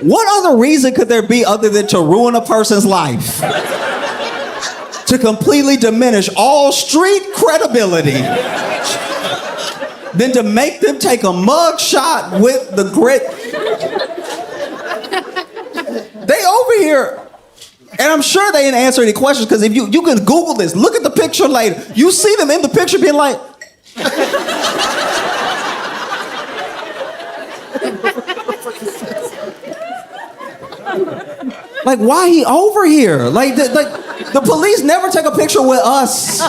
what other reason could there be other than to ruin a person's life? To completely diminish all street credibility than to make them take a mug shot with the grit. They over here, and I'm sure they didn't answer any questions because if you can Google this, look at the picture later. You see them in the picture being like, like, why he over here? Like the police never take a picture with us.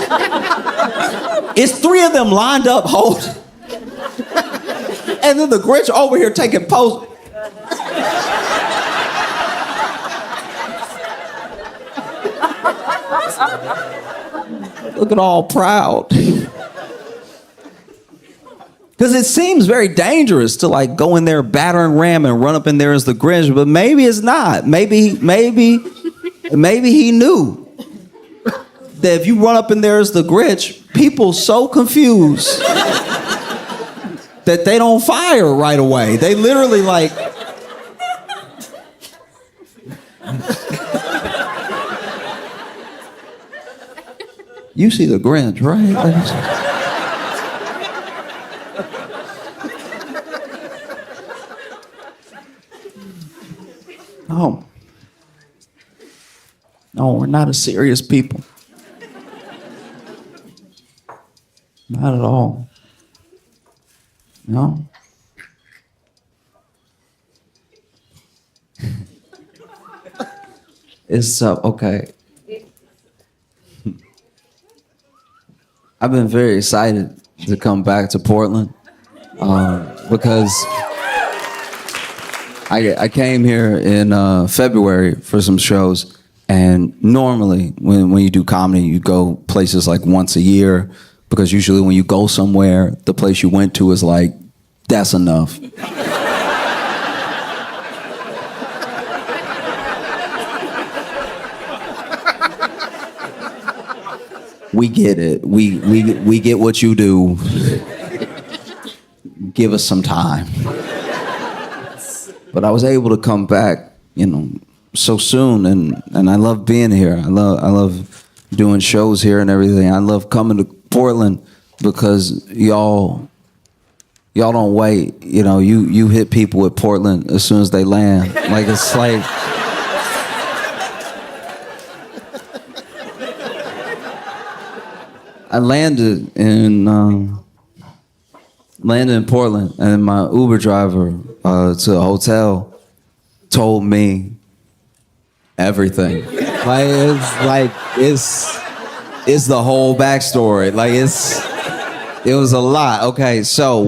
It's three of them lined up holding. And then the Grinch over here taking poses. Looking all proud. Because it seems very dangerous to like go in there, batter and ram, and run up in there as the Grinch, but maybe it's not. Maybe he knew that if you run up in there as the Grinch, people so confused that they don't fire right away. They literally like. You see the Grinch, right? No, we're not a serious people. Not at all. No. It's okay. I've been very excited to come back to Portland because I came here in February for some shows, And normally, when you do comedy, you go places like once a year, because usually when you go somewhere, the place you went to is like, that's enough. We get it. We get what you do. Give us some time. But I was able to come back, so soon, and I love being here. I love doing shows here and everything. I love coming to Portland because y'all don't wait. You hit people at Portland as soon as they land. Like, it's like, I landed in Portland, and my Uber driver to a hotel told me everything. It's the whole backstory. It was a lot. Okay, so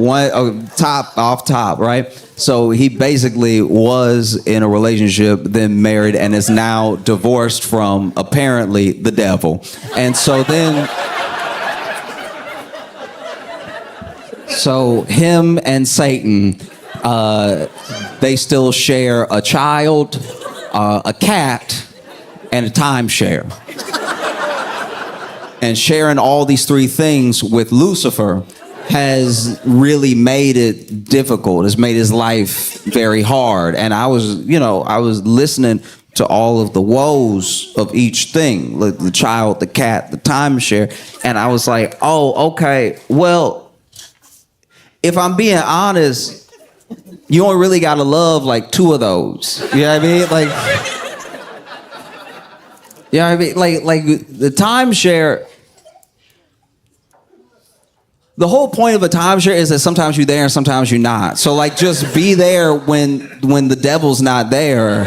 top, right? So he basically was in a relationship, then married, and is now divorced from, apparently, the devil. And so then, so him and Satan, they still share a child, a cat, and a timeshare. And sharing all these three things with Lucifer has really made it difficult. It's made his life very hard. And I was listening to all of the woes of each thing, like the child, the cat, the timeshare. And I was like, oh, okay, well, if I'm being honest, you only really gotta love like two of those. You know what I mean? Like the timeshare. The whole point of a timeshare is that sometimes you're there and sometimes you're not. So like, just be there when the devil's not there,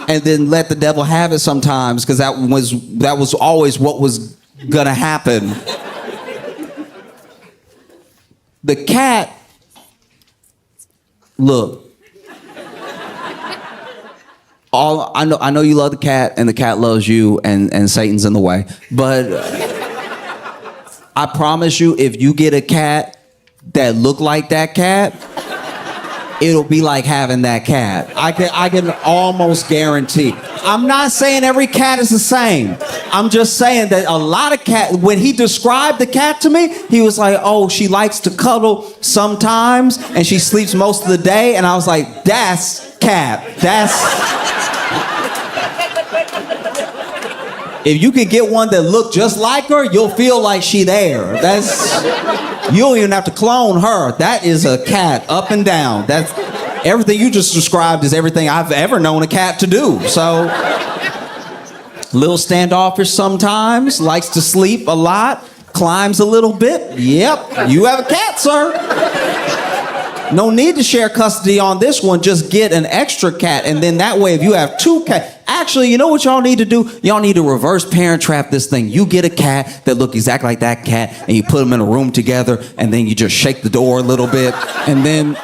and then let the devil have it sometimes, because that was always what was gonna happen. The cat, look. I know you love the cat, and the cat loves you, and Satan's in the way, but I promise you, if you get a cat that look like that cat, it'll be like having that cat. I can almost guarantee. I'm not saying every cat is the same. I'm just saying that a lot of cats, when he described the cat to me, he was like, oh, she likes to cuddle sometimes, and she sleeps most of the day. And I was like, that's cat. If you could get one that looked just like her, you'll feel like she there. You don't even have to clone her. That is a cat, up and down. That's everything you just described is everything I've ever known a cat to do. So, little standoffish sometimes, likes to sleep a lot, climbs a little bit. Yep, you have a cat, sir. No need to share custody on this one. Just get an extra cat, and then that way, if you have two cats. Actually, you know what y'all need to do? Y'all need to reverse parent trap this thing. You get a cat that look exactly like that cat, and you put them in a room together, and then you just shake the door a little bit, and then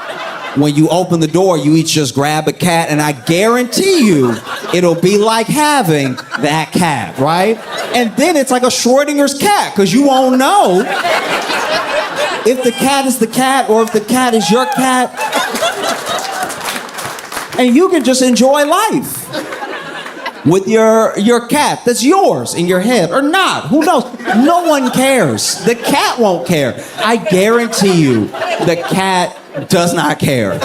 when you open the door, you each just grab a cat, and I guarantee you, it'll be like having that cat, right? And then it's like a Schrodinger's cat, because you won't know if the cat is the cat or if the cat is your cat. And you can just enjoy life with your cat that's yours in your head, or not. Who knows? No one cares. The cat won't care. I guarantee you, the cat does not care.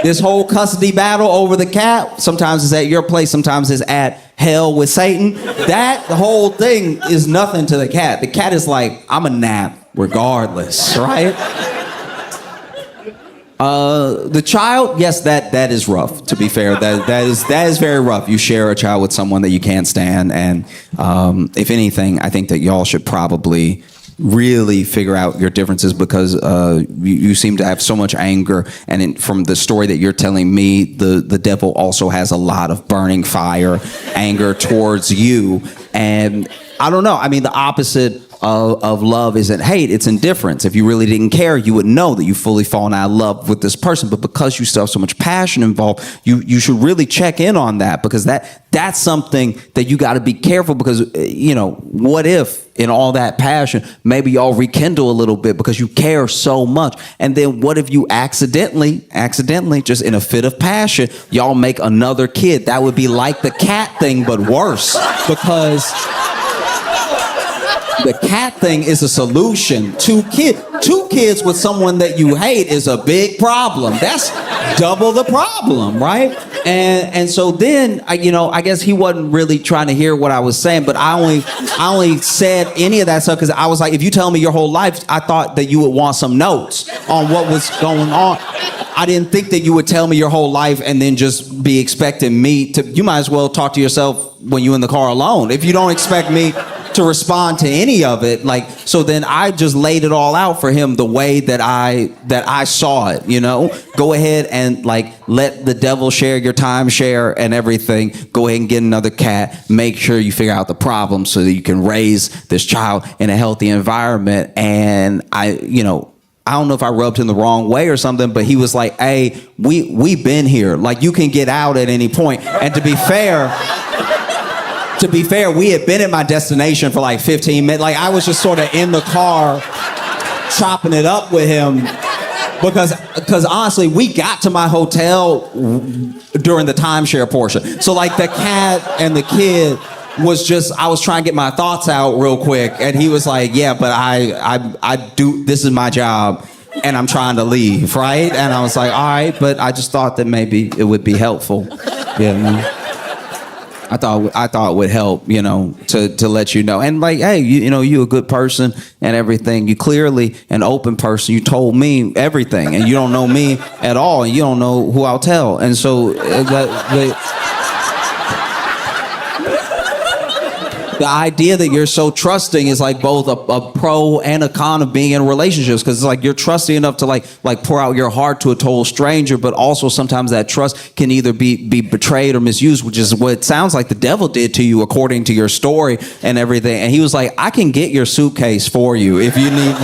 This whole custody battle over the cat, sometimes it's at your place, sometimes it's at hell with Satan. That whole thing is nothing to the cat. The cat is like, I'm a nap regardless, right? The child, yes, that is rough. To be fair, that is very rough. You share a child with someone that you can't stand, and if anything, I think that y'all should probably really figure out your differences, because you seem to have so much anger, and from the story that you're telling me, the devil also has a lot of burning fire, anger towards you, and I don't know. I mean, the opposite of love isn't hate, it's indifference. If you really didn't care, you would know that you've fully fallen out of love with this person. But because you still have so much passion involved, you should really check in on that, because that's something that you got to be careful, because, what if in all that passion, maybe y'all rekindle a little bit because you care so much. And then what if you accidentally, just in a fit of passion, y'all make another kid? That would be like the cat thing, but worse, because the cat thing is a solution. Two kids with someone that you hate is a big problem. That's double the problem, right? And so then, I guess he wasn't really trying to hear what I was saying, but I only said any of that stuff because I was like, if you tell me your whole life, I thought that you would want some notes on what was going on. I didn't think that you would tell me your whole life and then just be expecting me to. You might as well talk to yourself when you're in the car alone. If you don't expect me to respond to any of it, so then I just laid it all out for him the way that I saw it. Go ahead and let the devil share your timeshare and everything. Go ahead and get another cat. Make sure you figure out the problem so that you can raise this child in a healthy environment. And I don't know if I rubbed him the wrong way or something, but he was like, hey, we've been here. You can get out at any point. And to be fair, we had been at my destination for 15 minutes. I was just sort of in the car chopping it up with him because honestly, we got to my hotel during the timeshare portion. So the cat and the kid was just, I was trying to get my thoughts out real quick. And he was like, yeah, but I do, this is my job and I'm trying to leave, right? And I was like, all right, but I just thought that maybe it would be helpful. Yeah. I thought it would help, to let you know. And hey, you a good person and everything. You clearly an open person. You told me everything, and you don't know me at all, and you don't know who I'll tell. And so the idea that you're so trusting is both a pro and a con of being in relationships, because it's you're trusting enough to pour out your heart to a total stranger, but also sometimes that trust can either be betrayed or misused, which is what it sounds like the devil did to you according to your story and everything. And he was like, I can get your suitcase for you if you need.